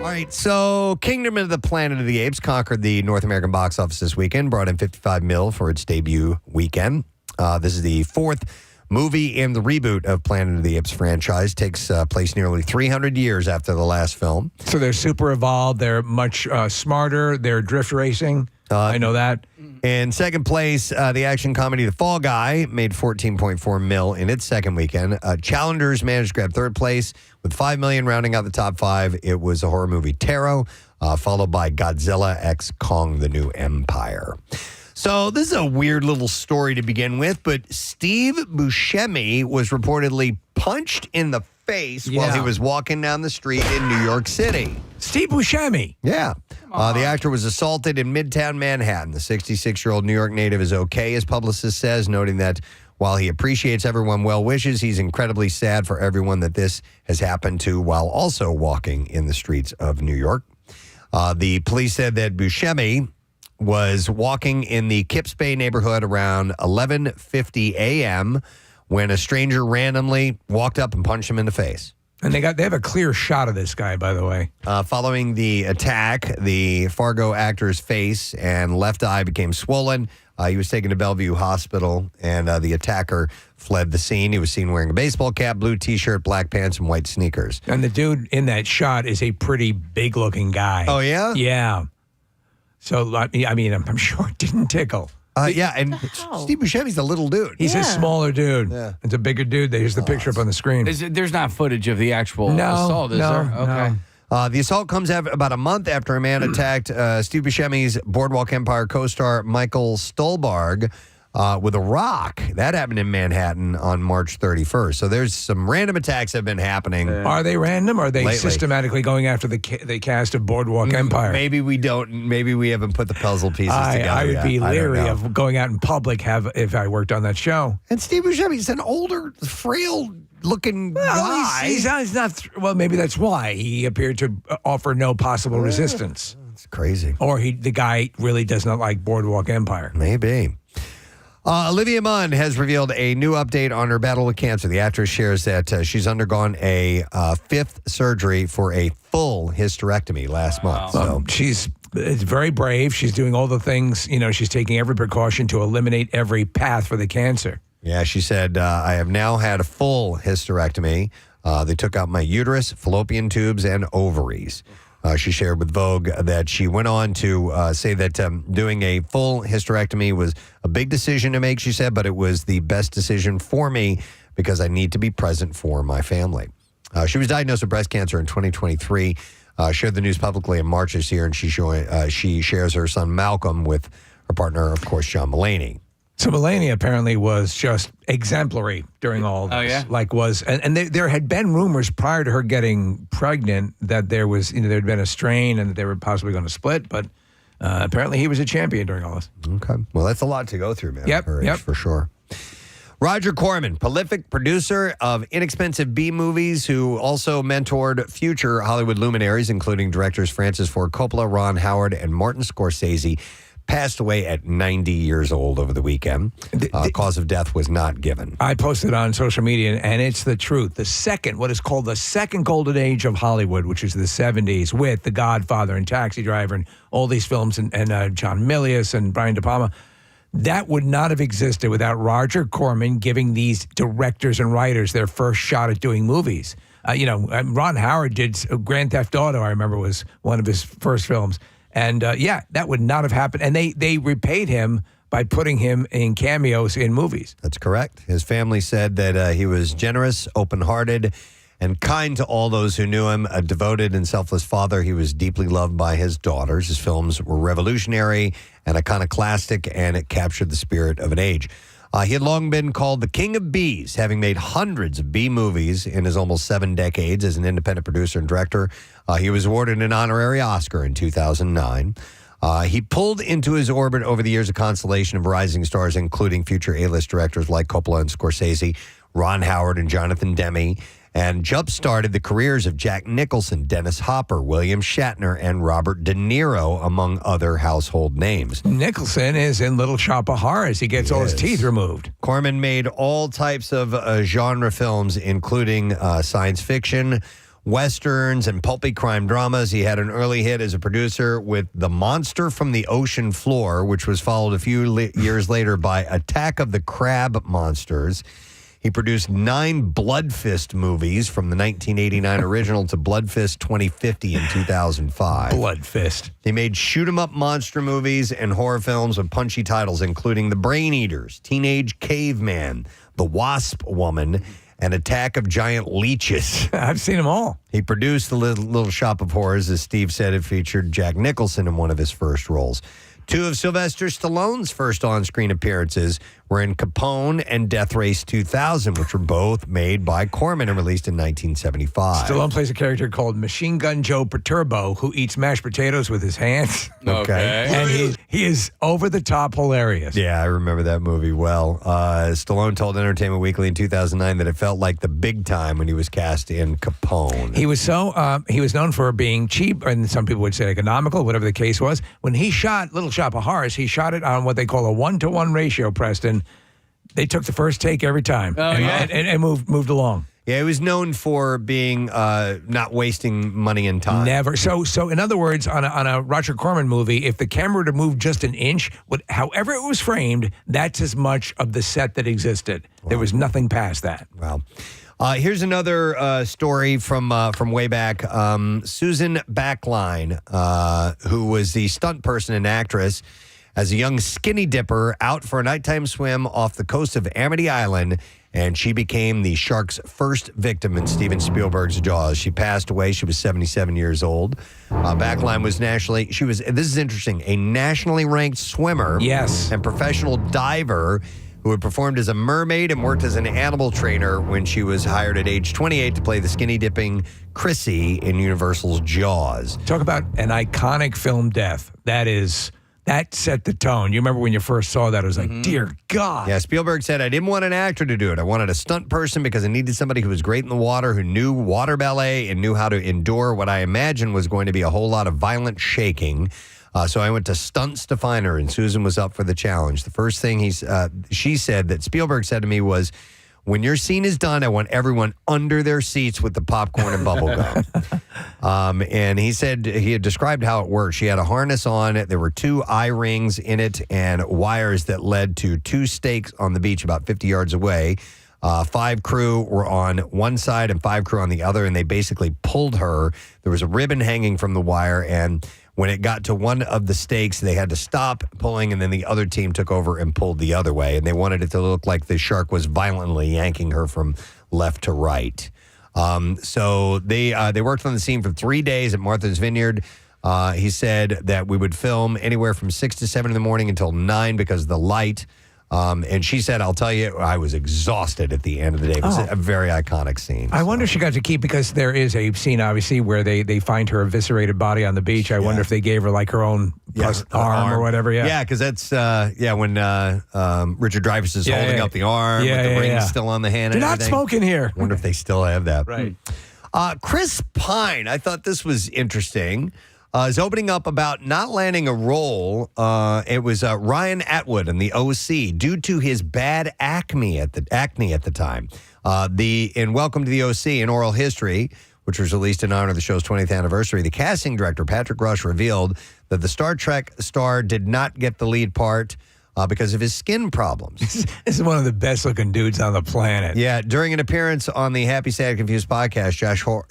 All right, so Kingdom of the Planet of the Apes conquered the North American box office this weekend, brought in $55 million for its debut weekend. This is the fourth movie in the reboot of Planet of the Apes franchise. Takes place nearly 300 years after the last film. So they're super evolved. They're much smarter. They're drift racing. I know that. In second place, the action comedy The Fall Guy made $14.4 million in its second weekend. Challengers managed to grab third place with $5 million rounding out the top five. It was the horror movie Taro, followed by Godzilla x Kong: The New Empire. So this is a weird little story to begin with, but Steve Buscemi was reportedly punched in the face while he was walking down the street in New York City. Steve Buscemi. Yeah. The actor was assaulted in Midtown Manhattan. The 66-year-old New York native is okay, his publicist says, noting that while he appreciates everyone well wishes, he's incredibly sad for everyone that this has happened to while also walking in the streets of New York. The police said that Buscemi was walking in the Kips Bay neighborhood around 11:50 a.m. when a stranger randomly walked up and punched him in the face. And they have a clear shot of this guy, by the way. Following the attack, the Fargo actor's face and left eye became swollen. He was taken to Bellevue Hospital, and the attacker fled the scene. He was seen wearing a baseball cap, blue T-shirt, black pants, and white sneakers. And the dude in that shot is a pretty big-looking guy. Oh, yeah? Yeah. So, I mean, I'm sure it didn't tickle. Yeah, and Steve Buscemi's a little dude. He's a smaller dude. Yeah. It's a bigger dude. There's the picture up on the screen. There's not footage of the actual assault, is there? Okay. No. The assault comes about a month after a man attacked Steve Buscemi's Boardwalk Empire co-star Michael Stolberg with a rock. That happened in Manhattan on March 31st. So there's some random attacks that have been happening. Are they random? Or are they lately systematically going after the cast of Boardwalk Empire? Maybe we don't. Maybe we haven't put the puzzle pieces together I would yet. be leery of going out in public if I worked on that show. And Steve Buscemi's an older, frail-looking guy. He's not. Well, maybe that's why he appeared to offer no possible resistance. It's crazy. Or the guy really does not like Boardwalk Empire. Maybe. Olivia Munn has revealed a new update on her battle with cancer. The actress shares that she's undergone a fifth surgery for a full hysterectomy last month. So She's very brave. She's doing all the things. She's taking every precaution to eliminate every path for the cancer. yeah, she said, I have now had a full hysterectomy. They took out my uterus, fallopian tubes, and ovaries. She shared with Vogue that she went on to say that doing a full hysterectomy was a big decision to make, she said, but it was the best decision for me because I need to be present for my family. She was diagnosed with breast cancer in 2023, shared the news publicly in March this year, and she shares her son Malcolm with her partner, of course, John Mulaney. So Mulaney apparently was just exemplary during all of this. Oh, yeah? And there had been rumors prior to her getting pregnant that there was, there'd been a strain and that they were possibly going to split, but apparently he was a champion during all this. Okay. Well, that's a lot to go through, man. Yep, Her age, yep. for sure. Roger Corman, prolific producer of inexpensive B movies who also mentored future Hollywood luminaries, including directors Francis Ford Coppola, Ron Howard, and Martin Scorsese, passed away at 90 years old over the weekend. Cause of death was not given. I posted on social media, and it's the truth. What is called the second golden age of Hollywood, which is the 70s, with The Godfather and Taxi Driver and all these films, and John Milius and Brian De Palma, that would not have existed without Roger Corman giving these directors and writers their first shot at doing movies. Ron Howard did Grand Theft Auto, I remember, was one of his first films. And, that would not have happened. And they repaid him by putting him in cameos in movies. That's correct. His family said that he was generous, open-hearted, and kind to all those who knew him. A devoted and selfless father. He was deeply loved by his daughters. His films were revolutionary and iconoclastic, and it captured the spirit of an age. He had long been called the King of Bs, having made hundreds of B movies in his almost 7 decades as an independent producer and director. He was awarded an honorary Oscar in 2009. He pulled into his orbit over the years a constellation of rising stars, including future A-list directors like Coppola and Scorsese, Ron Howard and Jonathan Demme, and jump-started the careers of Jack Nicholson, Dennis Hopper, William Shatner, and Robert De Niro, among other household names. Nicholson is in Little Shop of Horrors. He gets all his teeth removed. Corman made all types of genre films, including science fiction, westerns and pulpy crime dramas. He had an early hit as a producer with The Monster from the Ocean Floor, which was followed a few years later by Attack of the Crab Monsters. He produced 9 Blood Fist movies, from the 1989 original to Blood Fist 2050 in 2005. Blood Fist. He made shoot-'em-up monster movies and horror films with punchy titles, including The Brain Eaters, Teenage Caveman, The Wasp Woman, and Attack of Giant Leeches. I've seen them all. He produced The Little Shop of Horrors. As Steve said, it featured Jack Nicholson in one of his first roles. 2 of Sylvester Stallone's first on-screen appearances were in Capone and Death Race 2000, which were both made by Corman and released in 1975. Stallone plays a character called Machine Gun Joe Perturbo, who eats mashed potatoes with his hands. Okay. And he is over-the-top hilarious. Yeah, I remember that movie well. Stallone told Entertainment Weekly in 2009 that it felt like the big time when he was cast in Capone. He was he was known for being cheap, and some people would say economical, whatever the case was. When he shot Little Shop of Horrors, he shot it on what they call a 1-to-1 ratio, Preston. They took the first take every time and moved along. Yeah, he was known for being not wasting money and time. Never. So in other words, on a Roger Corman movie, if the camera were to move just an inch, however it was framed, that's as much of the set that existed. Wow. There was nothing past that. Wow. Here's another story from way back. Susan Backlinie, who was the stunt person and actress, as a young skinny dipper out for a nighttime swim off the coast of Amity Island, and she became the shark's first victim in Steven Spielberg's Jaws. She passed away. She was 77 years old. Backlinie was this is interesting, a nationally ranked swimmer. Yes. And professional diver who had performed as a mermaid and worked as an animal trainer when she was hired at age 28 to play the skinny dipping Chrissy in Universal's Jaws. Talk about an iconic film death. That set the tone. You remember when you first saw that, it was like, dear God. Yeah, Spielberg said, I didn't want an actor to do it. I wanted a stunt person because I needed somebody who was great in the water, who knew water ballet and knew how to endure what I imagined was going to be a whole lot of violent shaking. So I went to stunts to find her, and Susan was up for the challenge. The first thing she said that Spielberg said to me was, when your scene is done, I want everyone under their seats with the popcorn and bubble gum. And he said he had described how it worked. She had a harness on. There were 2 eye rings in it and wires that led to 2 stakes on the beach about 50 yards away. 5 crew were on one side and 5 crew on the other, and they basically pulled her. There was a ribbon hanging from the wire, and when it got to one of the stakes, they had to stop pulling, and then the other team took over and pulled the other way. And they wanted it to look like the shark was violently yanking her from left to right. So they worked on the scene for 3 days at Martha's Vineyard. He said that we would film anywhere from 6 to 7 in the morning until 9 because of the light. And she said, I'll tell you, I was exhausted at the end of the day. It was a very iconic scene. I wonder if she got to keep, because there is a scene, obviously, where they find her eviscerated body on the beach. I wonder if they gave her like her own arm or whatever. Yeah, because that's, when Richard Dreyfuss is holding up the arm with the ring still on the hand. They're not smoking here. I wonder if they still have that. Right. Chris Pine, I thought this was interesting. Is opening up about not landing a role. It was Ryan Atwood in the OC due to his bad acne at the time. In Welcome to the OC, in Oral History, which was released in honor of the show's 20th anniversary, the casting director, Patrick Rush, revealed that the Star Trek star did not get the lead part because of his skin problems. This is one of the best-looking dudes on the planet. Yeah, during an appearance on the Happy, Sad, Confused podcast,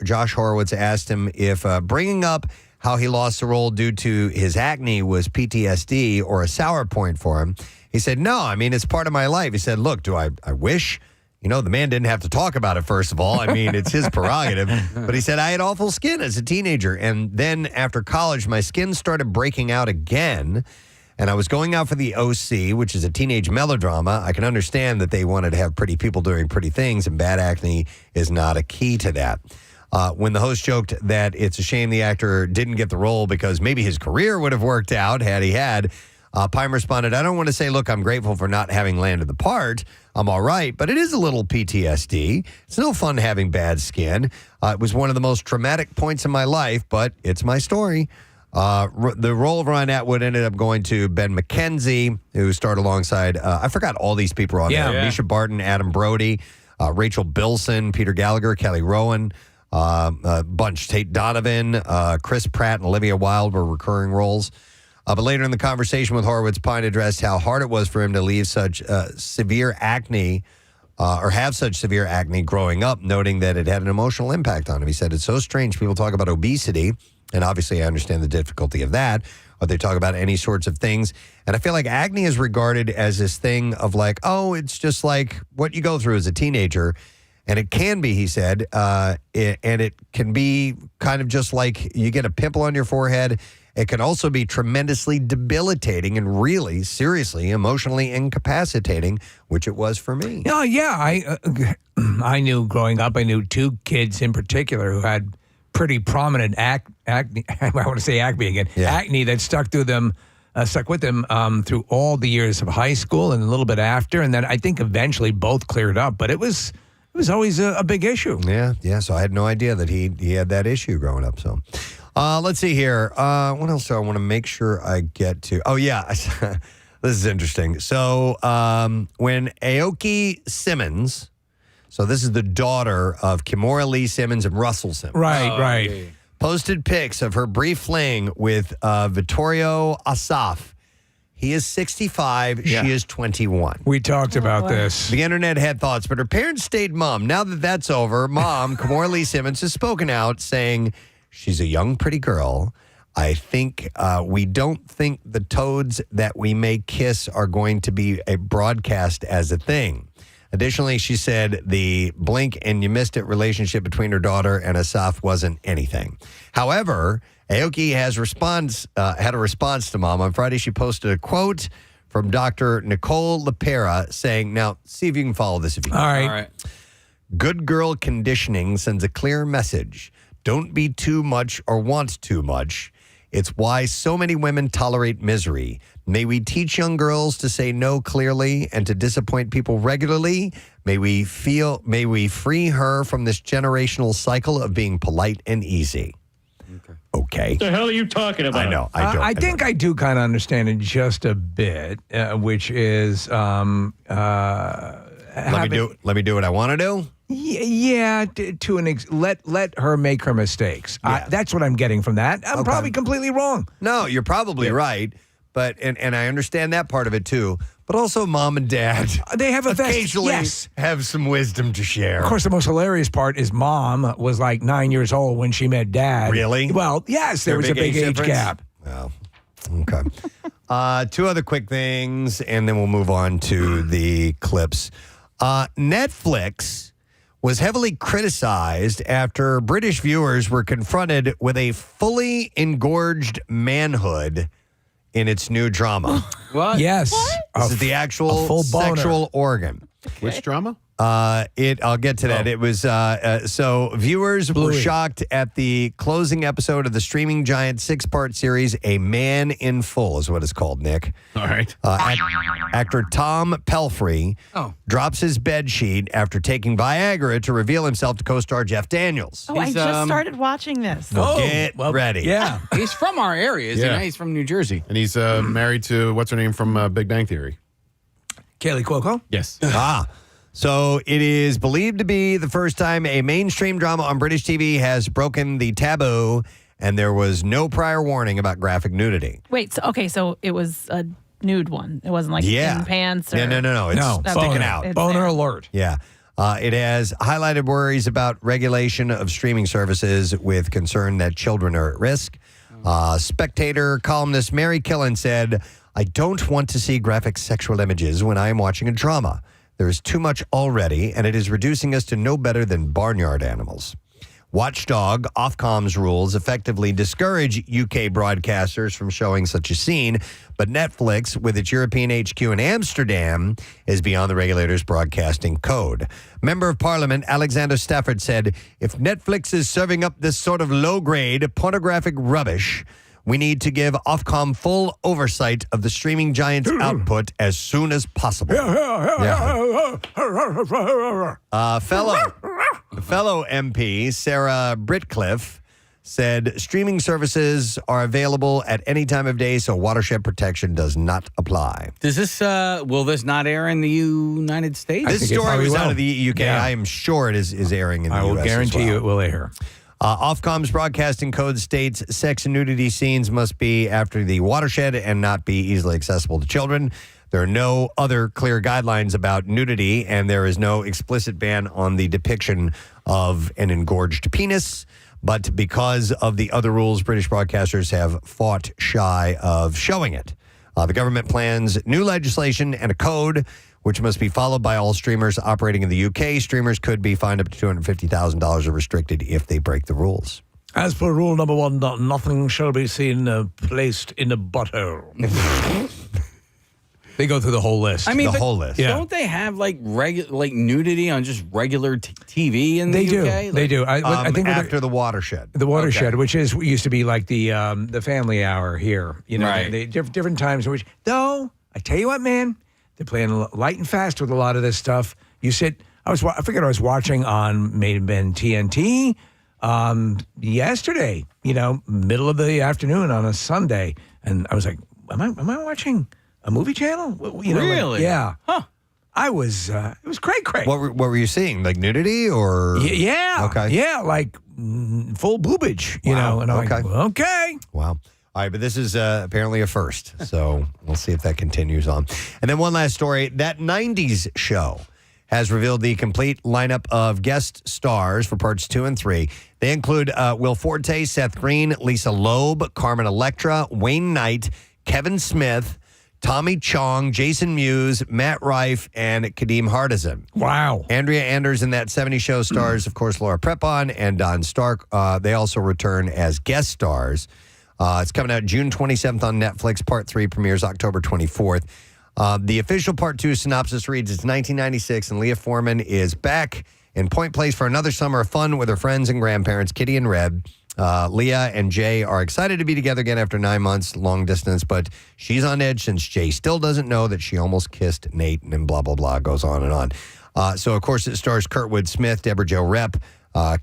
Josh Horowitz asked him if bringing up how he lost the role due to his acne was PTSD or a sour point for him. He said, no, I mean, it's part of my life. He said, look, do I wish? You know, the man didn't have to talk about it, first of all. I mean, it's his prerogative. But he said, I had awful skin as a teenager. And then after college, my skin started breaking out again. And I was going out for the OC, which is a teenage melodrama. I can understand that they wanted to have pretty people doing pretty things, and bad acne is not a key to that. When the host joked that it's a shame the actor didn't get the role because maybe his career would have worked out had he had, Pine responded, I don't want to say, look, I'm grateful for not having landed the part. I'm all right, but it is a little PTSD. It's no fun having bad skin. It was one of the most traumatic points in my life, but it's my story. The role of Ryan Atwood ended up going to Ben McKenzie, who starred alongside, I forgot all these people were on there. Misha Barton, Adam Brody, Rachel Bilson, Peter Gallagher, Kelly Rowan. A bunch. Tate Donovan, Chris Pratt, and Olivia Wilde were recurring roles. But later in the conversation with Horowitz, Pine addressed how hard it was for him to leave such severe acne or have such severe acne growing up, noting that it had an emotional impact on him. He said, it's so strange. People talk about obesity, and obviously I understand the difficulty of that, or they talk about any sorts of things. And I feel like acne is regarded as this thing of like, oh, it's just like what you go through as a teenager. And it can be, he said, and it can be kind of just like you get a pimple on your forehead. It can also be tremendously debilitating and really, seriously, emotionally incapacitating, which it was for me. Oh, yeah. I knew growing up, I knew two kids in particular who had pretty prominent acne. I want to say acne again. Yeah. Acne that stuck with them through all the years of high school and a little bit after. And then I think eventually both cleared up. But it was always a big issue. Yeah. So I had no idea that he had that issue growing up. So let's see here. What else do I want to make sure I get to? Oh, yeah. This is interesting. So when Aoki Simmons, so this is the daughter of Kimora Lee Simmons and Russell Simmons. Right. Yeah. Posted pics of her brief fling with Vittorio Asaf. He is 65. Yeah. She is 21. We talked about this. The internet had thoughts, but her parents stayed mum. Now that that's over, Mom, Kimora Lee Simmons, has spoken out saying she's a young, pretty girl. I think we don't think the toads that we may kiss are going to be a broadcast as a thing. Additionally, she said the blink and you missed it relationship between her daughter and Asaf wasn't anything. However, Aoki has had a response to Mom. On Friday, she posted a quote from Dr. Nicole LaPera saying, now, see if you can follow this if you can. All right. Good girl conditioning sends a clear message. Don't be too much or want too much. It's why so many women tolerate misery. May we teach young girls to say no clearly and to disappoint people regularly. May we free her from this generational cycle of being polite and easy. Okay. What the hell are you talking about? I know. I think I do kind of understand it just a bit, which is let me do what I want to do. Yeah, let her make her mistakes. Yeah. That's what I'm getting from that. I'm probably completely wrong. No, you're probably right. But and I understand that part of it too. But also, Mom and Dad, they have occasionally have some wisdom to share. Of course, the most hilarious part is Mom was like 9 years old when she met Dad. Really? Well, yes, there was a big age gap. Well, okay. Two other quick things, and then we'll move on to the clips. Netflix was heavily criticized after British viewers were confronted with a fully engorged manhood in its new drama. What? Yes. What? This is the actual full sexual organ. Okay. Which drama? I'll get to that. It was so viewers were shocked at the closing episode of the streaming giant 6-part series, A Man in Full is what it's called, Nick. All right. Actor Tom Pelphrey drops his bed sheet after taking Viagra to reveal himself to co-star Jeff Daniels. Oh, I just started watching this. Get ready. Yeah. He's from our area, isn't he? He's from New Jersey. And he's married to, what's her name from Big Bang Theory? Kaylee Cuoco? Yes. So it is believed to be the first time a mainstream drama on British TV has broken the taboo, and there was no prior warning about graphic nudity. Wait, so it was a nude one. It wasn't like in pants or... No. It's sticking out. Boner alert. Yeah. It has highlighted worries about regulation of streaming services with concern that children are at risk. Spectator columnist Mary Killen said, I don't want to see graphic sexual images when I am watching a drama. There is too much already, and it is reducing us to no better than barnyard animals. Watchdog Ofcom's rules effectively discourage UK broadcasters from showing such a scene, but Netflix, with its European HQ in Amsterdam, is beyond the regulator's broadcasting code. Member of Parliament Alexander Stafford said, if Netflix is serving up this sort of low-grade pornographic rubbish, we need to give Ofcom full oversight of the streaming giant's output as soon as possible. Fellow MP Sarah Britcliffe said streaming services are available at any time of day, so watershed protection does not apply. Does this will this not air in the United States? This story was out of the UK. Yeah. I am sure it is airing in the US. I will guarantee you it will air. Ofcom's broadcasting code states sex and nudity scenes must be after the watershed and not be easily accessible to children. There are no other clear guidelines about nudity, and there is no explicit ban on the depiction of an engorged penis. But because of the other rules, British broadcasters have fought shy of showing it. The government plans new legislation and a code which must be followed by all streamers operating in the UK. Streamers could be fined up to $250,000 or restricted if they break the rules. As per rule number 1, nothing shall be seen placed in a butthole. They go through the whole list. I mean, the whole list. Yeah. Don't they have like nudity on just regular TV in the UK? They do. I think after the watershed. The watershed, which used to be like the family hour here. You know, Right. they different times in which. Though I tell you what, man, they're playing light and fast with a lot of this stuff. You sit. I figured I was watching on may have been TNT yesterday. You know, middle of the afternoon on a Sunday, and I was like, am I watching a movie channel? You know, Really? Yeah. Huh. I was. It was cray. What were you seeing? Like nudity or? Yeah. Okay. Yeah, like full boobage. You know. And I'm like, okay. Wow. All right, but this is apparently a first, so we'll see if that continues on. And then one last story. That 90s show has revealed the complete lineup of guest stars for parts 2 and 3. They include Will Forte, Seth Green, Lisa Loeb, Carmen Electra, Wayne Knight, Kevin Smith, Tommy Chong, Jason Mewes, Matt Rife, and Kadeem Hardison. Wow. Andrea Anders in that 70s show stars, of course, Laura Prepon and Don Stark. They also return as guest stars. It's coming out June 27th on Netflix. Part 3 premieres October 24th. The official Part 2 synopsis reads, it's 1996, and Leah Foreman is back in Point Place for another summer of fun with her friends and grandparents, Kitty and Reb. Leah and Jay are excited to be together again after 9 months, long distance, but she's on edge since Jay still doesn't know that she almost kissed Nate, and blah, blah, blah, goes on and on. So, of course, it stars Kurtwood Smith, Deborah Jo Rep,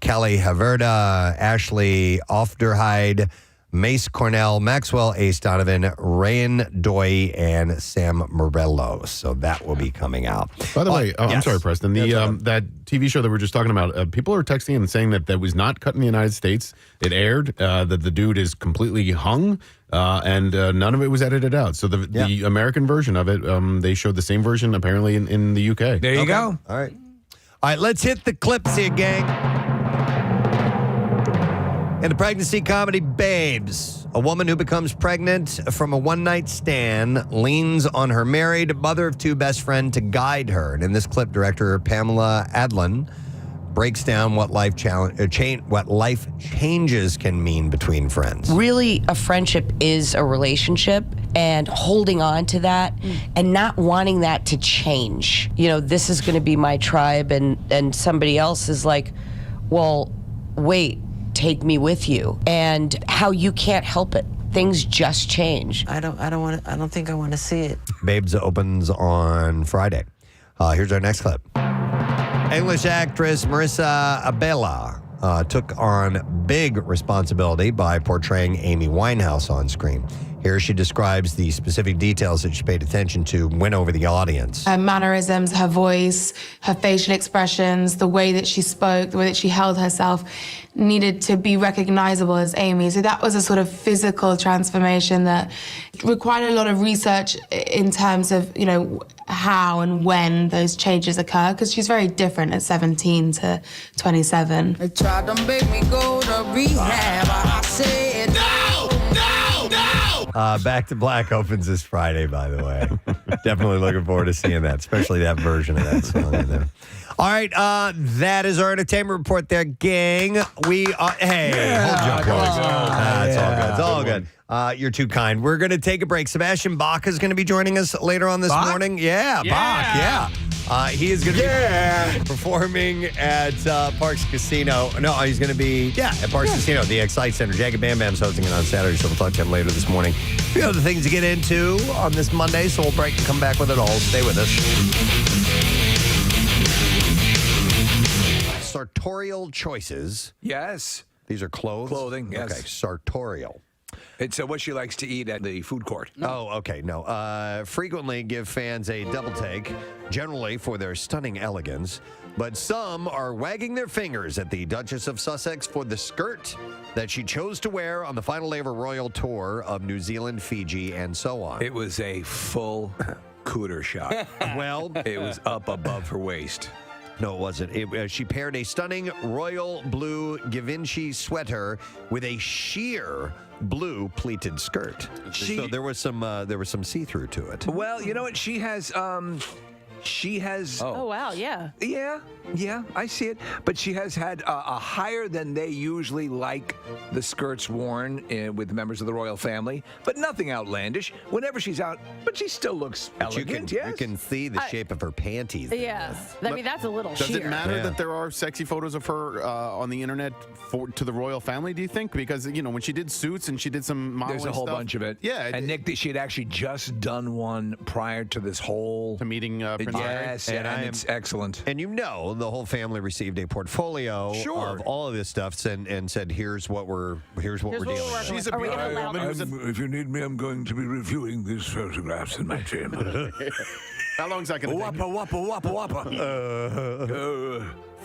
Kelly Haverda, Ashley Ofderheide, Mace Cornell, Maxwell Ace Donovan, Rayan Doy, and Sam Morello. So that will be coming out. By the way, I'm yes. sorry, Preston. That TV show that we're just talking about, people are texting and saying that was not cut in the United States. It aired, that the dude is completely hung, and none of it was edited out. So the American version of it, they showed the same version apparently in the UK. There you go. All right, let's hit the clips here, gang. In the pregnancy comedy Babes, a woman who becomes pregnant from a one-night stand leans on her married mother of two best friend to guide her. And in this clip, director Pamela Adlon breaks down what life changes can mean between friends. Really, a friendship is a relationship, and holding on to that and not wanting that to change. You know, this is going to be my tribe, and somebody else is like, well, wait, take me with you, and how you can't help it. Things just change. I don't think I want to see it. Babes opens on Friday. Here's our next clip. English actress Marissa Abela took on big responsibility by portraying Amy Winehouse on screen. Here she describes the specific details that she paid attention to win over the audience. Her mannerisms, her voice, her facial expressions, the way that she spoke, the way that she held herself needed to be recognizable as Amy. So that was a sort of physical transformation that required a lot of research in terms of, you know, how and when those changes occur, because she's very different at 17 to 27. They tried to make me go to rehab. I said, no! Back to Black opens this Friday, by the way. Definitely looking forward to seeing that, especially that version of that song in there. All right, that is our entertainment report there, gang. We are, hey, hold your applause. It's all good. It's all good. You're too kind. We're going to take a break. Sebastian Bach is going to be joining us later on this morning. Yeah, Bach, yeah. He is going to be performing at Parks Casino. No, he's going to be, at Parks Casino, the Excite Center. Jacob Bam Bam's hosting it on Saturday, so we'll talk to him later this morning. A few other things to get into on this Monday, so we'll break and come back with it all. Stay with us. Sartorial choices. Yes. These are clothes? Clothing, yes. Okay, sartorial. It's what she likes to eat at the food court. Oh, okay. No. Frequently give fans a double take, generally for their stunning elegance. But some are wagging their fingers at the Duchess of Sussex for the skirt that she chose to wear on the final day of her royal tour of New Zealand, Fiji, and so on. It was a full cooter shot. Well, It was up above her waist. no, it wasn't. She paired a stunning royal blue Givenchy sweater with a sheer blue pleated skirt. So there was some see-through to it. Well, you know what? She has. Oh, wow, yeah. Yeah, I see it. But she has had a higher than they usually like the skirts worn with members of the royal family, but nothing outlandish. Whenever she's out, but she still looks elegant. You can see the shape of her panties. Yes. I mean, that's a little Does sheer. it matter Yeah. that there are sexy photos of her on the internet to the royal family, do you think? Because, when she did Suits and she did some modeling There's a whole stuff, bunch of it. Yeah. And Nick, she had actually just done one prior to this whole. to meeting Prince Harry. Yes, And and I it's excellent. And the whole family received a portfolio of all of this stuff and said, here's what we're dealing with. She's a Are we beautiful gonna allow woman. who's a- If you need me, I'm going to be reviewing these photographs in my chamber. How long is that going to take? Wappa.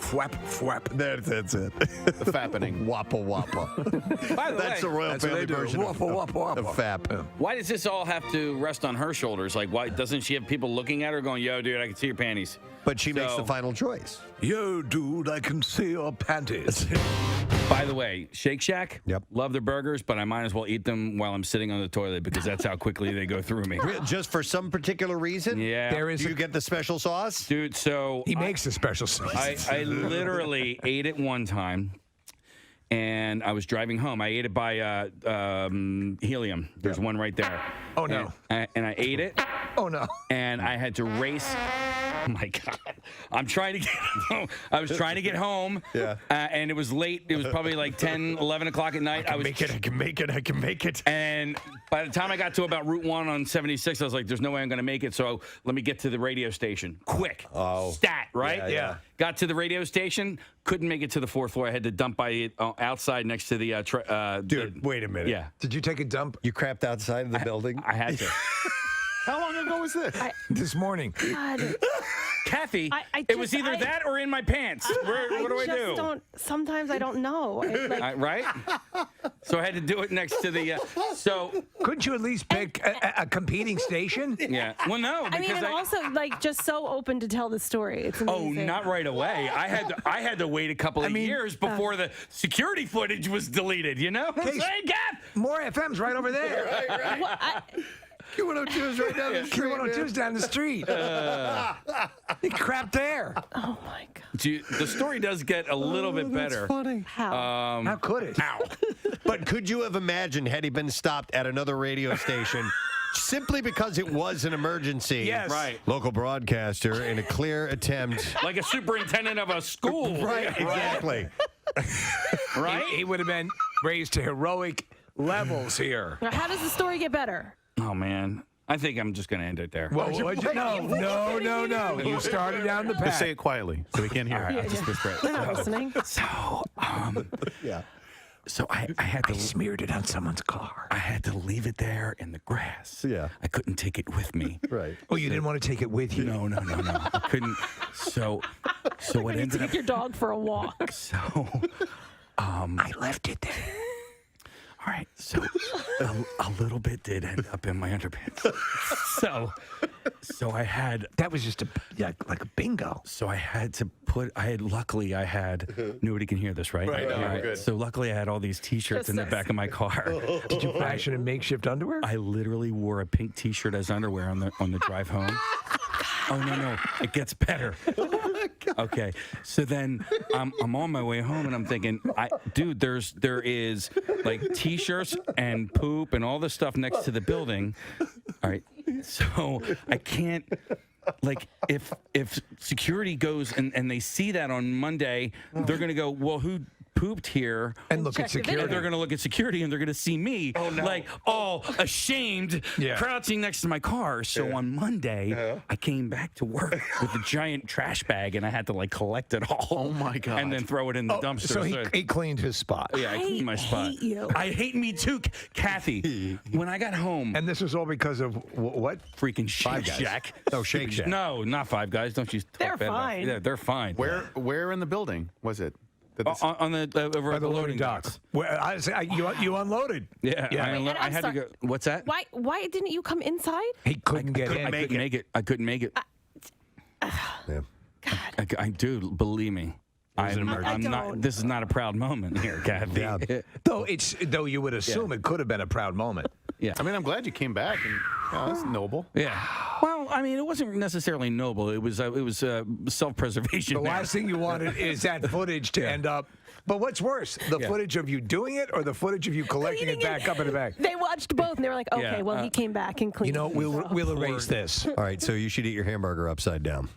Fwap, fwap. That's it. The fappening. Wappa wappa. By the That's the way, royal That's what family they do. version of, Wappa, wappa, of wappa. fap. why does this all have to rest on her shoulders? Like, why doesn't she have people looking at her going, yo, dude, I can see your panties? But she makes So- the final choice. Yo, dude, I can see your panties. By the way, Shake Shack, Yep. love their burgers, but I might as well eat them while I'm sitting on the toilet because that's how quickly they go through me. Just for some particular reason? Yeah. There is Do you get the special sauce? Dude, so He makes a special sauce. I literally ate it one time, and I was driving home. I ate it by Helium. There's one right there. Oh, no. And I ate it, Oh, no. and I had to race. Oh my God! I'm trying to get home. I was trying to get home. Yeah. And it was late. It was probably like 10, 11 o'clock at night. I can make it. And by the time I got to about Route 1 on 76, I was like, there's no way I'm going to make it. So let me get to the radio station. Quick. Oh. Stat, right? Yeah. Got to the radio station. Couldn't make it to the fourth floor. I had to dump by outside next to the... Dude, wait a minute. Yeah. Did you take a dump You crapped outside of the building? I had to. How long ago was this? this morning? God. Kathy, I it was just- either that or in my pants. What do I do? Sometimes I don't know. Right? So I had to do it next to the... so, Couldn't you at least pick a competing station? yeah. Well, no, I because mean, I'm also just so open to tell the story. It's Oh, amazing. not right away. I had to wait a couple of years before the security footage was deleted. You know? Hey, Gav! More FM's right over there. What, Q102 is right down the street. Q102's down the street. He crapped there. oh my God. The story does get a little bit better. Funny. How? How could it? But could you have imagined had he been stopped at another radio station simply because it was an emergency? Yes. Right. Local broadcaster in a clear attempt. Like a superintendent of a school. Right, exactly. Right? He would have been raised to heroic levels here. Now, how does the story get better? Oh, man. I think I'm just going to end it there. No. You started down the Just path. say it quietly so we can't hear. All right, I'll just whisper it. They're not listening. So, Yeah. so I had to Smeared it on someone's car. I had to leave it there in the grass. Yeah. I couldn't take it with me. Right. Oh, you didn't want to take it with you? No. I couldn't. So what You ended take up... your dog for a walk. So... I left it there. All right, so a little bit did end up in my underpants. So I had... That was just like a bingo. So I had to luckily I had, nobody can hear this, right? Right, no, All we're good. So luckily I had all these t-shirts in the back of my car. Did you fashion in makeshift underwear? I literally wore a pink t-shirt as underwear on the drive home. Oh, no, it gets better. Okay, so then I'm on my way home and I'm thinking, dude, there is like t-shirts and poop and all this stuff next to the building. All right, so I can't, like, if security goes and they see that on Monday, they're gonna go, well, who pooped here. And look at security. And they're going to look at security and they're going to see me like all ashamed, crouching next to my car. So on Monday, I came back to work with a giant trash bag and I had to like collect it all. Oh my God. And then throw it in the dumpster. So he cleaned his spot. Yeah, I cleaned my spot. hate you. I hate me too, Kathy. When I got home, And this was all because of what? freaking Shake Shack. Oh, Shake Shack. No, not Five Guys. Don't you talk They're bad about- fine. Yeah, they're fine. Where in the building was it? That this- On the over By at the loading dock. docks. Well, you unloaded. Yeah, I had to go. What's that? Why didn't you come inside? He couldn't get in. I couldn't make it. I couldn't make it. Yeah. I do. Believe me. I'm not. don't. This is not a proud moment here, Kathy. Though you would assume it could have been a proud moment. Yeah. I mean, I'm glad you came back. And that's noble. Yeah. Well, I mean, it wasn't necessarily noble. It was self-preservation. The last thing you wanted is that footage to end up. But what's worse, the footage of you doing it or the footage of you collecting it back up in the bag? They watched both and they were like, okay, well, he came back and cleaned. You know, we'll erase this. All right, so you should eat your hamburger upside down.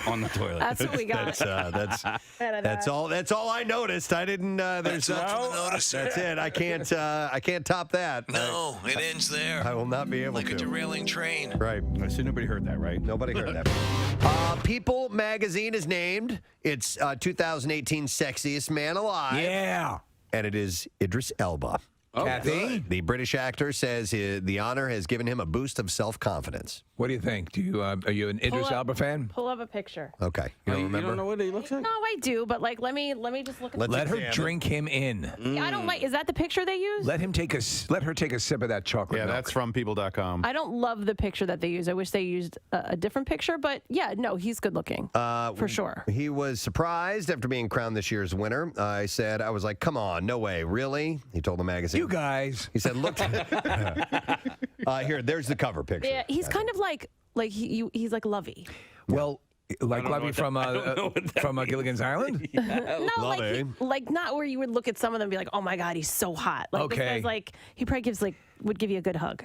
on the toilet. That's what we got. That's all. That's all I noticed. I didn't. There's notice. That's it. I can't top that. No, it ends there. I will not be able like to. a derailing train. Right. So nobody heard that, right? Nobody heard that. People magazine is named its 2018 sexiest man alive. Yeah. And it is Idris Elba. Kathy? The British actor says the honor has given him a boost of self-confidence. What do you think? Are you an Idris Elba fan? Pull up a picture. Okay. You don't remember? You don't know what he looks like? No, I do, but like, let me just look at. Let her drink him in. I don't like. Is that the picture they use? Let her take a sip of that chocolate Yeah, milk. that's from people.com. I don't love the picture that they use. I wish they used a different picture, but yeah, no, he's good looking for sure. He was surprised after being crowned this year's winner. I was like, come on, no way, really? He told the magazine. You guys. He said, look. Here, there's the cover picture. Yeah, he's kind of like he's like Lovey. Well, like Lovey from Gilligan's Island? No, Lovey. like not where you would look at some of them and be like, oh my God, he's so hot. Like this guy's like, he probably would give you a good hug.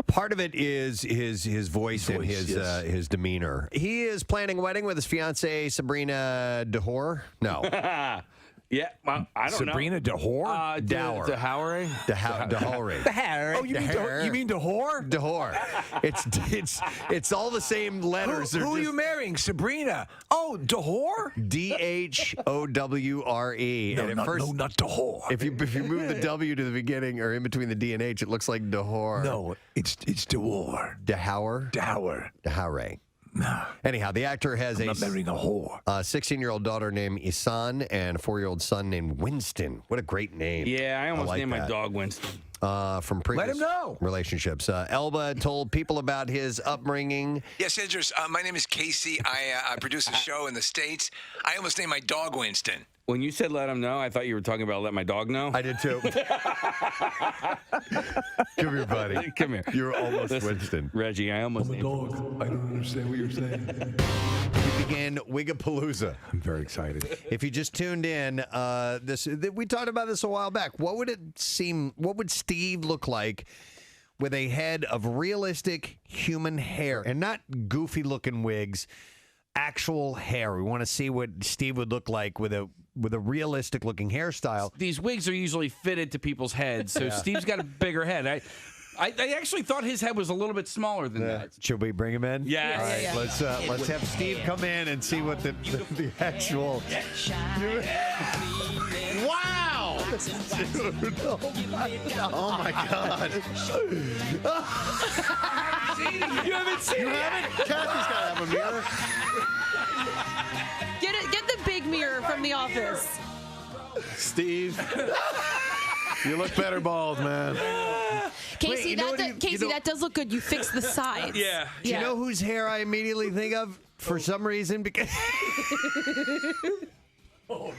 Part of it is his voice and his demeanor. He is planning a wedding with his fiancee Sabrina Dahor. No. Yeah, well, I don't Sabrina Dahor? Dower. Dahore? Dahor. Oh, you mean Dahor? Dahor. It's all the same letters. Who are you marrying? Sabrina. Oh, Dahor? Dhowre. No, and not Dahor. If you move the W to the beginning or in between the D and H, it looks like Dahor. No, it's Dahor. Dahor. Dahore. No. Anyhow, the actor has I'm not marrying a whore. a 16-year-old daughter named Isan and a 4-year-old son named Winston. What a great name. Yeah, I almost like named my that. dog Winston. From previous him know. relationships. Elba told people about his upbringing. Yes, Idris. My name is Casey. I produce a show in the States. I almost named my dog Winston. When you said let him know, I thought you were talking about let my dog know. I did too. Come here, buddy. Come here. You're almost Listen, Winston. Reggie, I almost named Dog. I don't understand what you're saying. We began Wigapalooza. I'm very excited. If you just tuned in, we talked about this a while back. What would Steve look like with a head of realistic human hair and not goofy looking wigs? Actual hair. We want to see what Steve would look like with a realistic looking hairstyle. These wigs are usually fitted to people's heads, so Steve's got a bigger head. I actually thought his head was a little bit smaller than that. Should we bring him in? Yes. All right, let's have Steve come in and see what the actual. Wow! Dude, Oh my God. You haven't seen You it. haven't? Kathy's got to have a mirror. Get the big mirror from the office. Steve. You look better bald, man. Casey, that does look good. You fixed the sides. Yeah. Do you know whose hair I immediately think of for some reason? Because Oh,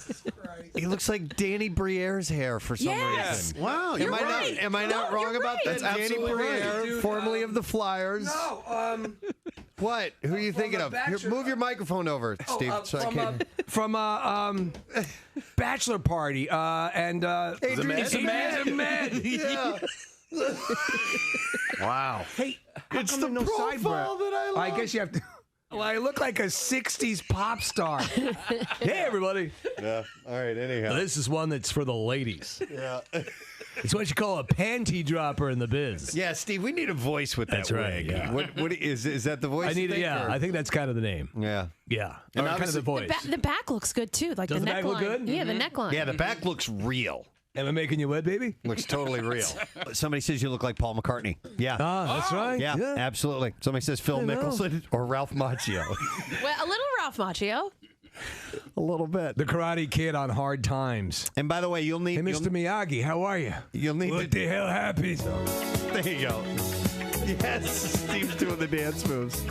Jesus Christ. he looks like Danny Briere's hair for some Yes. reason. Wow. Am I not wrong about that? That's Danny absolutely right. Briere, Dude, formerly of the Flyers. No, What? Who are you thinking a of? Here, move your microphone over, Steve. So I can... from a bachelor party and Adrian Med. Yeah. Wow. Hey, It's how the come no profile sideburn? that I love. I guess you have to. Well, I look like a 60s pop star. Hey, everybody. Yeah. All right. Anyhow. This is one that's for the ladies. Yeah. It's what you call a panty dropper in the biz. Yeah, Steve, we need a voice with that That's right, wig. yeah. What is that the voice? I need you it. think, Yeah, or- I think that's kind of the name. Yeah. Yeah, And or kind of the voice. The back looks good too, like Does the the back look neckline. good? Yeah, the neckline. Yeah, the back looks real. Am I making you wet, baby? Looks totally real. Somebody says you look like Paul McCartney. Yeah. Ah, that's right. Yeah, absolutely. Somebody says Phil I know. Mickelson or Ralph Macchio. Well, a little Ralph Macchio. A little bit. The Karate Kid on Hard Times. And by the way, you'll need. Hey, Mr. Miyagi, how are you? You'll need. What the hell happened? There you go. Yes, Steve's doing the dance moves.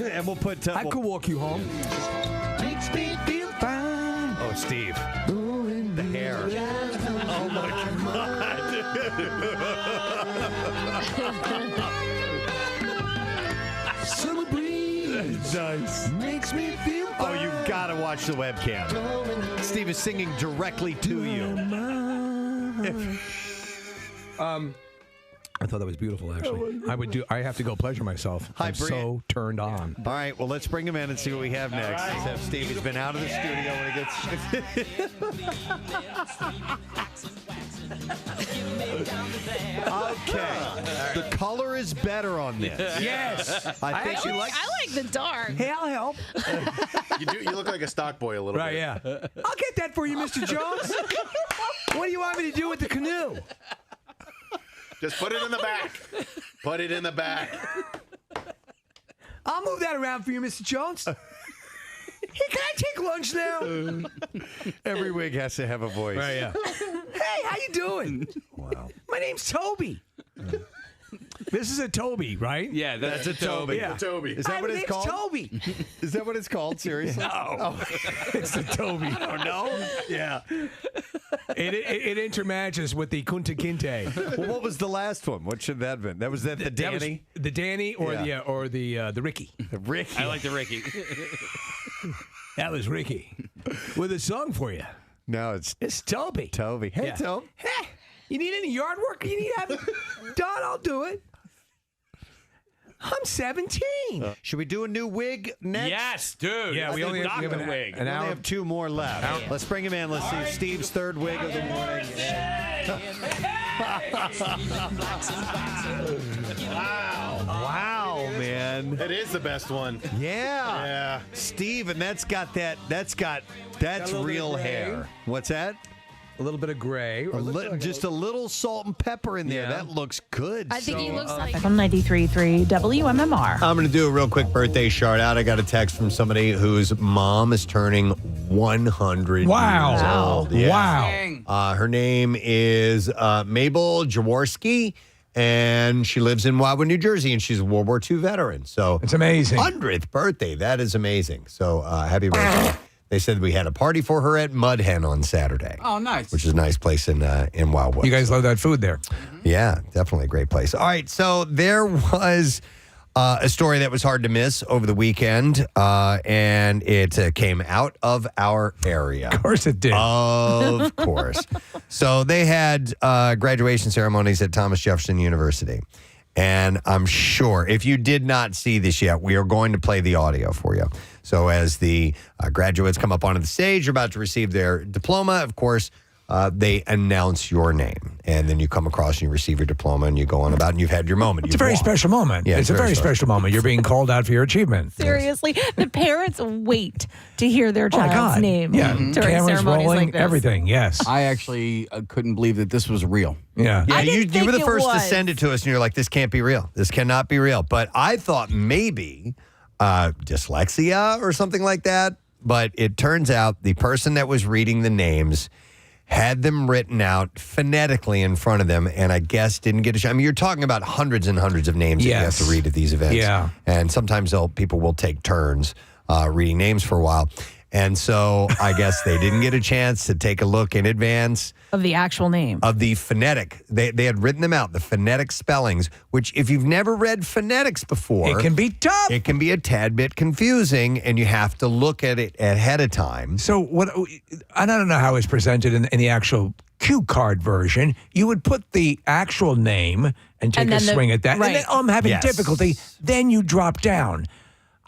And we'll put. I could walk you home. Makes me feel fine. Oh, Steve. The hair. Oh my God. Summer breeze. Nice. Makes me feel fine. Oh, you've got to watch the webcam. Steve is singing directly to you. I thought that was beautiful, actually. I have to go pleasure myself. Hi, I'm Bree. so turned on. All right, well, let's bring him in and see what we have next. Let's have Steve. He's been out of the studio when he gets. Okay. The color is better on this. Yes. I think actually you like. I like the dark. Hey, I'll help. You look like a stock boy a little Right, bit. yeah. I'll get that for you, Mr. Jones. What do you want me to do with the canoe? Just put it in the back. Put it in the back. I'll move that around for you, Mr. Jones. Hey, can I take lunch now? Every wig has to have a voice. Right, yeah. Hey, how you doing? Wow. My name's Toby. This is a Toby, right? Yeah, that's a Toby. Yeah. Toby. Is that Hi, what my it's name's called? Toby. Is that what it's called? Seriously? No. It's a Toby. Oh, no? Yeah. It intermatches with the Kunta Kinte. Well, what was the last one? What should that have been? That was the Danny? The Danny or Yeah. the Ricky. The Ricky. I like the Ricky. That was Ricky. With a song for you. No, it's It's Toby. Toby. Hey, Yeah. Toby. Hey, you need any yard work? You need help? Don, I'll do it. I'm 17. Should we do a new wig next? Yes, dude. Yeah, we only have Doctor wig. We only have two more left. Let's bring him in. Let's see Steve's third wig of the morning. Wow, man. It is the best one. Yeah. Yeah. Steve, and that's real gray. hair. What's that? A little bit of gray. Just a little salt and pepper in there. Yeah. That looks good. I think he looks like. From 93.3 WMMR. I'm going to do a real quick birthday shout out. I got a text from somebody whose mom is turning 100 Wow. years old. Yeah. Wow. Her name is Mabel Jaworski, and she lives in Wildwood, New Jersey, and she's a World War II veteran. So It's amazing. 100th birthday. That is amazing. So happy birthday. They said we had a party for her at Mud Hen on Saturday. Oh, nice. Which is a nice place in Wildwood. You guys love that food there. Yeah, definitely a great place. All right, so there was a story that was hard to miss over the weekend, and it came out of our area. Of course it did. Of course. So they had graduation ceremonies at Thomas Jefferson University. And I'm sure if you did not see this yet, we are going to play the audio for you. So as the graduates come up onto the stage, you're about to receive their diploma. Of course, they announce your name. And then you come across and you receive your diploma and you go on about and you've had your moment. It's a very special moment. Yeah, it's a very special moment. You're being called out for your achievement. Seriously, the parents wait to hear their Oh, my child's God. name Yeah, during cameras ceremonies rolling, like this. everything. Yes. I actually couldn't believe that this was real. Yeah. Yeah, I you didn't were think the it first to was. send it to us, and you're like, this can't be real. This cannot be real. But I thought maybe dyslexia or something like that. But it turns out the person that was reading the names had them written out phonetically in front of them, and I guess didn't get a shot. I mean, you're talking about hundreds and hundreds of names that you have to read at these events. Yeah. And sometimes people will take turns reading names for a while. And so I guess they didn't get a chance to take a look in advance Of the actual name. of the phonetic. They had written them out, the phonetic spellings, which if you've never read phonetics before, It can be tough. it can be a tad bit confusing, and you have to look at it ahead of time. So what? I don't know how it's presented in the actual cue card version. You would put the actual name and take And a then swing at that. right. And then, I'm having Yes. difficulty. Then you drop down.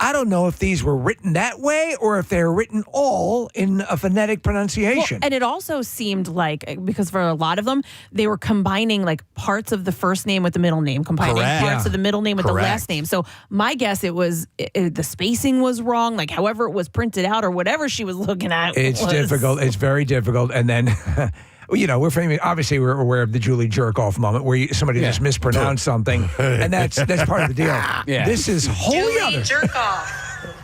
I don't know if these were written that way or if they're written all in a phonetic pronunciation. Well, and it also seemed like, because for a lot of them, they were combining like parts of the first name with the middle name, combining parts of the middle name with the last name. So my guess the spacing was wrong, like however it was printed out or whatever she was looking at. It's difficult. It's very difficult. And then... we're famous. Obviously, we're aware of the Julie Jerkoff moment where somebody just mispronounced something, and that's part of the deal. Yeah. This is wholly other. Jerkoff.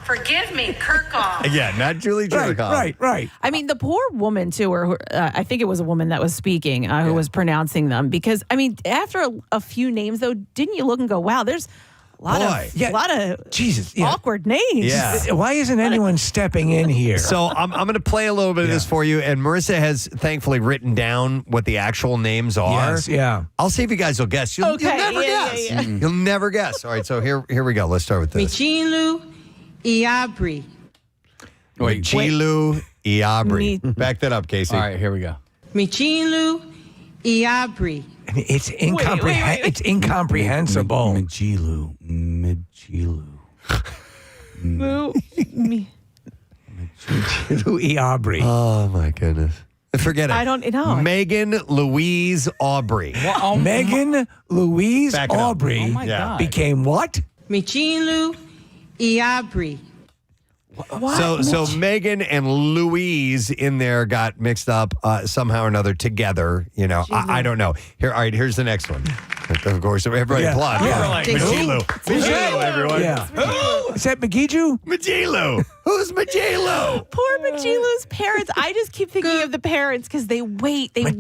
Forgive me, Kirkhoff. Yeah, not Julie Jerkoff. Right. I mean, the poor woman too, or I think it was a woman that was speaking who was pronouncing them, because I mean, after a few names though, didn't you look and go, wow, there's a lot of Jesus, awkward names. Yeah. Why isn't anyone stepping in here? So I'm going to play a little bit of this for you, and Marissa has thankfully written down what the actual names are. Yes, yeah. I'll see if you guys will guess. You'll never guess. Yeah. You'll never guess. All right, so here we go. Let's start with this. Michilu Iabri. Michilu Iabri. Back that up, Casey. All right, here we go. Michilu Iabri. I mean, it's it's incomprehensible. Michilu. Iabri. Oh, my goodness. Forget it. I don't know. Megan Louise Aubrey. Megan Louise Back it up. Aubrey Oh my God. became what? Michilu Iabri. So Megan and Louise in there got mixed up somehow or another together. You know, I don't know. All right, here's the next one. Of course, everybody applaud. Majilu, everyone. Yeah. Is that Magiju? Majilu. Who's Majilu? Poor Majilu's parents. I just keep thinking of the parents because they wait to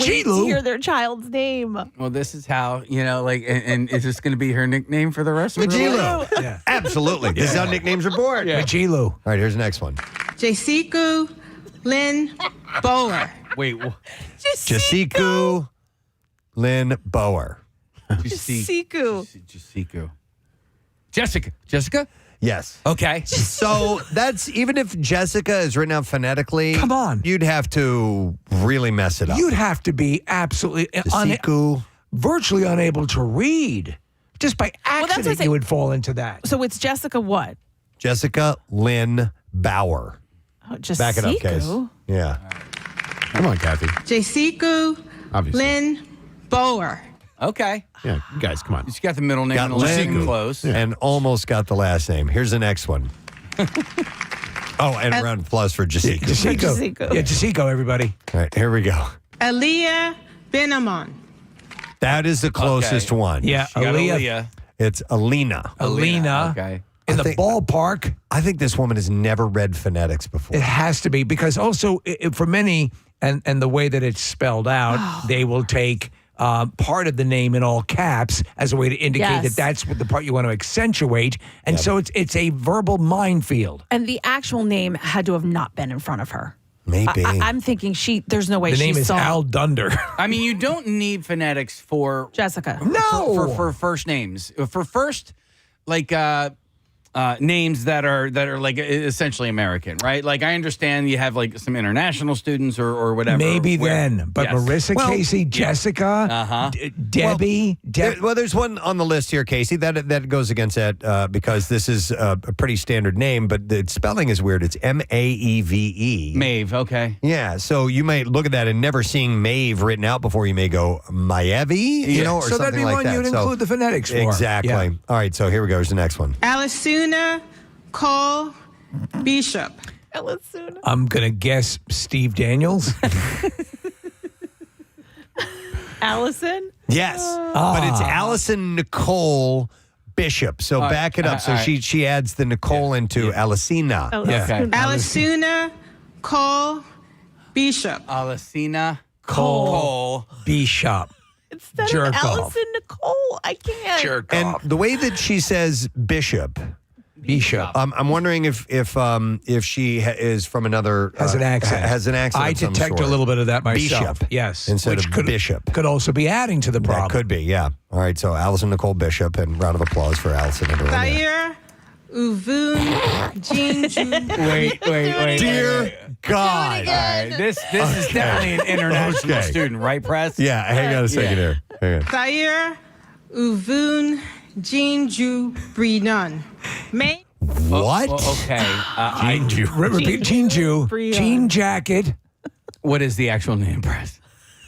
hear their child's name. Well, this is how, and is this going to be her nickname for the rest of her life? Majilu. Yeah. Absolutely. This is how nicknames are born. Yeah. Majilu. All right, here's the next one. Jasiku Lynn Bower. Wait, Jasiku Lynn Bower. Jasiku. Jessica? Yes. Okay. So that's, even if Jessica is written out phonetically, come on, you'd have to really mess it up. You'd have to be absolutely virtually unable to read. Just by accident, you would fall into that. So it's Jessica what? Jessica Lynn Bower. Oh, Jasiku? Back it up, Case. Yeah. Come on, Kathy. Jasiku Lynn Bower. Okay. Yeah, you guys, come on. You got the middle name Got and the last name Lynn close. and almost got the last name. Here's the next one. And round of applause for Jasiku. Jasiku. Yeah, Jasiku, everybody. All right, here we go. Aliyah Benamon. That is the closest one. Yeah, Aaliyah. It's Alina. Alina. Okay. In the ballpark. I think this woman has never read phonetics before. It has to be, because also for many, and the way that it's spelled out, they will take part of the name in all caps as a way to indicate that that's what the part you want to accentuate. And so it's a verbal minefield. And the actual name had to have not been in front of her. Maybe. I'm thinking there's no way the she name is saw. Al Dunder. I mean, you don't need phonetics for Jessica. No. For first names. For first, names that are like essentially American, right? Like, I understand you have like some international students or whatever. Maybe then, but Marissa, Casey, Jessica, Debbie. There's one on the list here, Casey, that goes against that because this is a pretty standard name, but the spelling is weird. It's Maeve. Maeve, okay. Yeah, so you might look at that and never seeing Maeve written out before, you may go Maeve, or so something like that. So that'd be one you'd include the phonetics for. Exactly. Yeah. All right, so here we go. Here's the next one. Alisuna Cole Bishop. Alisuna. I'm going to guess Steve Daniels. Allison? Yes, but it's Allison Nicole Bishop. So back it up. So she adds the Nicole into Alicina. Okay. Alisuna Cole Bishop. Alicina Cole Bishop. Instead Jerk of off. Allison Nicole, I can't. Jerk And off. the way that she says Bishop, I'm wondering if she is from another Has an accent. Has an accent. I of some detect sort. a little bit of that myself. Bishop, Yes, instead which of Bishop. could also be adding to the problem. That could be, yeah. All right, so Allison Nicole Bishop, and round of applause for Allison. Zaire Uvun Jinju. Wait. Dear God. All right. This is definitely an international student, right, Press? Yeah, hang on a second here. Hang on. Zaire Uvun Jinju Brinon. What? Okay. Repeat. Jean Jew. Jean jacket. What is the actual name, Press?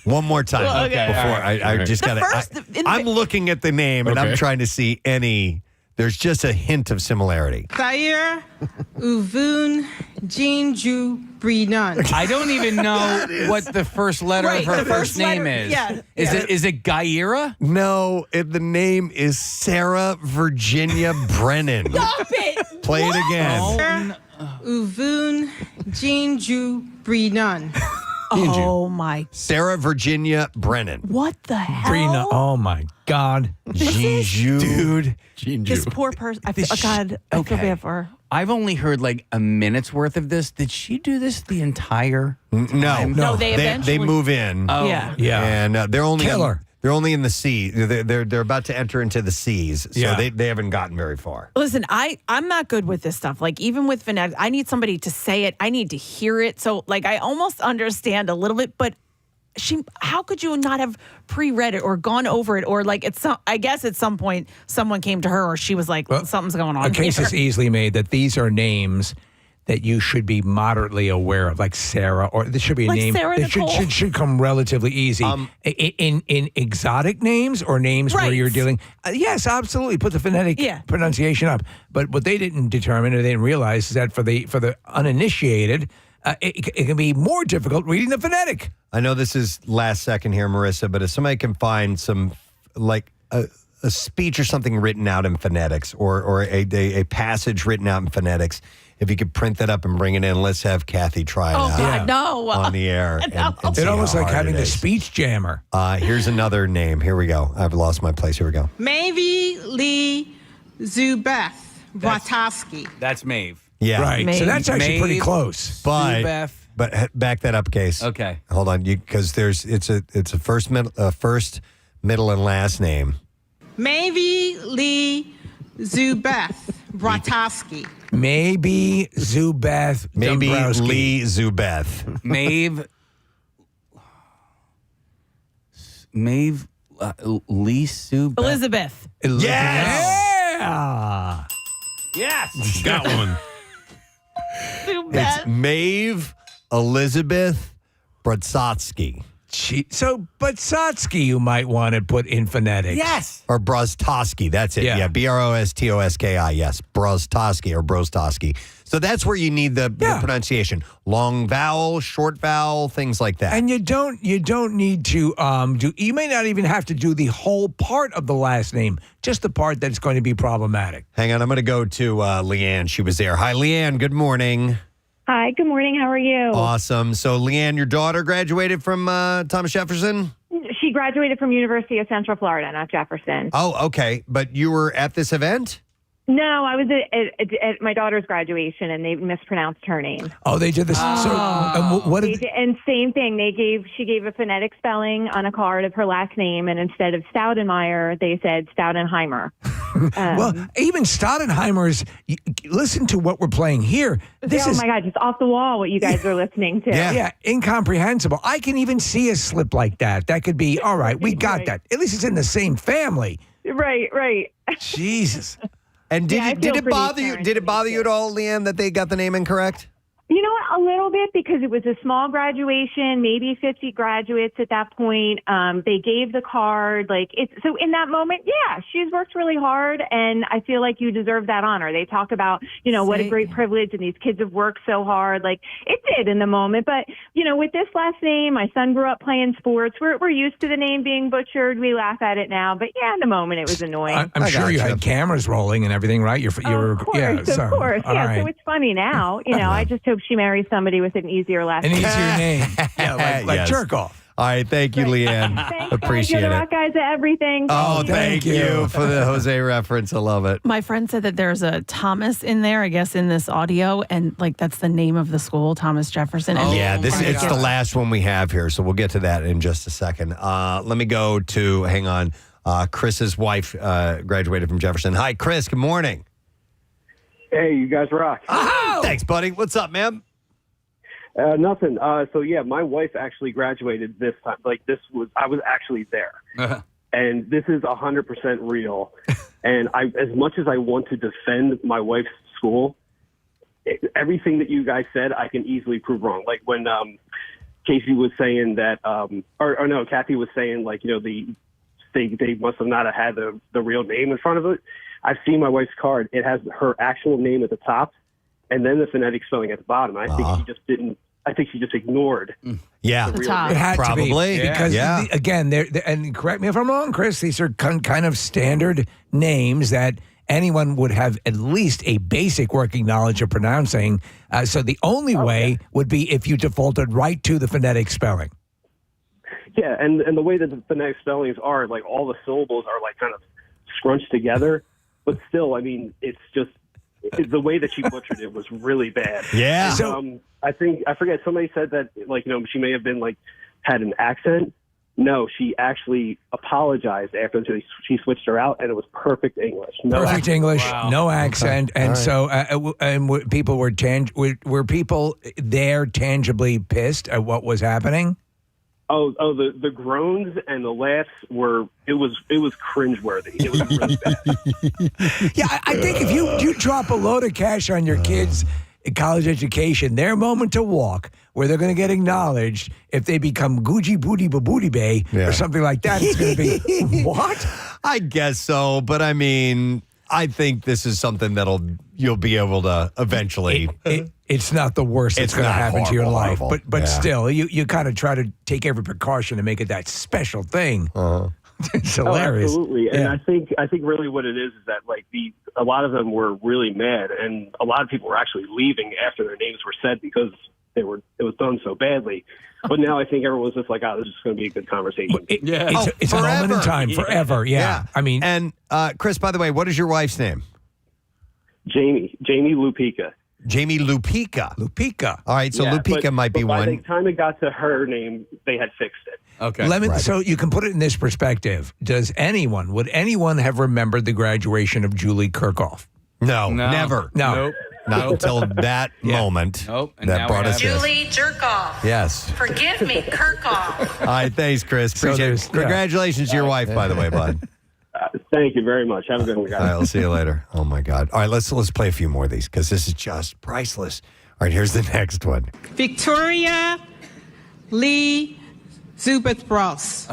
One more time. Well, okay. Before I just got to. I'm looking at the name and I'm trying to see any. There's just a hint of similarity. Zaire Uvun Jinju Brinon. I don't even know what the first letter of her first name is. Yeah. Is it Gaira? No, the name is Sarah Virginia Brennan. Stop it. Play it again. Uvun Jinju Brinon. Oh my. Sarah Virginia Brennan. What the hell? Brina. Oh my God. Jinju. Dude. This poor person. I feel bad for her. I've only heard like a minute's worth of this. Did she do this the entire time? No, they eventually move in. Oh. Yeah. And they're only Killer. They're only in the sea. They're about to enter into the seas, so Yeah. they haven't gotten very far. Listen, I'm not good with this stuff. Like, even with phonetics, I need somebody to say it. I need to hear it. So, like, I almost understand a little bit, but how could you not have pre-read it or gone over it? Or, like, I guess at some point someone came to her or she was like, something's going on A case here. is easily made that these are names that you should be moderately aware of, like Sarah, or this should be a Like name Sarah that Nicole. should come relatively easy. In exotic names or names where Right. you're dealing, yes, absolutely, put the phonetic pronunciation up. But what they didn't determine or they didn't realize is that for the uninitiated, it can be more difficult reading the phonetic. I know this is last second here, Marissa, but if somebody can find some, like a speech or something written out in phonetics or a passage written out in phonetics, if you could print that up and bring it in, let's have Kathy try it out. God, no. On the air. No. And see It's almost how like hard having it the is. speech jammer. Here's another name. Here we go. I've lost my place. Here we go. Maybe Lee Zubeth Wataski. That's Maeve. Yeah. Right. So Maeve. that's actually pretty Maeve. close. Zubeth. But back that up, Case. Okay. Hold on, because it's a first, middle, and last name. Maybe Lee Zubeth Wataski. Maybe Zubeth. Maybe Dombrowski. Lee Zubeth. Maeve. Lee Zubeth. Elizabeth. Yes! Yeah. Yes. Got one. It's Maeve Elizabeth Brodzotsky. So Brodzotsky you might want to put in phonetics. Yes. Or Broztoski. That's it. Yeah. Brostoski. Yes. Broztoski or Broztoski. So that's where you need the pronunciation. Long vowel, short vowel, things like that. And you don't need to you may not even have to do the whole part of the last name, just the part that's going to be problematic. Hang on, I'm going to go to Leanne. She was there. Hi, Leanne. Good morning. Hi, good morning. How are you? Awesome. So, Leanne, your daughter graduated from Thomas Jefferson? She graduated from University of Central Florida, not Jefferson. Oh, okay. But you were at this event? No, I was at my daughter's graduation, and they mispronounced her name. Oh, they did this. So, what did And same thing. She gave a phonetic spelling on a card of her last name, and instead of Staudenmeyer, they said Staudenheimer. well, even Staudenheimer's. Listen to what we're playing here. This is my God, just off the wall what you guys are listening to. Yeah, incomprehensible. I can even see a slip like that. That could be all right. We got that. At least it's in the same family. Right. Jesus. And did it bother you? Did it bother you too. at all, Leanne, that they got the name incorrect? You know what? A little bit, because it was a small graduation, maybe 50 graduates at that point. They gave the card. So in that moment, yeah, she's worked really hard, and I feel like you deserve that honor. They talk about, what a great privilege, and these kids have worked so hard. Like, it did in the moment. But, with this last name, my son grew up playing sports. We're used to the name being butchered. We laugh at it now. But yeah, in the moment, it was annoying. I'm sure you had cameras rolling and everything, right? Of course. Yeah, All right. So it's funny now. I just hope she marries somebody with an easier last An name. easier name. Yeah, like Yes. jerk off. All right. Thank you, Leanne. Thanks, Appreciate guys. You're the it. rock guys at everything. Oh, thank you for the Jose reference. I love it. My friend said that there's a Thomas in there, I guess, in this audio, and that's the name of the school, Thomas Jefferson. And It's the last one we have here, so we'll get to that in just a second. Let me go to, hang on, Chris's wife graduated from Jefferson. Hi, Chris. Good morning. Hey, you guys rock. Oh! Thanks, buddy. What's up, man? Nothing. So yeah, my wife actually graduated this time. I was actually there. and this is 100% real. And as much as I want to defend my wife's school, everything that you guys said, I can easily prove wrong. Like when Casey was saying that, or no, Kathy was saying, like, you know, they must have not have had the real name in front of it. I've seen my wife's card. It has her actual name at the top and then the phonetic spelling at the bottom. I think she just didn't. I think she just ignored. Yeah, the it real name. had Probably. to be because again, and correct me if I'm wrong, Chris. These are kind of standard names that anyone would have at least a basic working knowledge of pronouncing. So the only way would be if you defaulted right to the phonetic spelling. Yeah, and the way that the phonetic spellings are, like all the syllables are like kind of scrunched together, but still, I mean, it's just the way that she butchered it was really bad. Yeah. So, I forget, somebody said that, like, you know, she may have been like had an accent. No, she actually apologized after she switched her out, and it was perfect English. No Perfect accent. English, Wow. no accent, and so people were were people there tangibly pissed at what was happening? Oh, the groans and the laughs it was cringeworthy. It was really bad. Yeah, I think if you drop a load of cash on your kids' college education, their moment to walk, where they're going to get acknowledged, if they become Gucci Booty Babooty Bay or something like that, it's going to be, what? I guess so, but I mean, I think this is something you'll be able to eventually. It's not the worst that's going to happen to your life, horrible. but still, you kind of try to take every precaution to make it that special thing. It's hilarious. Oh, absolutely, and I think really what it is that, like, a lot of them were really mad, and a lot of people were actually leaving after their names were said because it was done so badly. But now I think everyone's just like, oh, this is going to be a good conversation. It's a moment in time, forever. Yeah. I mean, and Chris, by the way, what is your wife's name? Jamie Lupica. Jamie Lupica. All right, so Lupica might be one. By one. the time it got to her name, they had fixed it. Okay. So you can put it in this perspective. Would anyone have remembered the graduation of Julie Kirkhoff? No, never. No. Nope. Not until that moment Nope. And that now brought we us have this. Julie Jerkoff. Yes. Forgive me, Kirkhoff. All right, thanks, Chris. Appreciate it. Congratulations to your wife, by the way, bud. Thank you very much. Have a good one, guys. All right, I'll see you later. Oh, my God. All right, let's play a few more of these because this is just priceless. All right, here's the next one. Victoria Lee Zubeth Ross.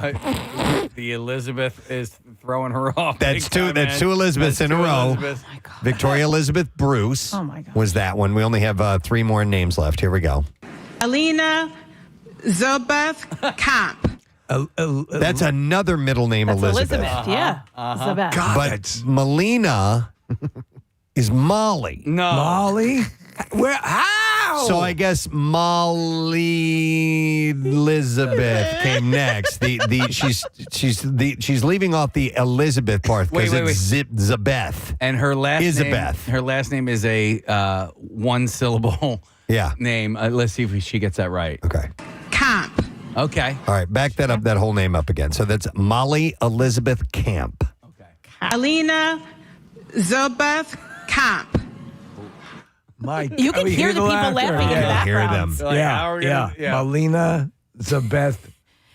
The Elizabeth is throwing her off. That's big time, two Elizabeths in a row. Oh my God. Victoria Elizabeth Bruce was that one. We only have 3 more names left. Here we go. Alina Zubeth Camp. That's another middle name, Elizabeth. Yeah. Elizabeth. God, But Melina is Molly. No. Molly? How? So I guess Molly Elizabeth came next. She's leaving off the Elizabeth part because it's Zabeth. And her last Isabeth. name. Her last name is a one syllable. Name. Let's see if she gets that right. Okay. Camp. Okay. All right. Back that whole name up again. So that's Molly Elizabeth Camp. Alina Zubeth Camp. You can hear the people laughing in the background. Melina Zabeth.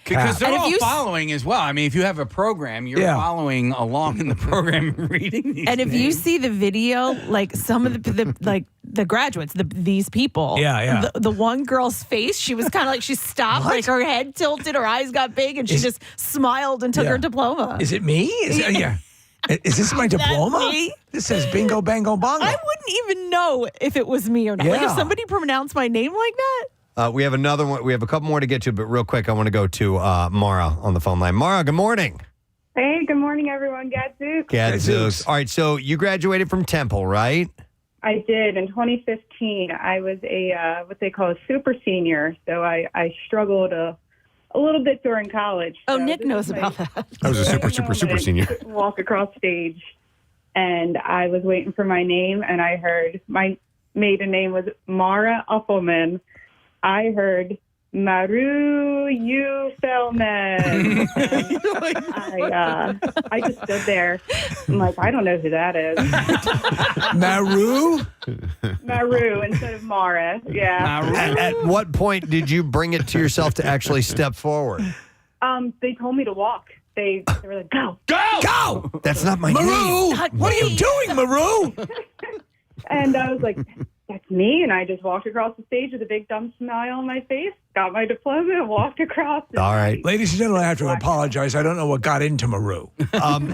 Because they're And if all you following as well. I mean, if you have a program, you're following along in the program, reading these And if you names. see the video, like some of the graduates, these people, the one girl's face, she was kind of like she stopped, like her head tilted, her eyes got big, and she just smiled and took her diploma. Is it me? Is this my diploma? Me? This says bingo, bango, bongo. I wouldn't even know if it was me or not. Like if somebody pronounced my name like that. We have another one. We have a couple more to get to, but real quick, I want to go to Mara on the phone line. Mara, good morning. Hey, good morning, everyone. Gadzooks. Gadzooks. All right, so you graduated from Temple, right? I did. In 2015, I was a what they call a super senior, so I struggled a little bit during college. Oh, So Nick this knows is my about that. I was a super senior. Walk across stage, and I was waiting for my name, and I heard my maiden name was Mara Uppelman. I heard Maru U Fellman. I just stood there. I'm like, I don't know who that is. Maru? Maru instead of Mara. Yeah. At what point did you bring it to yourself to actually step forward? They told me to walk. they were like, go. Go! That's not my Maru! name. What are you doing, Maru? And I was like, that's me. And I just walked across the stage with a big dumb smile on my face, got my diploma, and walked across. All right. Ladies and gentlemen, I have to apologize. I don't know what got into Maru.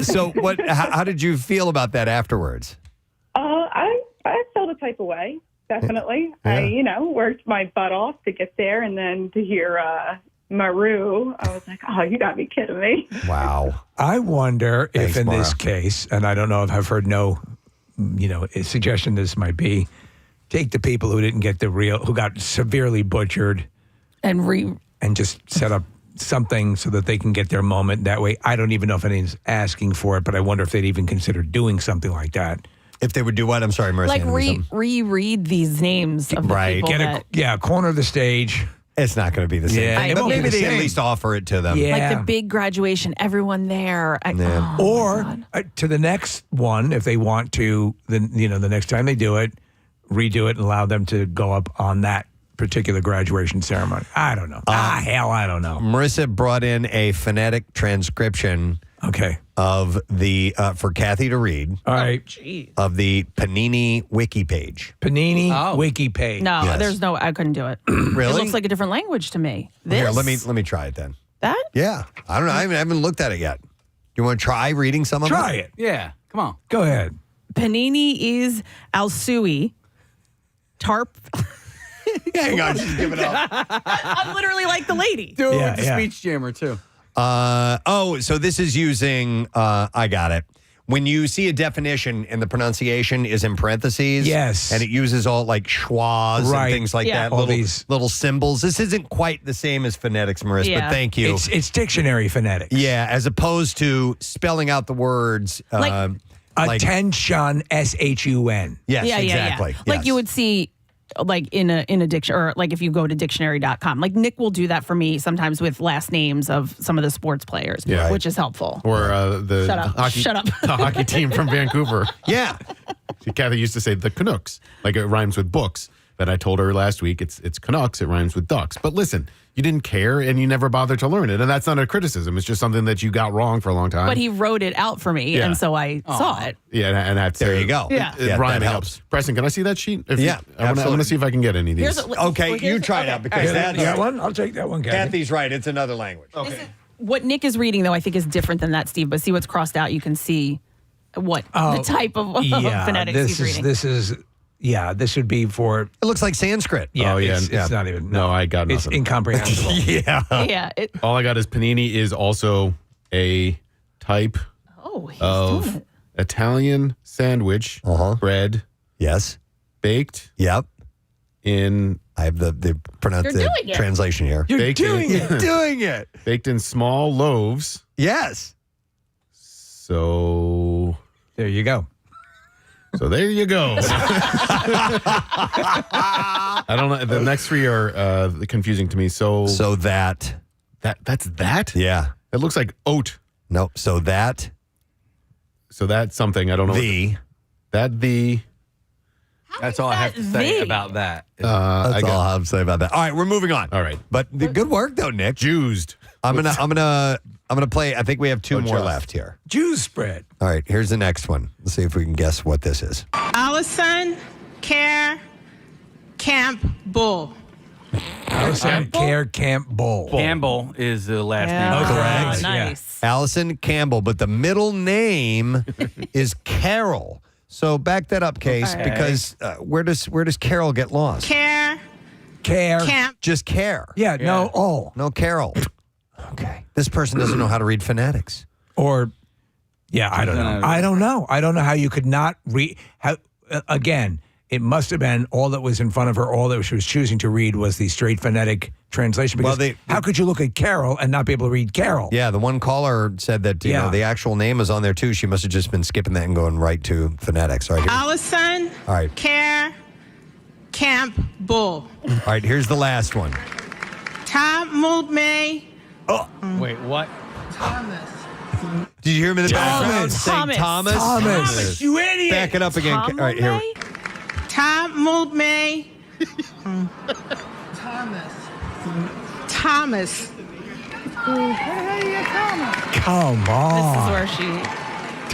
So how did you feel about that afterwards? I felt a type of way, definitely. Yeah. I, worked my butt off to get there, and then to hear Maru, I was like, oh, you got me kidding me. Wow. I wonder if in this Mara. case, and I don't know if I've heard no, suggestion this might be, take the people who didn't get who got severely butchered and just set up something so that they can get their moment that way. I don't even know if anyone's asking for it, but I wonder if they'd even consider doing something like that. If they would do what? I'm sorry, Marissa. like reread these names of the Right. people that, corner of the stage. It's not going to be the same. Yeah, thing, it but won't be maybe the they at same. least offer it to them. like the big graduation, everyone there. To the next one, if they want to, then the next time they do it, redo it and allow them to go up on that particular graduation ceremony. I don't know. I don't know. Marissa brought in a phonetic transcription. Okay. Of the for Kathy to read. All right. Of the Panini wiki page. Panini wiki page. No, Yes. there's no. I couldn't do it. Really? It looks like a different language to me. This. Here, let me try it then. That? Yeah, I don't know. I haven't looked at it yet. You want to try reading some of it? Try it. Yeah, come on. Go ahead. Panini is Alsui. Tarp. Hang on, she's giving up. I'm literally like the lady. Do it with the speech jammer too. So this is using. I got it. When you see a definition and the pronunciation is in parentheses, yes, and it uses all like schwas Right. and things like Yeah. that, All little these- little symbols. This isn't quite the same as phonetics, Marissa, but thank you. It's dictionary phonetics. Yeah, as opposed to spelling out the words. Attention, S-H-U-N. Yes, yeah, exactly. Yeah, yeah. Like you would see, like in a dictionary, or like if you go to dictionary.com. Like Nick will do that for me sometimes with last names of some of the sports players, Yeah. which is helpful. Or the Shut up. hockey, Shut up. the hockey team from Vancouver. Yeah. See, Kathy used to say the Canucks, like it rhymes with books. But I told her last week it's Canucks, it rhymes with ducks. But listen, you didn't care and you never bothered to learn it. And that's not a criticism. It's just something that you got wrong for a long time. But he wrote it out for me, Yeah. and so I saw it. Yeah, and that's There you go. Yeah. Yeah, rhyming that helps. Preston, can I see that sheet? I want absolutely. to see if I can get any of these. You try it out because that's that one. I'll take that one, Kathy. Kathy's right. It's another language. Okay. What Nick is reading, though, I think is different than that, Steve. But see what's crossed out. You can see what the type of phonetics he's reading. This would be for. It looks like Sanskrit. Yeah, Oh, yeah. it's not even. No, I got It's nothing. incomprehensible. Yeah. Yeah. All I got is panini is also a type He's doing of it. Italian sandwich bread. Yes. Baked. Yep. In I have the You're doing it. translation here. You're Baked doing in- it. You're doing it. Baked in small loaves. Yes. So There you go. So there you go. I don't know. The next three are confusing to me. So that's that? Yeah. It looks like oat. Nope. So that's something. I don't know. That's all I have to say about that. That's all I have to say about that. All right, we're moving on. All right. But good work though, Nick. Juiced. I'm gonna play. I think we have two more left here. Juice spread. All right, here's the next one. Let's see if we can guess what this is. Allison Care Camp Bull. Allison Care Camp Bull. Campbell is the last Yeah. name. Correct. Nice. Allison Campbell, but the middle name is Carol. So back that up, Case, because where does Carol get lost? Care Camp. Just care. Yeah, no, No Carol. Okay. This person doesn't know how to read phonetics. Or, yeah, I don't know. I don't know. I don't know how you could not read. Again, it must have been all that was in front of her, all that she was choosing to read was the straight phonetic translation. Because how could you look at Carol and not be able to read Carol? Yeah, the one caller said that you know the actual name is on there too. She must have just been skipping that and going right to phonetics. All right. Allison All right. Care Camp Bull. All right, here's the last one. Tom May. Oh. Wait, what? Did you hear him in the background saying Thomas? Thomas, you idiot. Back it up again. All right, here. Tom May. Thomas. Come on. This is where she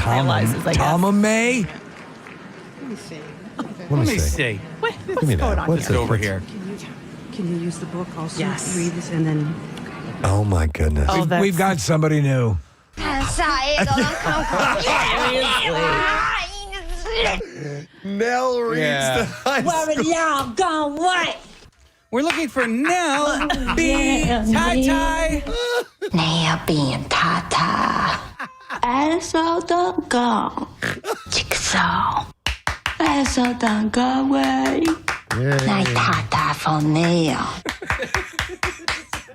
realizes, I guess. Tama May? Let me see. Give me that. What's It's over here. Can you use the book also? Yes. Read this and then. Oh my goodness. Oh, that's- We've got somebody new. Nell reads Yeah. the y'all gone? What? We're looking for Nell B. Tai. 你要变太太，爱手蛋糕，这个手，爱手蛋糕喂，来太太 for Neil，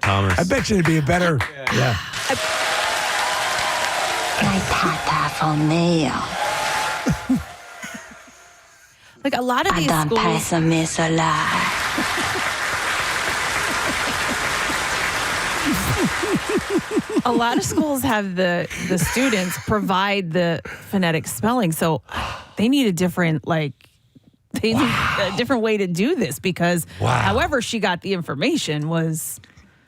Thomas. I bet you it'd be a better. Yeah. 来太太 for Neil， Like a lot of 阿 these 当拍 schools, 什么事来？ a lot of schools have the students provide the phonetic spelling, so they need a different need a different way to do this because however she got the information was.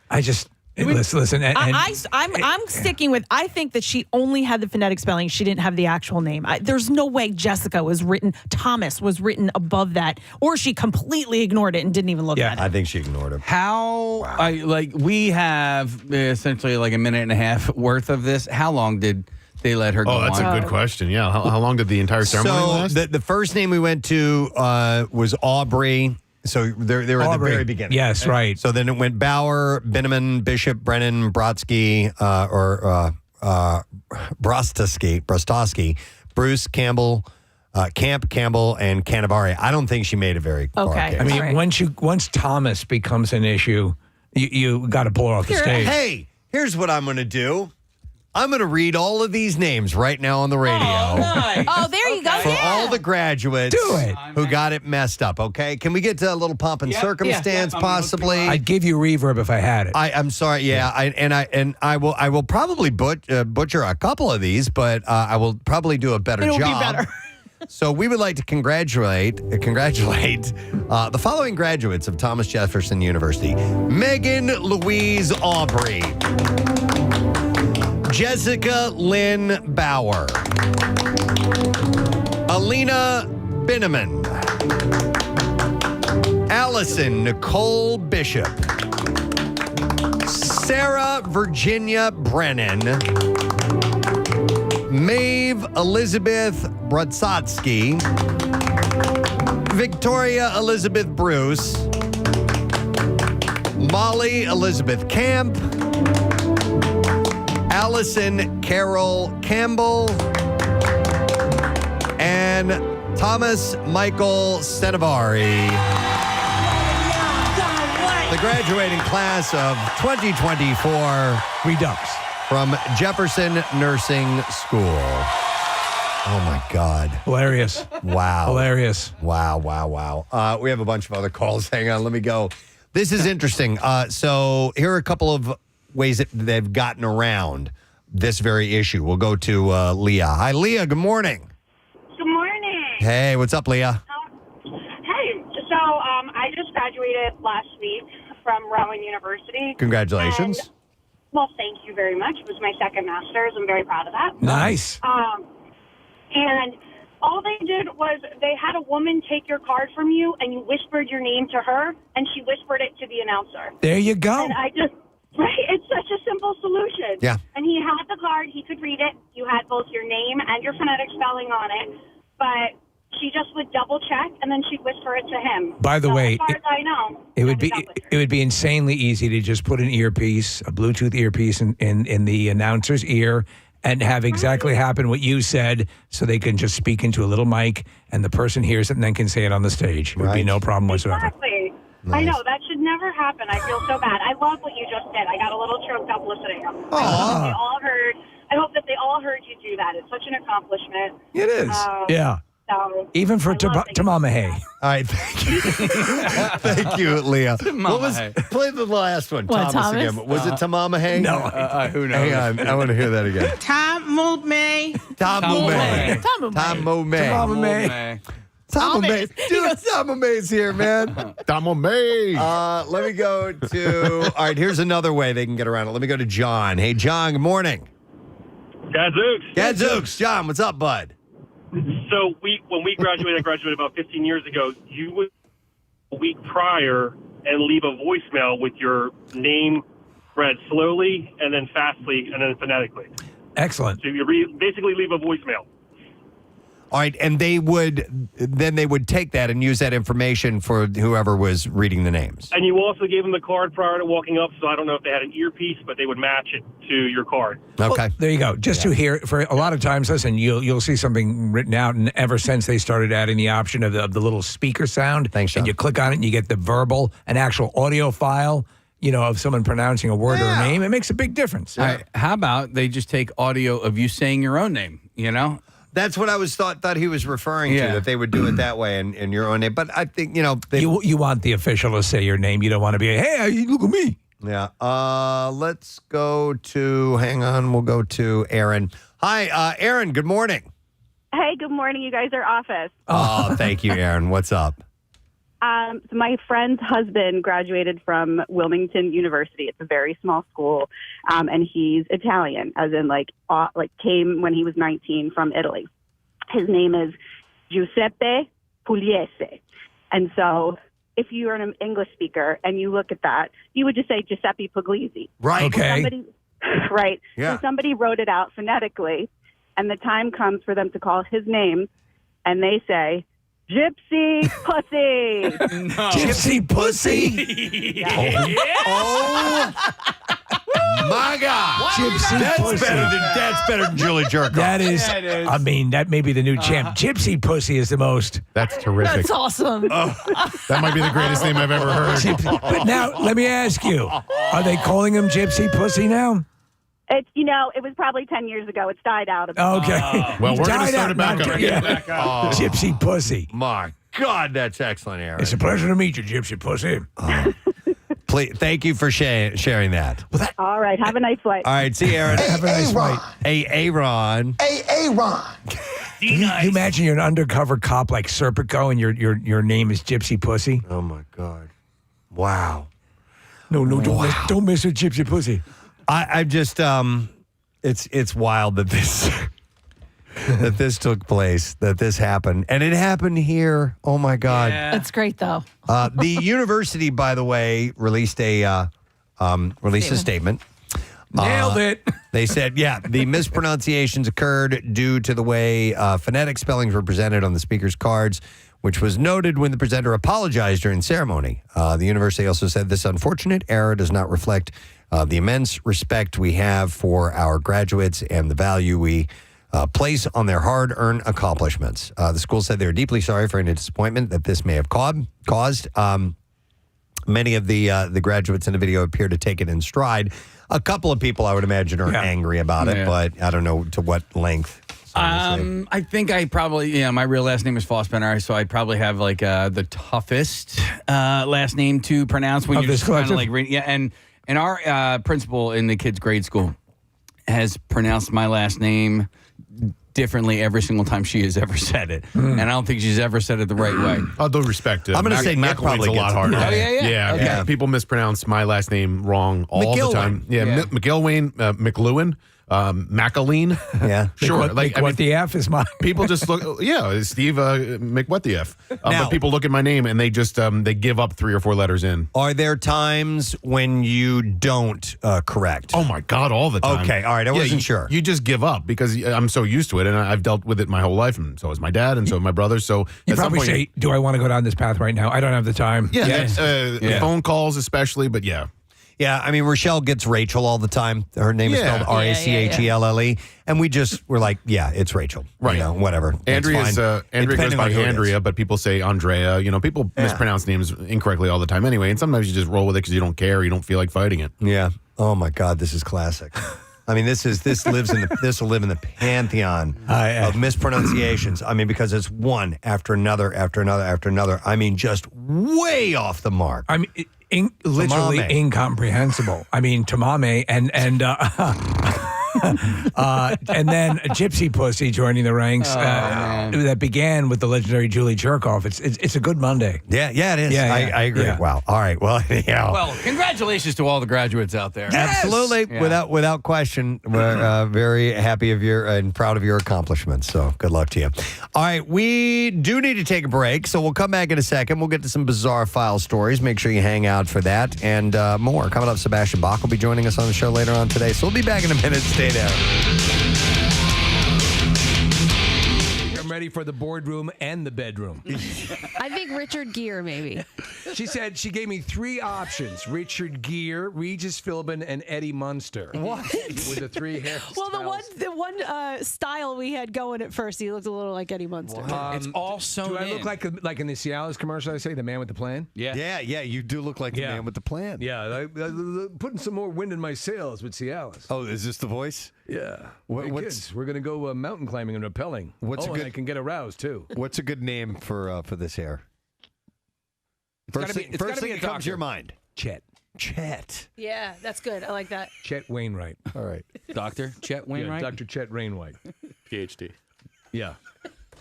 I just listen. And, I'm sticking with. I think that she only had the phonetic spelling. She didn't have the actual name. There's no way Jessica was written. Thomas was written above that, or she completely ignored it and didn't even look at it. I think she ignored him. How, we have essentially like a minute and a half worth of this. How long did they let her go on? Oh, that's a good question. Yeah. How long did the entire ceremony last? The first name we went to was Aubrey. So they were at the very beginning. Yes, right. So then it went Bauer, Binneman, Bishop, Brennan, Brodsky, Brostowski, Bruce, Campbell, Camp, Campbell, and Canavari. I don't think she made it very far. Okay. I mean, once Thomas becomes an issue, you got to pull her off the stage. Hey, here's what I'm going to do. I'm going to read all of these names right now on the radio. Oh, there you go. For Yeah. all the graduates who got it messed up, okay? Can we get to a little pomp and circumstance, possibly? I'd give you reverb if I had it. I'm sorry, yeah. I will probably butcher a couple of these, but I will probably do a better It'll job. be better. So we would like to congratulate the following graduates of Thomas Jefferson University: Megan Louise Aubrey, Jessica Lynn Bauer, Alina Binneman, Allison Nicole Bishop, Sarah Virginia Brennan, Maeve Elizabeth Brodsotsky, Victoria Elizabeth Bruce, Molly Elizabeth Camp, Allison Carol Campbell, and Thomas Michael Senavari. The graduating class of 2024 Redux from Jefferson Nursing School. Oh my God. Hilarious. Wow. Hilarious. Wow. We have a bunch of other calls. Hang on, let me go. This is interesting. So here are a couple of ways that they've gotten around this very issue. We'll go to Leah. Hi, Leah. Good morning. Good morning. Hey, what's up, Leah? Hey, so I just graduated last week from Rowan University. Congratulations. And, well, thank you very much. It was my second master's. I'm very proud of that. Nice. And all they did was they had a woman take your card from you, and you whispered your name to her, and she whispered it to the announcer. There you go. And it's such a simple solution. Yeah. And he had the card. He could read it. You had both your name and your phonetic spelling on it. But she just would double check, and then she'd whisper it to him. By the way, as far as I know, it would be insanely easy to just put an earpiece, a Bluetooth earpiece in the announcer's ear and have exactly happen what you said so they can just speak into a little mic and the person hears it and then can say it on the stage. It would be no problem whatsoever. Exactly. Nice. I know. That should never happen. I feel so bad. I love what you just did. I got a little choked up listening. I hope that they all heard you do that. It's such an accomplishment. It is. Yeah. So Even for Tamamahay. All right, thank you. Thank you, Leah. Play the last one, What, Thomas Thomas? again. Was it Tamamahay? No. Who knows? Hang on, I want to hear that again. Tamamahay. Tamamahay. Tamamahay. Dude, Tamamay's here, man. Tamamahay. Let me go to, all right, here's another way they can get around it. Let me go to John. Hey, John, good morning. Gadzooks. Gadzooks. John, what's up, bud? So when we graduated, I graduated about 15 years ago, you would a week prior and leave a voicemail with your name read slowly and then fastly and then phonetically. Excellent. So you basically leave a voicemail. All right, and they would take that and use that information for whoever was reading the names. And you also gave them the card prior to walking up, so I don't know if they had an earpiece, but they would match it to your card. Okay. Well, there you go. Just to hear, for a lot of times, listen, you'll see something written out, and ever since they started adding the option of the little speaker sound, Thanks, Sean. and you click on it and you get the verbal, an actual audio file, of someone pronouncing a word or a name, it makes a big difference. All right, how about they just take audio of you saying your own name, That's what I thought he was referring to, that they would do it that way in your own name. But I think, you want the official to say your name. You don't want to be, hey, look at me. Yeah. Let's go to, we'll go to Aaron. Hi, Aaron, good morning. Hey, good morning. You guys are office. Oh, thank you, Aaron. What's up? So my friend's husband graduated from Wilmington University. It's a very small school, and he's Italian, as in came when he was 19 from Italy. His name is Giuseppe Pugliese, and so if you are an English speaker and you look at that, you would just say Giuseppe Pugliese. Right. Okay. Right. Yeah. So somebody wrote it out phonetically, and the time comes for them to call his name, and they say, Gypsy Pussy. No. Gypsy Pussy? Oh, my God. Gypsy Pussy. That's better than Julie Jerkoff. That is, I mean, that may be the new champ. Gypsy Pussy is the most. That's terrific. That's awesome. That might be the greatest name I've ever heard. But now, let me ask you, are they calling him Gypsy Pussy now? It's, it was probably 10 years ago. It's died out a bit. Okay. Well, we're going to Died start out, it back not up. get- Oh. Gypsy Pussy. My God, that's excellent, Aaron. It's a pleasure to meet you, Gypsy Pussy. Please, thank you for sharing that. All right. Have a nice flight. All right, see you, Aaron. Have a nice flight. Aaron. You imagine you're an undercover cop like Serpico and your name is Gypsy Pussy? Oh, my God. Wow. No, don't mess with Gypsy Pussy. I just it's wild that this that this took place, that this happened, and it happened here. Oh my God! That's great, though. The university, by the way, released a statement. Nailed it. They said, the mispronunciations occurred due to the way phonetic spellings were presented on the speaker's cards, which was noted when the presenter apologized during the ceremony. The university also said this unfortunate error does not reflect the immense respect we have for our graduates and the value we place on their hard-earned accomplishments. The school said they were deeply sorry for any disappointment that this may have caused. Many of the graduates in the video appear to take it in stride. A couple of people, I would imagine, are angry about it, but I don't know to what length. I think I probably, my real last name is Fossbender, so I probably have the toughest last name to pronounce when Of you're this just kind of collective? and our principal in the kids' grade school has pronounced my last name differently every single time she has ever said it, and I don't think she's ever said it the right way. All due respect. I'm going to say Nick McElwain's probably a lot gets it. harder. Oh, yeah. Yeah, Okay. people mispronounce my last name wrong all the time. McGilwain. Yeah, McGilwain, McLuhan, McAleen. Yeah. Sure. What the F is mine. People just look. It's Steve McWhatTheF. Now- But people look at my name and they just they give up 3 or 4 letters in. Are there times when you don't correct? Oh my God, all the time. Okay, all right, I wasn't sure. You just give up because I'm so used to it, and I've dealt with it my whole life, and so is my dad, and so my brothers. So You at some probably point, say, do I want to go down this path right now? I don't have the time. phone calls especially, but yeah. Yeah, I mean, Rochelle gets Rachel all the time. Her name is Yeah. spelled Rachelle. And we just were like, it's Rachel. Right. Whatever. Andrea It's fine. Andrea goes Depending by on who it is. Andrea, but people say Andrea. People mispronounce names incorrectly all the time anyway, and sometimes you just roll with it because you don't care, you don't feel like fighting it. Yeah. Oh my God, this is classic. I mean, this will live in the pantheon of mispronunciations. I mean, because it's one after another after another after another. I mean, just way off the mark. I mean, literally Tamame. incomprehensible. I mean, tamame and And then a gypsy pussy joining the ranks that began with the legendary Julie Jerkoff. It's a good Monday. Yeah, it is. I agree. Yeah. Wow. All right. Well, yeah. Well, congratulations to all the graduates out there. Absolutely, Yeah. without question. We're very happy of your and proud of your accomplishments. So good luck to you. All right, we do need to take a break, so we'll come back in a second. We'll get to some bizarre file stories. Make sure you hang out for that and more. Coming up, Sebastian Bach will be joining us on the show later on today. So we'll be back in a minute. Stay there. I'm ready for the boardroom and the bedroom. I think Richard Gere, maybe. She said she gave me 3 options: Richard Gere, Regis Philbin, and Eddie Munster. What? With the 3 hair. Well, the one style we had going at first, he looked a little like Eddie Munster. It's all sewn Do I in. look like in the Cialis commercial? I say the man with the plan. Yeah. You do look like the man with the plan. Yeah, putting some more wind in my sails with Cialis. Oh, is this the voice? Yeah. What's Kids, we're gonna go mountain climbing and rappelling. And I can get aroused too. What's a good name for this hair? It's First gotta thing be a that comes to your doctor. mind. Chet. Yeah, that's good. I like that. Chet Wainwright. All right. Dr. Chet Wainwright? Yeah, Dr. Chet Wainwright. PhD. Yeah.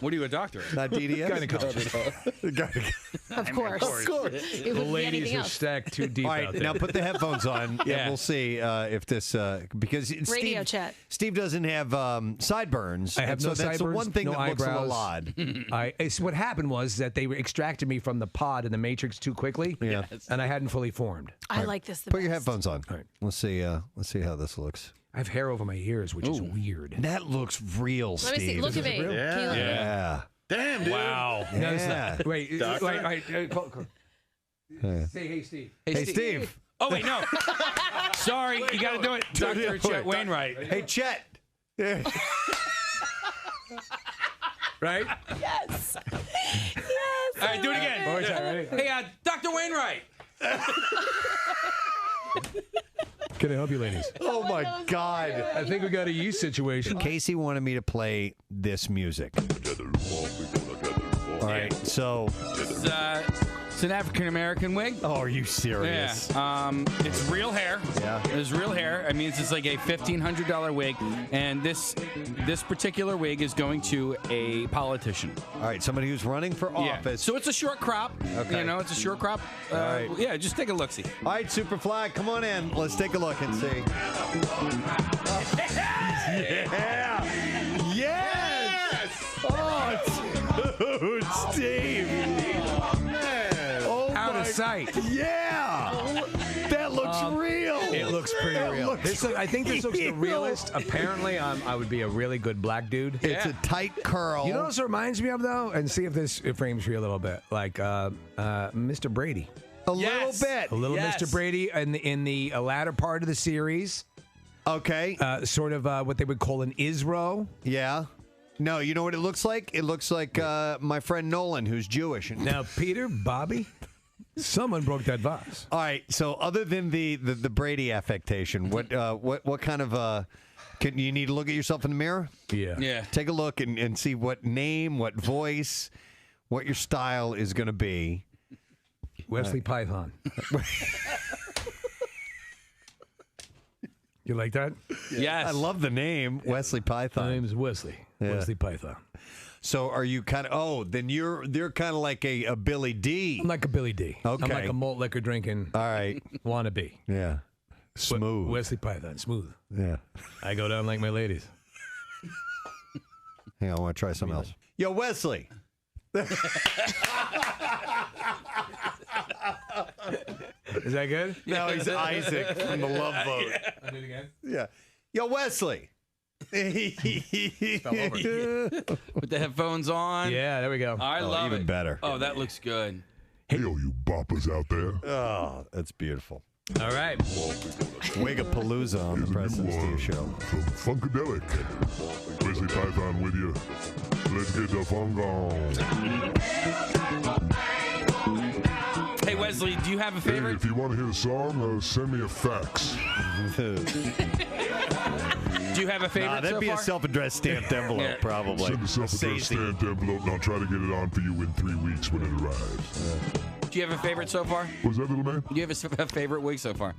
What are you, a doctor? Not DDS? Of course. It The wouldn't be ladies anything are else. stacked too deep All out right, there. now put the headphones on, and we'll see if this because Radio chat. Steve doesn't have sideburns. I have and so no that's sideburns, the one thing no that looks a little eyebrows. odd. What happened was that they extracted me from the pod in the Matrix too quickly, and I hadn't fully formed. I like this the Put your best. headphones on. All right. Let's see how this looks. I have hair over my ears, which is weird. That looks real, Let me Steve. see. Look at me. Can you look at me? Yeah. Damn, dude. Wow. Yeah. Wait. Call. Say, hey, Steve. Hey, Steve. Oh, wait, no. Sorry, you got to do it. Dr. Chet Wainwright. Hey, Chet. Right? Yes. Yes. All right, do it again. Boys, all right, ready? Hey, Dr. Wainwright. Can I help you, ladies? Oh my God. I think we got a yeast situation. Casey wanted me to play this music. All right, so It's an African American wig. Oh, are you serious? Yeah. It's real hair. Yeah. It's real hair. I mean, it's like a $1,500 wig, and this particular wig is going to a politician. All right, somebody who's running for office. So it's a short crop. Okay. You know, it's a short crop. All right. Yeah, just take a look-see. All right, Superfly, come on in. Let's take a look and see. Yeah. Yes. Oh, dude, Steve. Oh, Out of sight. Yeah. That looks real. It looks pretty real. I think this looks the realest. Apparently, I would be a really good black dude. It's a tight curl. You know what this reminds me of, though? And see if this frames for you a little bit. Like Mr. Brady. A little bit. A little Mr. Brady in the latter part of the series. Okay. Sort of what they would call an Isro. Yeah. No, you know what it looks like? It looks like my friend Nolan, who's Jewish. Now, Peter, Bobby, someone broke that vase. All right. So, other than the Brady affectation, what kind of can you need to look at yourself in the mirror? Yeah. Take a look and see what name, what voice, what your style is going to be. Wesley Python. You like that? Yes. I love the name, Wesley Python. My name is Wesley. Yeah. Wesley Python. So are you kind of? Then they're kind of like a Billy D. I'm like a Billy D. Okay. I'm like a malt liquor drinking. All right. Wannabe. Yeah. Smooth. Wesley Python. Smooth. Yeah. I go down like my ladies. Hang on, I want to try something else. Yo, Wesley. Is that good? No, he's Isaac from the Love Boat. I'll do it again. Yeah. Yo, Wesley. Put the headphones on. Yeah, there we go. I love even it. better. Oh, that looks good. Hey, all you boppers out there. Oh, that's beautiful. All right. Wigapalooza on the Preston Steve Show. From Funkadelic. Wesley Python with you. Let's get the funk on. Hey, Wesley, do you have a Hey, favorite? if you want to hear the song, send me a fax. Do you have a favorite that'd so be far? a self-addressed stamped envelope, Yeah. probably. Send a self-addressed stamped envelope, and I'll try to get it on for you in 3 weeks when it arrives. Do you have a favorite so far? Was that, little man? Do you have a favorite wig so far?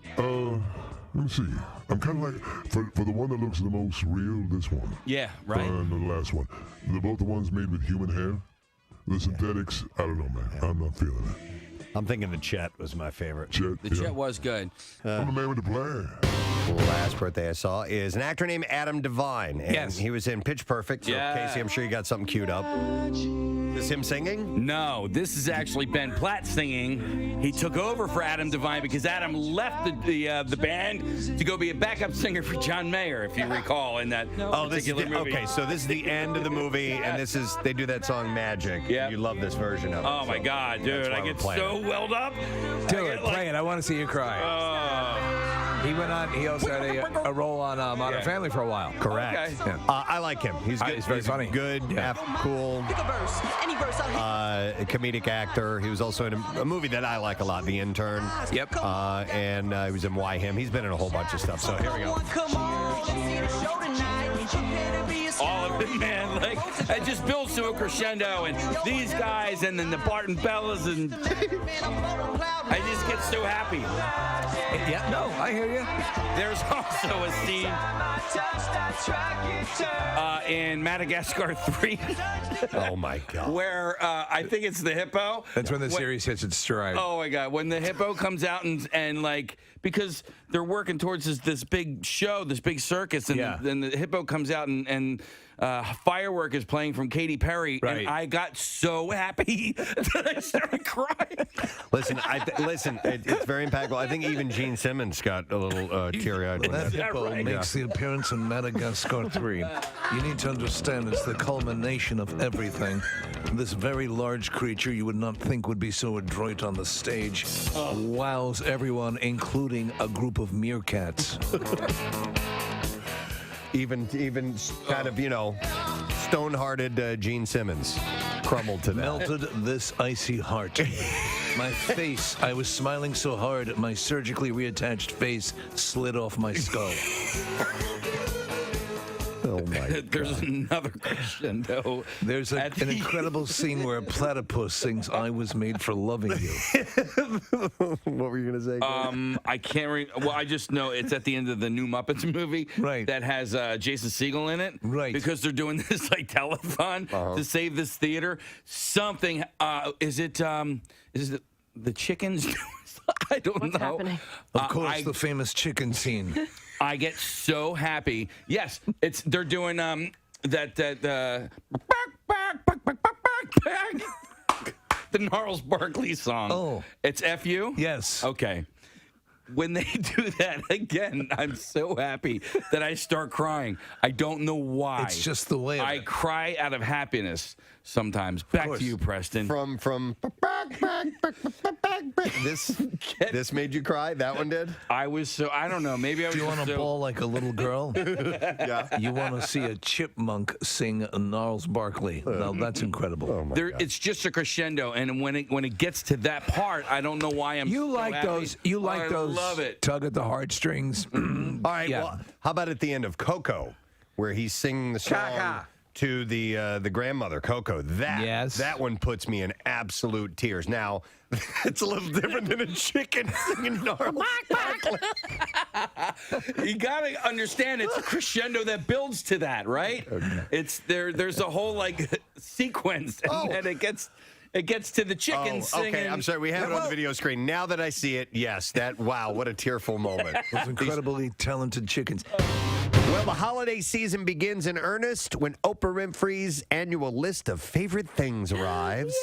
Let me see. I'm kind of like, for the one that looks the most real, this one. Yeah, right. And the last one. They're both the ones made with human hair. The synthetics, I don't know, man. I'm not feeling it. I'm thinking the Chet was my favorite. The Chet was good. I'm the man with the plan. Last birthday I saw is an actor named Adam Devine. And Yes. he was in Pitch Perfect. So, Yeah. Casey, I'm sure you got something queued up. Is him singing? No, this is actually Ben Platt singing. He took over for Adam Devine because Adam left the band to go be a backup singer for John Mayer, if you recall, in that particular movie. Okay, so this is the end of the movie, and they do that song Magic. Yeah. You love this version of it. Oh, my God, dude. I get so welled up. Do it. Play it. I want to see you cry. He went on. He also had a role on Modern Family for a while. Correct. Okay. Yeah. I like him. He's good. He's very funny. Good, cool, comedic actor. He was also in a movie that I like a lot, The Intern. Yep. And he was in Why Him. He's been in a whole bunch of stuff. So here we go. All of it, man. Like, it just builds to a crescendo, and these guys, and then the Barton Bellas, and I just get so happy. Yeah, no, I hear you. There's also a scene in Madagascar 3. Oh, my God. Where I think it's the hippo. That's when the series hits its stride. Oh, my God. When the hippo comes out and like, because they're working towards this big show, this big circus, and then the hippo comes out and Firework is playing from Katy Perry, and I got so happy that I started crying. Listen, it's very impactful. I think even Gene Simmons got a little teary-eyed. when That hippo makes the appearance in Madagascar 3. You need to understand it's the culmination of everything. This very large creature you would not think would be so adroit on the stage wows everyone, including a group of meerkats. Even kind of, stone-hearted Gene Simmons crumbled to that. Melted this icy heart. My face, I was smiling so hard, my surgically reattached face slid off my skull. Oh my God. There's another crescendo. There's an incredible scene where a platypus sings, "I was made for loving you." What were you going to say? I can't well, I just know it's at the end of the new Muppets movie that has Jason Segel in it. Right. Because they're doing this like telethon to save this theater. Something is it the chickens? I don't know. Happening? Of course, the famous chicken scene. I get so happy. Yes, they're doing the Gnarls Barkley song. Oh. It's F.U.? Yes. Okay. When they do that again, I'm so happy that I start crying. I don't know why. It's just the way of I it. cry out of happiness sometimes. Back to you, Preston. From this made you cry? That one did? I was so, I don't know. Maybe I was Do you want to bawl like a little girl? Yeah. You want to see a chipmunk sing Gnarls Barkley? Now that's incredible. Oh my God. It's just a crescendo, and when it gets to that part, I don't know why I'm. You so like happy. those? You like I those? Love it. Tug at the heartstrings. All right. Yeah. Well, how about at the end of Coco, where he's singing the song to the grandmother, Coco? That one puts me in absolute tears. Now, it's a little different than a chicken singing Gnarls. You gotta understand, it's a crescendo that builds to that, right? Okay. It's there's a whole like sequence, and then it gets to the chicken singing. Okay, I'm sorry. We have it on the video screen. Now that I see it, yes, wow, what a tearful moment. Those incredibly talented chickens. Well, the holiday season begins in earnest when Oprah Winfrey's annual list of favorite things arrives,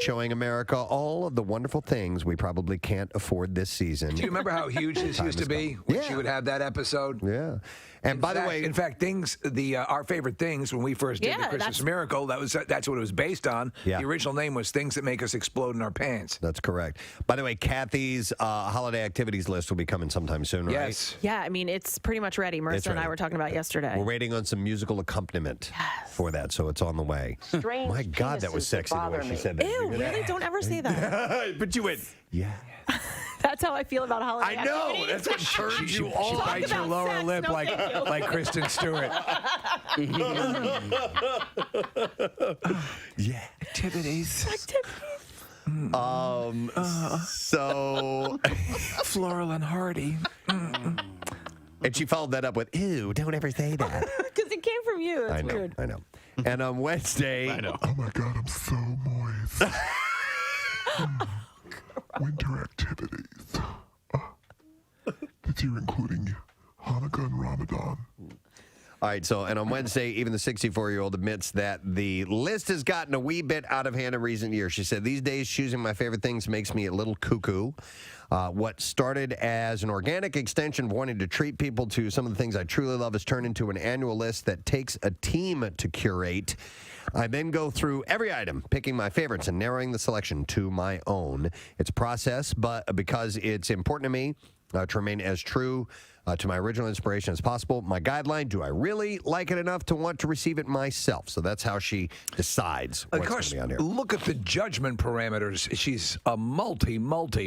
showing America all of the wonderful things we probably can't afford this season. Do you remember how huge this used to be? When she would have that episode? Yeah. And by the way, in fact, our favorite things when we first did the Christmas Miracle, that's what it was based on. Yeah. The original name was Things That Make Us Explode in Our Pants. That's correct. By the way, Kathy's holiday activities list will be coming sometime soon, right? Yes. Yeah, I mean, it's pretty much ready. Marissa and I were talking about yesterday. We're waiting on some musical accompaniment for that, so it's on the way. My God, that was sexy the way she said that. Ew, really? Don't ever say that. But you went, yeah. That's how I feel about holiday I know. activities. That's what turns you She on. bites your lower lip no, like Kristen Stewart. Yeah. Activities. So Floral and Hardy. And she followed that up with, ew, don't ever say that. Because it came from you. That's I know, weird. I know. And on Wednesday... I know. Oh, my God, I'm so moist. Winter activities. This year including Hanukkah and Ramadan. All right, so, and on Wednesday, even the 64-year-old admits that the list has gotten a wee bit out of hand in recent years. She said, these days, choosing my favorite things makes me a little cuckoo. What started as an organic extension of wanting to treat people to some of the things I truly love has turned into an annual list that takes a team to curate. I then go through every item, picking my favorites and narrowing the selection to my own. It's a process, but because it's important to me to remain as true to my original inspiration as possible. My guideline, do I really like it enough to want to receive it myself? So that's how she decides what's going to be on here. Look at the judgment parameters. She's a multi.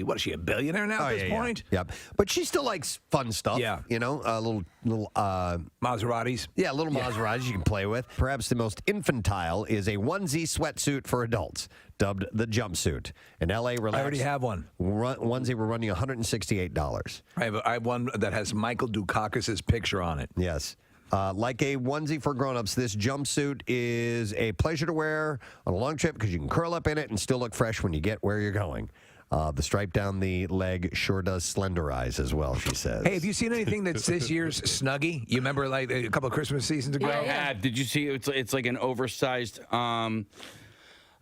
What is she, a billionaire now at this point? Yep. But she still likes fun stuff. Yeah. You know, little Maseratis. Yeah, little Maseratis you can play with. Perhaps the most infantile is a onesie sweatsuit for adults, dubbed the jumpsuit. In L.A., relax. I already have one. Onesie, we're running $168. I have one that has Michael Dukakis' picture on it. Yes. Like a onesie for grown-ups, this jumpsuit is a pleasure to wear on a long trip because you can curl up in it and still look fresh when you get where you're going. The stripe down the leg sure does slenderize as well, she says. Hey, have you seen anything that's this year's Snuggie? You remember like a couple of Christmas seasons ago? Yeah. Did you see it's like an oversized hoodie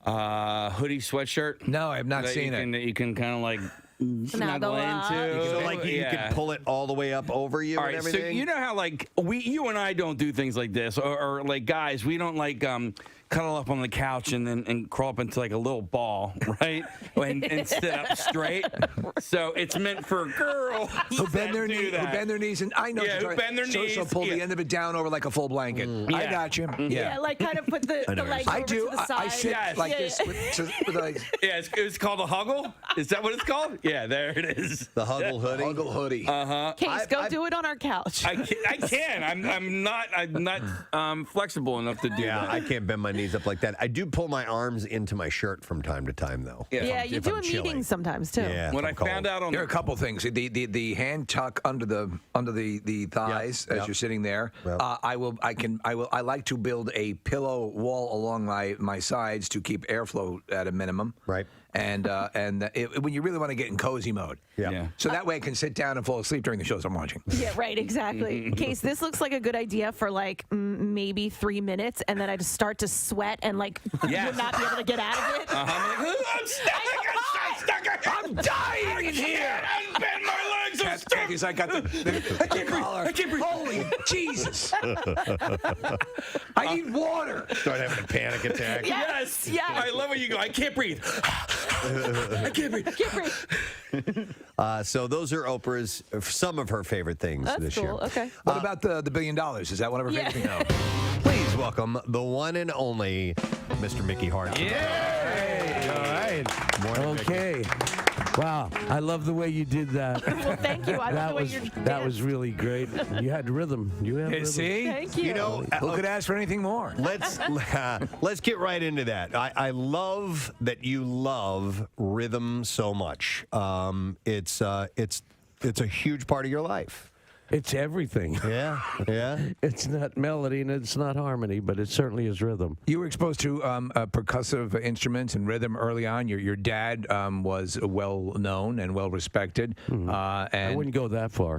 sweatshirt? No, I have not that seen it. That you can kind of like snuggle into. So like you can pull it all the way up over you All and right, everything? so you know how like you and I don't do things like this, or like guys, we don't like cuddle up on the couch and crawl up into like a little ball, right? and sit up straight. So it's meant for girls who bend their knees, and I know. Yeah, who bend their knees. So pull the end of it down over like a full blanket. I got you. Yeah, like kind of put the legs over to the side. I sit like this. With like, yeah, it's called a huggle. Is that what it's called? Yeah, there it is. The huggle hoodie. Huggle hoodie. Case, go do it on our couch. I can. I'm not flexible enough to do that. I can't bend my knees up like that. I do pull my arms into my shirt from time to time, though. Yeah, you do in meetings sometimes too. Yeah, when I found out on there are a couple things. The hand tuck under the thighs as you're sitting there. Yep. I like to build a pillow wall along my sides to keep airflow at a minimum. Right. And when you really want to get in cozy mode. Yeah. So that way I can sit down and fall asleep during the shows I'm watching. Yeah, right, exactly. Case, this looks like a good idea for like maybe 3 minutes, and then I just start to sweat and like would not be able to get out of it. I'm stuck. I'm dying in here. I bend my legs. I'm stuck. Kathy's like got the collar. I can't breathe. Holy Jesus! I need water. Start having a panic attack. Yes. I love when you go. I can't breathe. I can't breathe. So those are Oprah's, some of her favorite things this year. Okay. What about the $1 billion? Is that one of her favorite things? No. Please welcome the one and only Mr. Mickey Hart. Yay! All right. Morning, okay. Wow, I love the way you did that. Well, thank you. I love the way you're that was really great. You had rhythm. You had rhythm. See? Thank you. You know, who could ask for anything more? Let's get right into that. I love that you love rhythm so much. It's a huge part of your life. It's everything. Yeah. It's not melody and it's not harmony, but it certainly is rhythm. You were exposed to percussive instruments and rhythm early on. Your dad was well known and well respected. And I wouldn't go that far.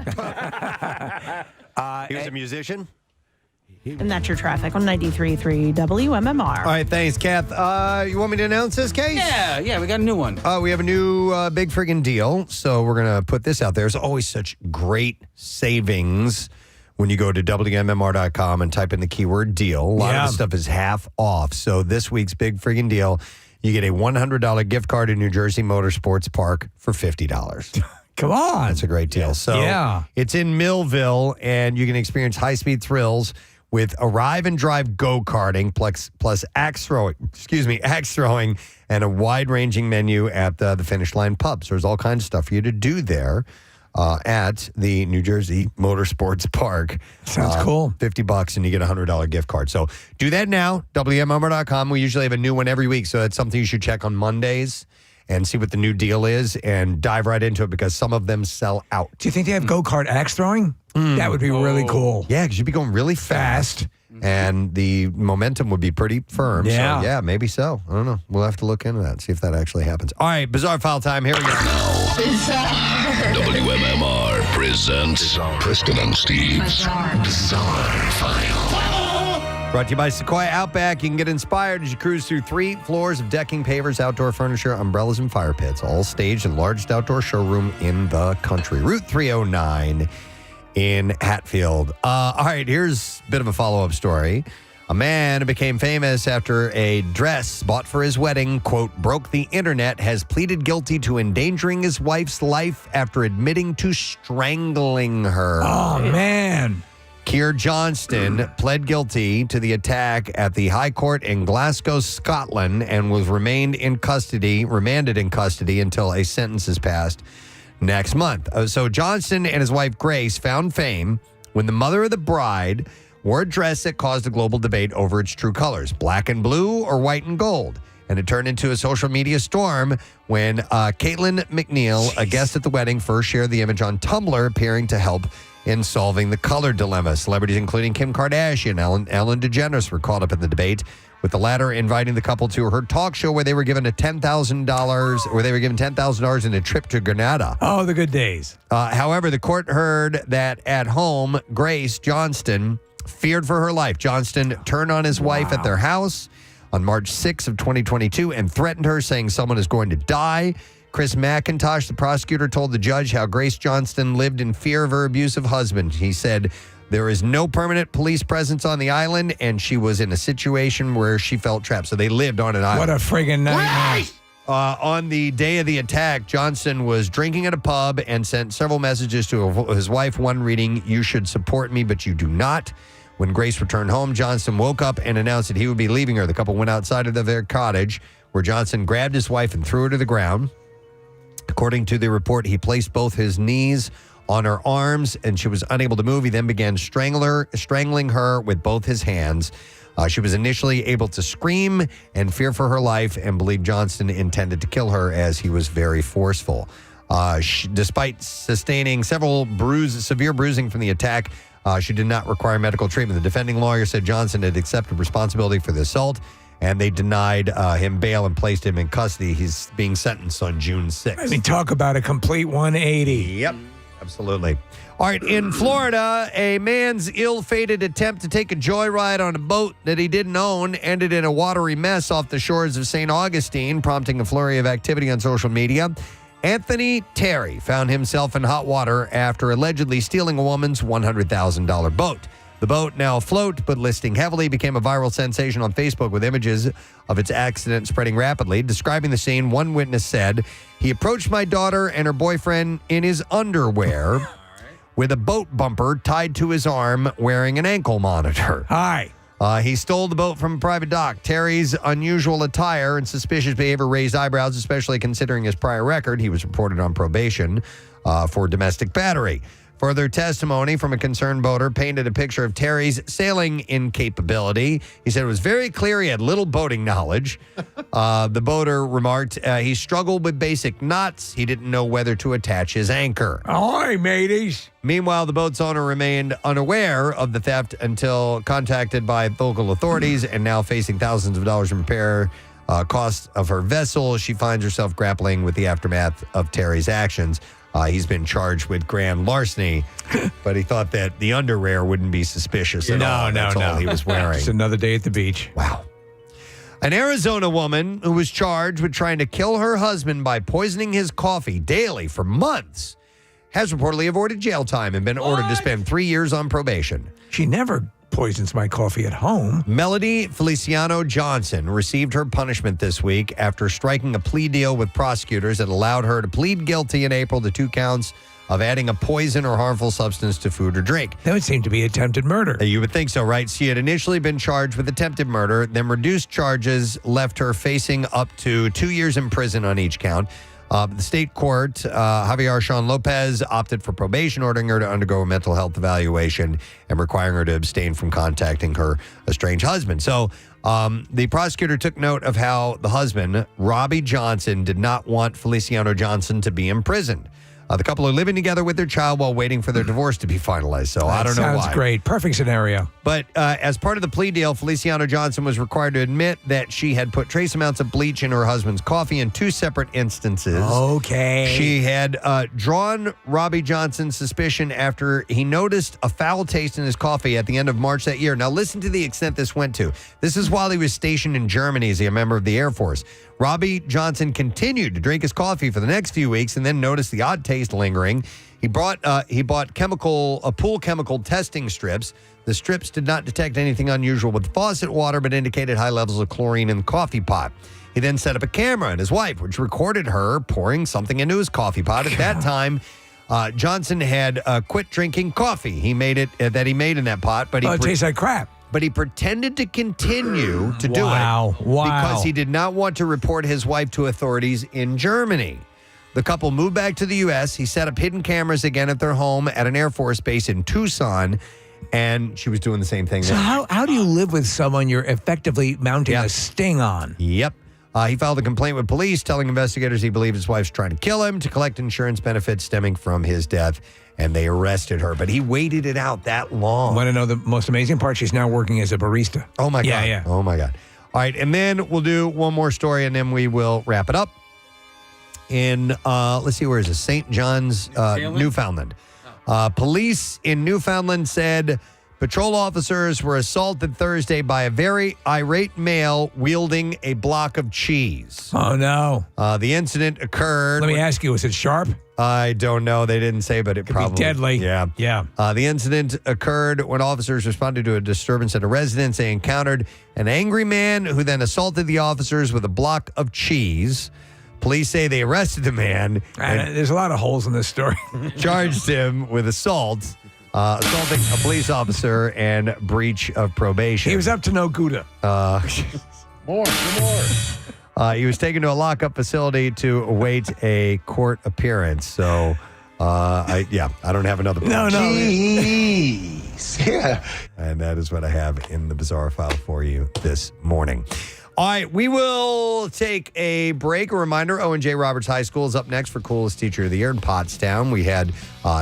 He was a musician? And that's your traffic on 93.3 WMMR. All right, thanks, Kath. You want me to announce this case? Yeah, we got a new one. We have a new big friggin' deal, so we're going to put this out there. There's always such great savings when you go to WMMR.com and type in the keyword deal. A lot of the stuff is half off. So this week's big friggin' deal, you get a $100 gift card to New Jersey Motorsports Park for $50. Come on. That's a great deal. So it's in Millville, and you can experience high-speed thrills with arrive and drive go-karting plus axe throwing, and a wide-ranging menu at the Finish Line Pub. So there's all kinds of stuff for you to do there at the New Jersey Motorsports Park. Sounds cool. $50 and you get a $100 gift card. So do that now, WMMR.com. We usually have a new one every week, so that's something you should check on Mondays. and see what the new deal is and dive right into it because some of them sell out. Do you think they have go-kart axe throwing? That would be really cool. Yeah, because you'd be going really fast. And the momentum would be pretty firm. Yeah. So, yeah, maybe so. I don't know. We'll have to look into that, see if that actually happens. All right, Bizarre File time. Here we go. WMMR presents Preston and Steve's Bizarre File. Brought to you by Sequoia Outback. You can get inspired as you cruise through 3 floors of decking, pavers, outdoor furniture, umbrellas, and fire pits, all staged in the largest outdoor showroom in the country. Route 309 in Hatfield. All right, here's a bit of a follow-up story. A man who became famous after a dress bought for his wedding, quote, broke the internet, has pleaded guilty to endangering his wife's life after admitting to strangling her. Oh, man. Keir Johnston pled guilty to the attack at the High Court in Glasgow, Scotland, and was remanded in custody until a sentence is passed next month. So Johnston and his wife Grace found fame when the mother of the bride wore a dress that caused a global debate over its true colors, black and blue or white and gold. And it turned into a social media storm when Caitlin McNeil, a guest at the wedding, first shared the image on Tumblr, appearing to help in solving the color dilemma. Celebrities including Kim Kardashian and Ellen DeGeneres were caught up in the debate, with the latter inviting the couple to her talk show where they were given $10,000 in a trip to Grenada. Oh, the good days. However, the court heard that at home, Grace Johnston feared for her life. Johnston turned on his wife at their house on March 6th of 2022 and threatened her, saying someone is going to die. Chris McIntosh, the prosecutor, told the judge how Grace Johnston lived in fear of her abusive husband. He said there is no permanent police presence on the island, and she was in a situation where she felt trapped. So they lived on an island. What a friggin' nightmare. On the day of the attack, Johnson was drinking at a pub and sent several messages to his wife, one reading, "You should support me, but you do not." When Grace returned home, Johnson woke up and announced that he would be leaving her. The couple went outside of their cottage, where Johnson grabbed his wife and threw her to the ground. According to the report, he placed both his knees on her arms, and she was unable to move. He then began strangling her with both his hands. She was initially able to scream and fear for her life and believed Johnston intended to kill her, as he was very forceful. Despite sustaining several severe bruising from the attack, she did not require medical treatment. The defending lawyer said Johnson had accepted responsibility for the assault, and they denied him bail and placed him in custody. He's being sentenced on June 6th. I mean, talk about a complete 180. Yep. Absolutely. All right, in Florida, a man's ill-fated attempt to take a joyride on a boat that he didn't own ended in a watery mess off the shores of St. Augustine, prompting a flurry of activity on social media. Anthony Terry found himself in hot water after allegedly stealing a woman's $100,000 boat. The boat, now afloat but listing heavily, became a viral sensation on Facebook with images of its accident spreading rapidly. Describing the scene, one witness said, "He approached my daughter and her boyfriend in his underwear with a boat bumper tied to his arm, wearing an ankle monitor." Hi. He stole the boat from a private dock. Terry's unusual attire and suspicious behavior raised eyebrows, especially considering his prior record. He was reported on probation for domestic battery. Further testimony from a concerned boater painted a picture of Terry's sailing incapability. He said it was very clear he had little boating knowledge. The boater remarked he struggled with basic knots. He didn't know whether to attach his anchor. Ahoy, mateys. Meanwhile, the boat's owner remained unaware of the theft until contacted by local authorities, and now facing thousands of dollars in repair costs of her vessel. She finds herself grappling with the aftermath of Terry's actions. He's been charged with grand larceny, but he thought that the underwear wouldn't be suspicious at all. That's all he was wearing. Just another day at the beach. Wow. An Arizona woman who was charged with trying to kill her husband by poisoning his coffee daily for months has reportedly avoided jail time and been ordered to spend 3 years on probation. She never poisons my coffee at home. Melody Feliciano Johnson received her punishment this week after striking a plea deal with prosecutors that allowed her to plead guilty in April to 2 counts of adding a poison or harmful substance to food or drink. That would seem to be attempted murder. You would think so, right? She had initially been charged with attempted murder, then reduced charges left her facing up to 2 years in prison on each count. The state court, Javier Sean Lopez, opted for probation, ordering her to undergo a mental health evaluation and requiring her to abstain from contacting her estranged husband. So the prosecutor took note of how the husband, Robbie Johnson, did not want Feliciano Johnson to be imprisoned. The couple are living together with their child while waiting for their divorce to be finalized. So I don't know why. Sounds great. Perfect scenario. But as part of the plea deal, Feliciano Johnson was required to admit that she had put trace amounts of bleach in her husband's coffee in 2 separate instances. Okay. She had drawn Robbie Johnson's suspicion after he noticed a foul taste in his coffee at the end of March that year. Now, listen to the extent this went to. This is while he was stationed in Germany as a member of the Air Force. Robbie Johnson continued to drink his coffee for the next few weeks and then noticed the odd taste lingering. He bought pool chemical testing strips. The strips did not detect anything unusual with faucet water, but indicated high levels of chlorine in the coffee pot. He then set up a camera and his wife, which recorded her pouring something into his coffee pot. At that time, Johnson had quit drinking coffee. He made it in that pot, but it tastes like crap. But he pretended to continue to do it because he did not want to report his wife to authorities in Germany. The couple moved back to the U.S. He set up hidden cameras again at their home at an Air Force base in Tucson, and she was doing the same thing. So how do you live with someone you're effectively mounting a sting on? Yep. He filed a complaint with police, telling investigators he believed his wife's trying to kill him to collect insurance benefits stemming from his death, and they arrested her. But he waited it out that long. Want to know the most amazing part? She's now working as a barista. Oh, my God. Yeah. Oh, my God. All right, and then we'll do one more story, and then we will wrap it up. In, let's see, where is it? St. John's, Newfoundland. Police in Newfoundland said patrol officers were assaulted Thursday by a very irate male wielding a block of cheese. Oh, no. The incident occurred. Let me ask you, was it sharp? I don't know. They didn't say, but it Could probably be deadly. Yeah. Yeah. The incident occurred when officers responded to a disturbance at a residence. They encountered an angry man who then assaulted the officers with a block of cheese. Police say they arrested the man. And there's a lot of holes in this story. Charged him with assaulting a police officer and breach of probation. He was up to no Gouda. More. He was taken to a lockup facility to await a court appearance. So, I don't have another. No. Jeez. Yeah. And that is what I have in the bizarre file for you this morning. All right, we will take a break. A reminder, O&J Roberts High School is up next for Coolest Teacher of the Year in Pottstown. We had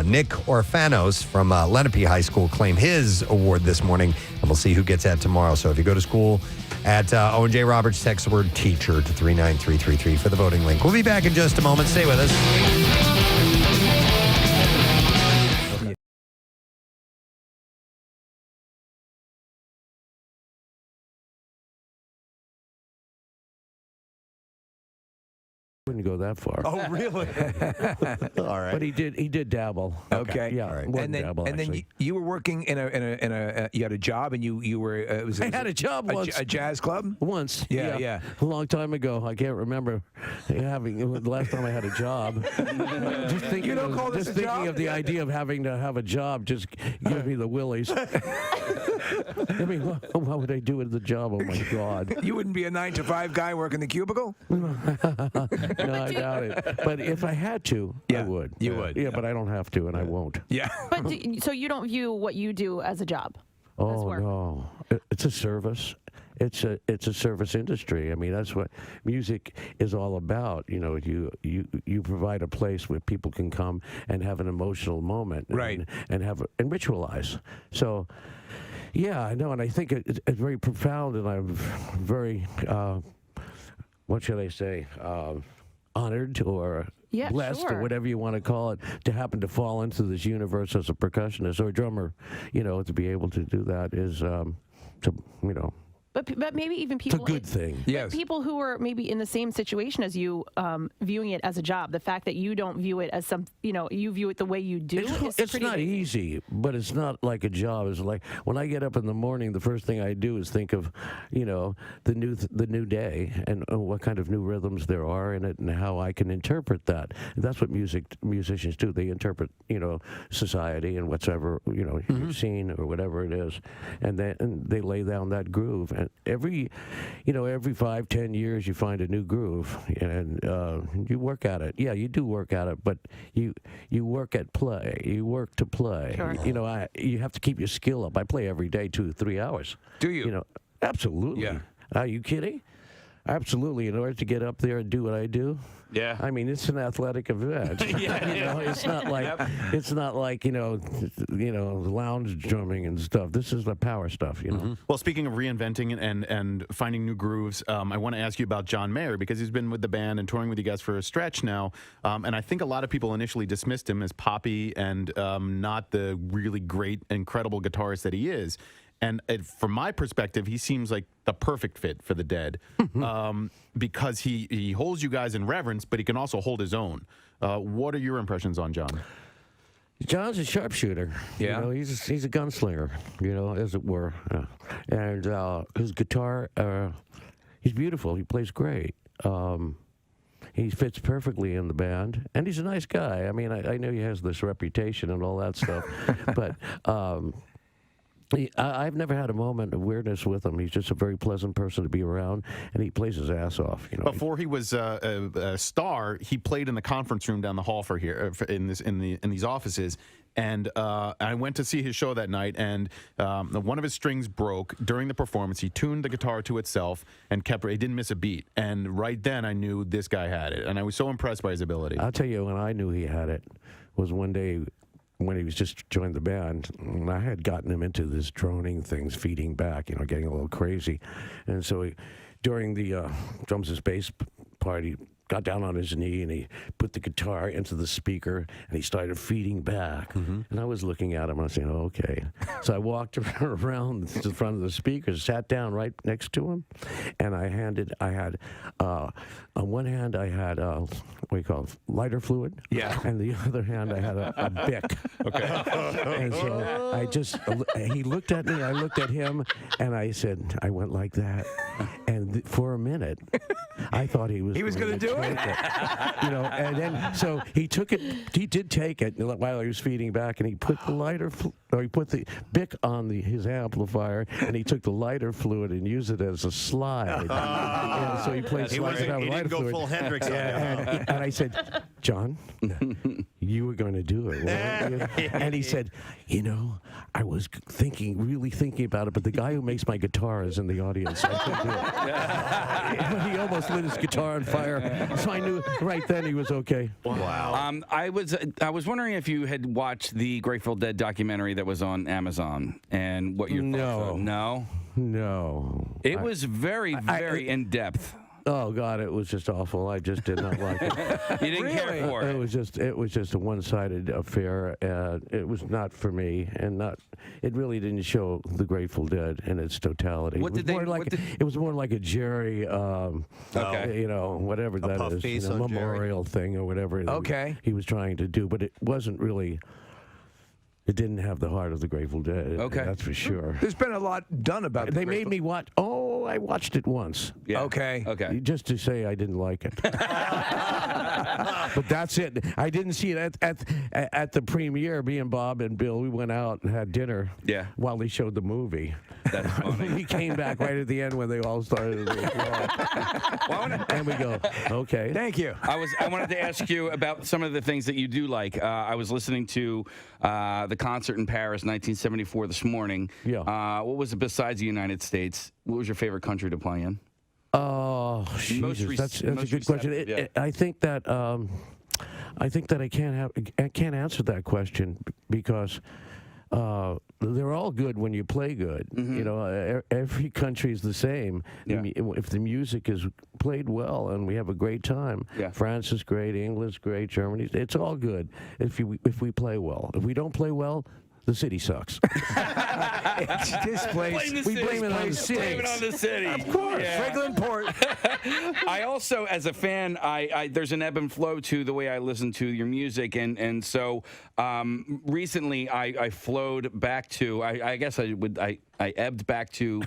Nick Orfanos from Lenape High School claim his award this morning, and we'll see who gets that tomorrow. So if you go to school at O&J Roberts, text the word teacher to 39333 for the voting link. We'll be back in just a moment. Stay with us. Wouldn't go that far. Oh, really? All right. But he did dabble. Okay. Yeah. All right. More And than then, dabble, and then actually. you were working in a you had a job and you were I had a job once. A jazz club Once. Yeah. A long time ago. I can't remember having the last time I had a job. Just thinking, You don't call this a job? of the idea of having to have a job just give me the willies. I mean, what would I do with the job? Oh my God. You wouldn't be a 9-to-5 guy working the cubicle? No, I doubt it. But if I had to, I would. You would. Yeah, but I don't have to, and I won't. Yeah. But so you don't view what you do as a job? Oh no, it's a service. It's a service industry. I mean, that's what music is all about. You know, you provide a place where people can come and have an emotional moment, right? And and ritualize. So, yeah, I know, and I think it's very profound, and I'm very, what should I say, honored or blessed or whatever you want to call it, to happen to fall into this universe as a percussionist or a drummer. You know, to be able to do that is, But maybe even people. It's a good thing. Yes. People who are maybe in the same situation as you, viewing it as a job. The fact that you don't view it as you view it the way you do. It's not easy, but it's not like a job. It's like when I get up in the morning, the first thing I do is think of, the new day and what kind of new rhythms there are in it and how I can interpret that. And that's what musicians do. They interpret, society and whatsoever, you've seen or whatever it is, and they lay down that groove. every 5-10 years you find a new groove, and you work at it. Yeah, you do work at it, but you work at play. You work to play. Sure. You have to keep your skill up. I play every day 2 to 3 hours. Do you? Absolutely. Yeah. Are you kidding? Absolutely. In order to get up there and do what I do. Yeah. I mean, it's an athletic event. It's not like lounge drumming and stuff. This is the power stuff. Well, speaking of reinventing and finding new grooves, I want to ask you about John Mayer, because he's been with the band and touring with you guys for a stretch now, and I think a lot of people initially dismissed him as poppy and not the really great, incredible guitarist that he is. And from my perspective, he seems like the perfect fit for the Dead, because he holds you guys in reverence, but he can also hold his own. What are your impressions on John? John's a sharpshooter. Yeah. He's a gunslinger, as it were. And his guitar, he's beautiful. He plays great. He fits perfectly in the band, and he's a nice guy. I mean, I know he has this reputation and all that stuff, but I've never had a moment of weirdness with him. He's just a very pleasant person to be around, and he plays his ass off. Before he was a star, he played in the conference room down the hall in these offices. And I went to see his show that night, and one of his strings broke during the performance. He tuned the guitar to itself and kept it. He didn't miss a beat. And right then, I knew this guy had it, and I was so impressed by his ability. I'll tell you when I knew he had it was one day when he was just joined the band, and I had gotten him into this droning things, feeding back, getting a little crazy. And so during the drums and bass part, he got down on his knee and he put the guitar into the speaker and he started feeding back. And I was looking at him and I was saying, oh, okay. So I walked around to the front of the speakers, sat down right next to him, and I had on one hand I had what do you call it, lighter fluid. Yeah. And the other hand I had a Bic. Okay. And so he looked at me, I looked at him, and I went like that. And for a minute, I thought he was going to do it. And then so he took it. He did take it while he was feeding back, and he put he put the Bic on his amplifier, and he took the lighter fluid and used it as a slide. And so he played. He didn't go full Hendrix. And I said, John, you were going to do it, weren't you? And he said, I was really thinking about it, but the guy who makes my guitar is in the audience. I couldn't do it. He almost lit his guitar on fire. So I knew right then he was okay. Wow. I was wondering if you had watched the Grateful Dead documentary that was on Amazon and what your thoughts were. No. It was very, very in depth. Oh God, it was just awful. I just did not like it. You didn't care for it. It was just a one-sided affair. It was not for me, and it really didn't show the Grateful Dead in its totality. It was more like a Jerry, whatever that is, memorial thing or whatever. He was trying to do, but it wasn't really. It didn't have the heart of the Grateful Dead. Okay. That's for sure. There's been a lot done about it. They made me watch. Oh, I watched it once. Yeah. Okay. Just to say I didn't like it. But that's it. I didn't see it at the premiere. Me and Bob and Bill, we went out and had dinner. Yeah. While they showed the movie. That's funny. We came back right at the end when they all started to applaud. And we go, okay. Thank you. I wanted to ask you about some of the things that you do like. I was listening to the concert in Paris, 1974, this morning. Yeah. What was it besides the United States? What was your favorite country to play in? Oh, Jesus, that's a good question. I think that I can't answer that question because they're all good when you play good. Every country is the same. Yeah. If the music is played well and we have a great time, France is great, England's great, Germany, it's all good if we play well. If we don't play well, the city sucks. It's this place. We blame it on the city. Blame it on the city. Of course. Yeah. Franklin Port. I also, as a fan, there's an ebb and flow to the way I listen to your music, and so recently I flowed back to. I guess I ebbed back to.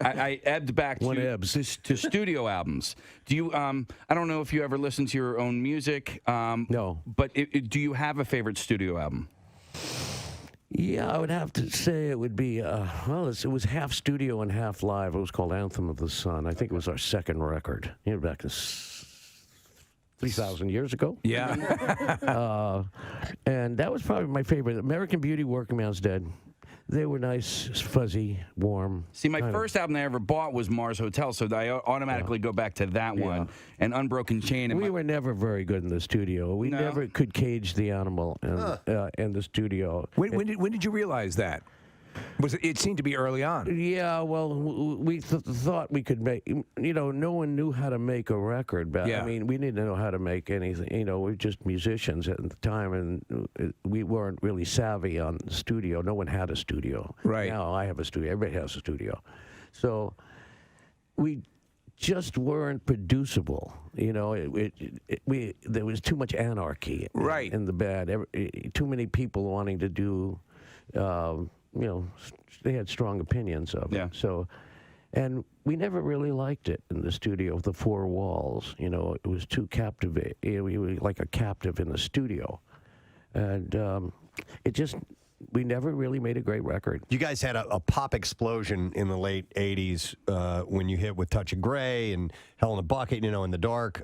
I ebbed back to studio albums. Do you? I don't know if you ever listen to your own music. No. But do you have a favorite studio album? Yeah, I would have to say it would be, it was half studio and half live. It was called Anthem of the Sun. I think it was our second record, back in 3,000 years ago. Yeah. And that was probably my favorite. American Beauty, Working Man's Dead. They were nice, fuzzy, warm. See, my first album I ever bought was Mars Hotel, so I automatically go back to that one. And Unbroken Chain. And we were never very good in the studio. We never could cage the animal in the studio. When did you realize that? It seemed to be early on. Yeah, well, we thought we could make, no one knew how to make a record. But I mean, we didn't know how to make anything. We were just musicians at the time, and we weren't really savvy on the studio. No one had a studio. Right. Now I have a studio. Everybody has a studio. So we just weren't producible. There was too much anarchy in the band. Too many people wanting to do... they had strong opinions of it. So, and we never really liked it in the studio with the four walls. It was too captivating. We were like a captive in the studio. And we never really made a great record. You guys had a pop explosion in the late 80s when you hit with Touch of Grey and Hell in a Bucket, In the Dark.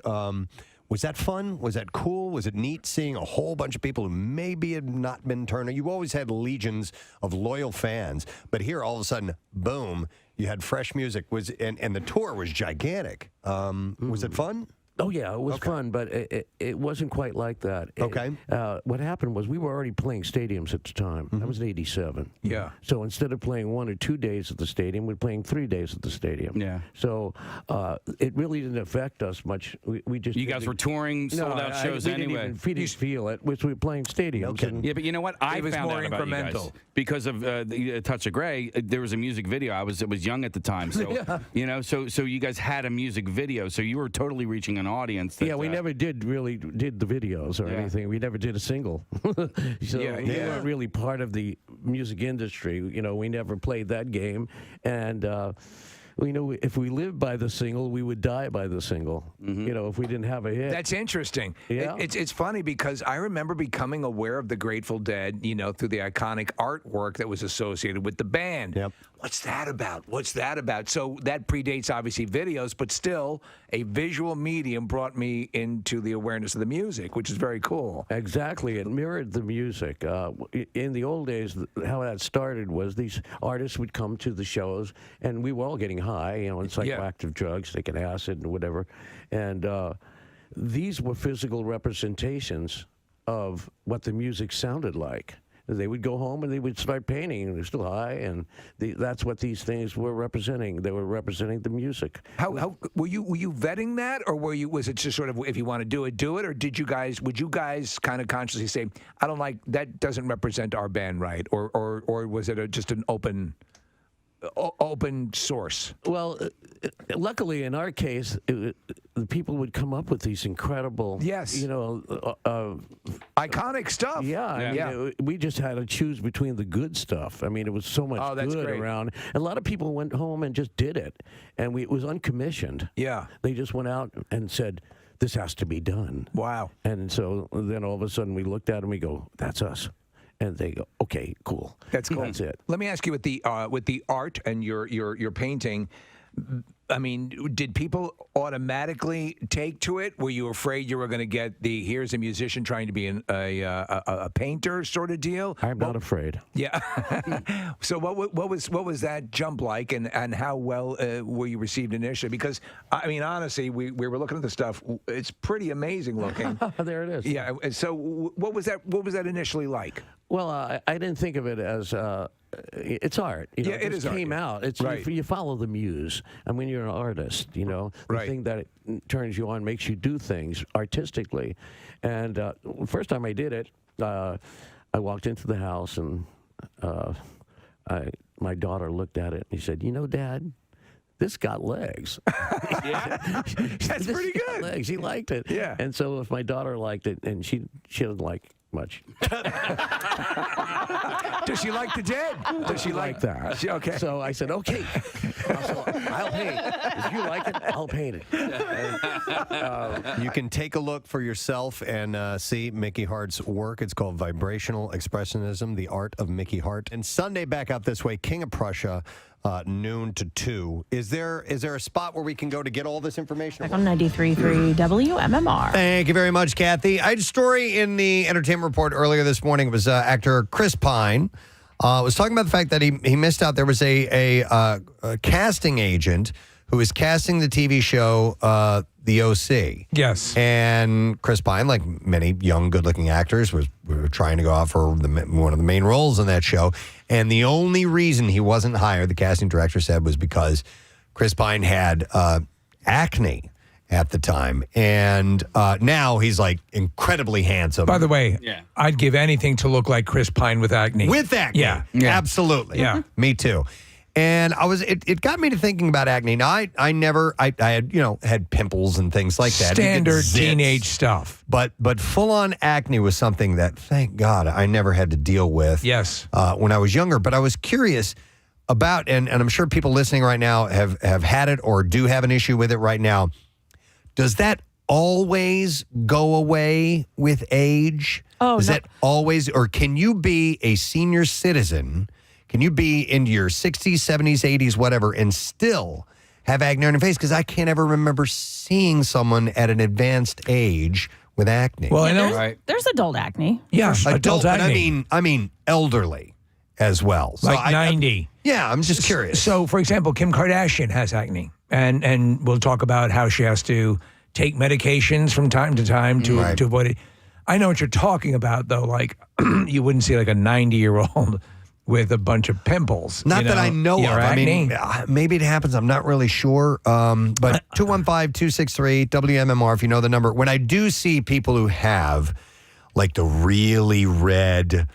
Was that fun? Was that cool? Was it neat seeing a whole bunch of people who maybe had not been turned on? You always had legions of loyal fans, but here all of a sudden, boom, you had fresh music. And the tour was gigantic. Was it fun? Oh, yeah, it was fun, but it wasn't quite like that. Okay. What happened was we were already playing stadiums at the time. That was in 87. Yeah. So instead of playing 1 or 2 days at the stadium, we're playing 3 days at the stadium. Yeah. So it really didn't affect us much. We just... You guys were touring sold-out shows anyway. We didn't feel it, which we were playing stadiums. Yeah, but you know what? I found out about you guys because of the Touch of Grey. There was a music video. I was young at the time, so so you guys had a music video, so you were totally reaching an audience. That, we never did the videos or anything. We never did a single. So we weren't really part of the music industry. We never played that game, and. If we lived by the single, we would die by the single. If we didn't have a hit. That's interesting. Yeah. It's funny because I remember becoming aware of the Grateful Dead, through the iconic artwork that was associated with the band. Yep. What's that about? What's that about? So that predates, obviously, videos, but still, a visual medium brought me into the awareness of the music, which is very cool. Exactly. It mirrored the music. In the old days, how that started was these artists would come to the shows, and we were all getting high, and psychoactive drugs, taking acid and whatever. And these were physical representations of what the music sounded like. They would go home and they would start painting, and they're still high, and that's what these things were representing. They were representing the music. How were you vetting that, or was it just sort of, if you want to do it, or would you guys kind of consciously say, I don't like that, doesn't represent our band right, or was it just an open source? Well, luckily in our case, the people would come up with these incredible, iconic stuff. Yeah. We just had to choose between the good stuff. I mean, it was so much good around. A lot of people went home and just did it, and it was uncommissioned. Yeah. They just went out and said, this has to be done. Wow. And so then all of a sudden we looked at them, we go, that's us. And they go, okay, cool. That's cool. That's it. Let me ask you, with the art and your painting, I mean, did people automatically take to it? Were you afraid you were going to get here's a musician trying to be a painter sort of deal? I'm not afraid. Yeah. So what was that jump like, and how well were you received initially? Because I mean, honestly, we were looking at the stuff. It's pretty amazing looking. There it is. Yeah. So what was that initially like? Well, I didn't think of it as it's art. It is art. Came out. It's right. You follow the muse. I mean, you're an artist. The thing that turns you on, makes you do things artistically. And first time I did it, I walked into the house, and my daughter looked at it and she said, Dad, this got legs. Yeah, that's pretty good. Legs. She liked it. Yeah. And so if my daughter liked it, and she doesn't like much. Does she like the Dead? Does she like that? Okay. So I said, okay. So I'll paint it. If you like it, I'll paint it. You can take a look for yourself and see Mickey Hart's work. It's called Vibrational Expressionism, The Art of Mickey Hart. And Sunday, back out this way, King of Prussia, noon to 2. Is there a spot where we can go to get all this information? Back on 93.3 WMMR. Thank you very much, Kathy. I had a story in the Entertainment Report earlier this morning. It was actor Chris Pine. Was talking about the fact that he missed out. There was a casting agent who was casting the TV show The OC. Yes. And Chris Pine, like many young, good-looking actors, was trying to go out for one of the main roles in that show. And the only reason he wasn't hired, the casting director said, was because Chris Pine had acne at the time. And now he's like incredibly handsome. By the way, I'd give anything to look like Chris Pine with acne. With acne. Yeah. Absolutely. Yeah. Me too. And it got me to thinking about acne. Now I had, had pimples and things like that. Standard teenage stuff. But full on acne was something that, thank God, I never had to deal with. Yes. When I was younger. But I was curious about, and I'm sure people listening right now have had it or do have an issue with it right now. Does that always go away with age? Is that always, or can you be a senior citizen? Can you be into your 60s, 70s, 80s, whatever, and still have acne on your face? Because I can't ever remember seeing someone at an advanced age with acne. Well, I know. There's adult acne. Yeah, adult but acne. I mean elderly as well. So Like 90. Yeah, I'm just curious. So, for example, Kim Kardashian has acne, and we'll talk about how she has to take medications from time to time to avoid it. I know what you're talking about, though. Like, you wouldn't see like a 90-year-old with a bunch of pimples. Not that I know of. I mean, maybe it happens. I'm not really sure. But 215-263-WMMR, if you know the number. When I do see people who have like the really red,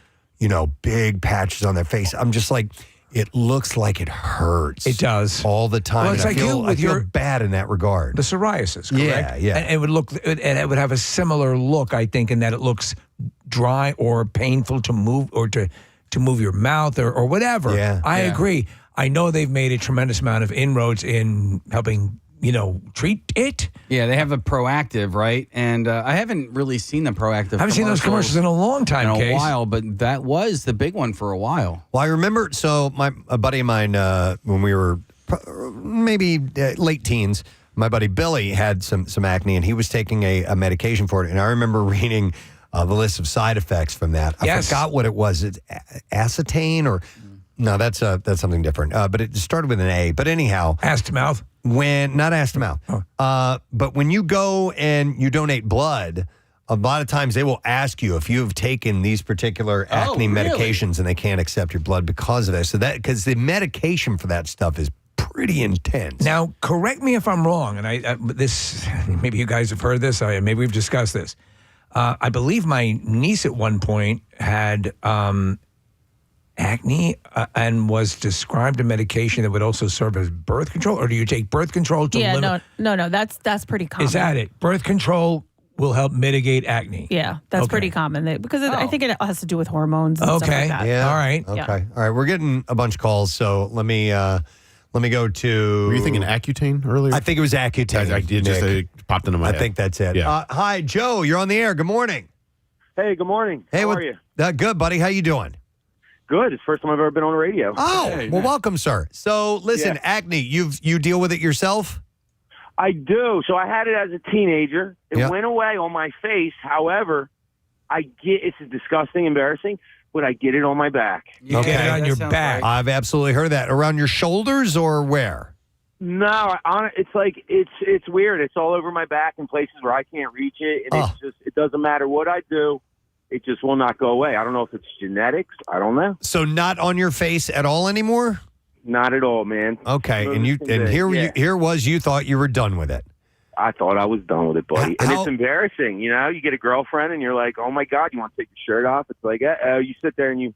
big patches on their face, I'm just like, it looks like it hurts. It does. All the time. Well, it's and like I feel bad in that regard. The psoriasis, correct? Yeah. And it would have a similar look, I think, in that it looks dry or painful to move or to move your mouth or whatever. Yeah. I agree. I know they've made a tremendous amount of inroads in helping, treat it. Yeah, they have a Proactive, right? And I haven't really seen the Proactive. I haven't seen those commercials in a long time, in a while, but that was the big one for a while. Well, I remember, a buddy of mine, when we were maybe late teens, my buddy Billy had some acne, and he was taking a medication for it. And I remember reading the list of side effects from that. I forgot what it was. It's Accutane or... No, that's something different. But it started with an A. But anyhow... Ass to mouth? Not ass to mouth. But when you go and you donate blood, a lot of times they will ask you if you have taken these particular acne medications, and they can't accept your blood because of that. So because the medication for that stuff is pretty intense. Now, correct me if I'm wrong, and this maybe you guys have heard this, maybe we've discussed this. I believe my niece at one point had acne and was described a medication that would also serve as birth control. Or do you take birth control to limit? No, that's pretty common. Is that it? Birth control will help mitigate acne. Yeah, that's pretty common because I think it has to do with hormones and stuff like that. Yeah. All right. Okay. Yeah. All right. We're getting a bunch of calls, so let me go to... Were you thinking Accutane earlier? I think it was Accutane. It just popped into my head. I think that's it. Yeah. Hi, Joe. You're on the air. Good morning. Hey, good morning. How are you? Good, buddy. How you doing? Good. It's the first time I've ever been on the radio. Oh, well, welcome, sir. So, listen, acne, you deal with it yourself? I do. So I had it as a teenager. It went away on my face. However, it's disgusting, embarrassing, but I get it on my back. You get it on your back. I've absolutely heard that. Around your shoulders or where? No, it's like it's weird. It's all over my back in places where I can't reach it, and it doesn't matter what I do. It just will not go away. I don't know if it's genetics. I don't know. So not on your face at all anymore? Not at all, man. Okay, you thought you were done with it. I thought I was done with it, buddy. And it's embarrassing, You get a girlfriend and you're like, oh my God, you want to take your shirt off? It's like, you sit there and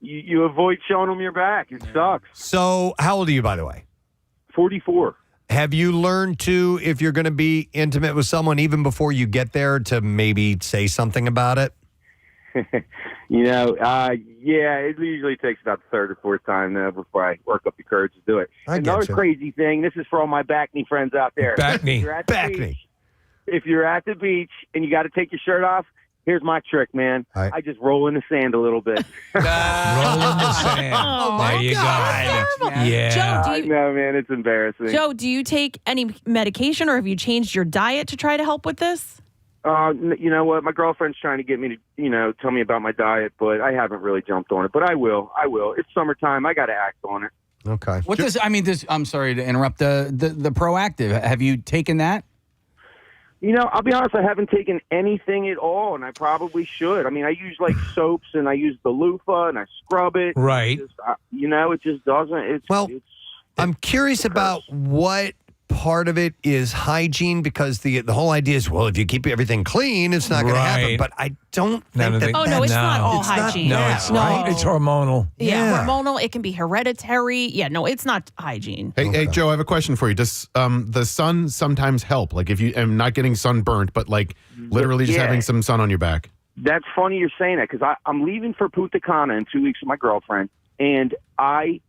you avoid showing them your back. It sucks. So how old are you, by the way? 44. Have you learned to, if you're going to be intimate with someone, even before you get there, to maybe say something about it? Yeah, it usually takes about the third or fourth time before I work up the courage to do it. Another crazy thing, this is for all my Backlinie friends out there. Backlinie. If you're at the beach and you got to take your shirt off, here's my trick, man. I just roll in the sand a little bit. Roll in the sand. There you go. Yeah. Joe, I know, man. It's embarrassing. Joe, do you take any medication or have you changed your diet to try to help with this? You know what? My girlfriend's trying to get me to, tell me about my diet, but I haven't really jumped on it. But I will. It's summertime. I got to act on it. Okay. What does, I'm sorry to interrupt, the Proactive, have you taken that? I'll be honest, I haven't taken anything at all, and I probably should. I mean, I use, soaps, and I use the loofah, and I scrub it. Right. It just doesn't. I'm curious about what part of it is hygiene, because the whole idea is, well, if you keep everything clean, it's not going to happen. But I don't think that. Oh, no, it's not all hygiene. It's hormonal. Yeah, hormonal. It can be hereditary. Yeah, no, it's not hygiene. Hey, Joe, I have a question for you. Does the sun sometimes help? Like, if you am not getting sunburnt, but literally just having some sun on your back? That's funny you're saying that, because I'm leaving for Punta Cana in 2 weeks with my girlfriend, and I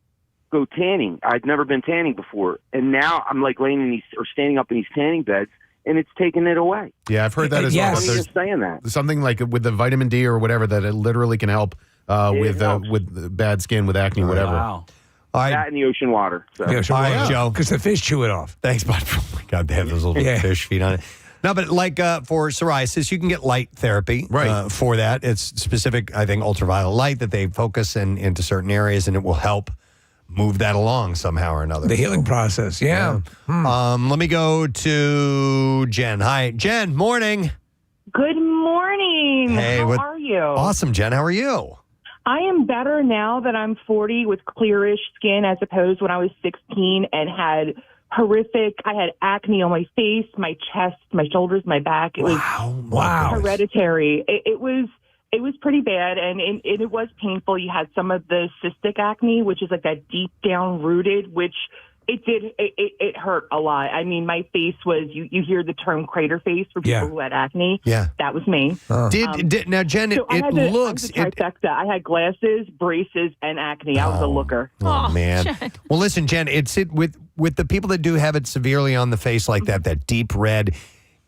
go tanning. I'd never been tanning before, and now I'm laying in these or standing up in these tanning beds, and it's taking it away. Yeah, I've heard that as well. There's saying that something like with the vitamin D or whatever that it literally can help with bad skin, with acne, whatever. Wow. All right. That in the ocean water. So. All right, Joe, because the fish chew it off. Thanks, bud. Oh my God, they have those little fish feet on it. No, but for psoriasis, you can get light therapy for that. It's specific, I think, ultraviolet light that they focus into certain areas, and it will help move that along somehow or another. The healing process, yeah. Let me go to Jen. Hi, Jen. Morning. Good morning. Hey, how are you? Awesome, Jen. How are you? I am better now that I'm 40 with clearish skin, as opposed when I was 16 and had I had acne on my face, my chest, my shoulders, my back. It was hereditary. It was pretty bad, and it was painful. You had some of the cystic acne, which is like that deep down rooted, which it hurt a lot. I mean, my face was, you hear the term crater face for people who had acne. Yeah. That was me. Now, Jen, so it looks... I was a trifecta. I had glasses, braces, and acne. I was a looker. Oh, man. Jen. Well, listen, Jen, with the people that do have it severely on the face like that deep red,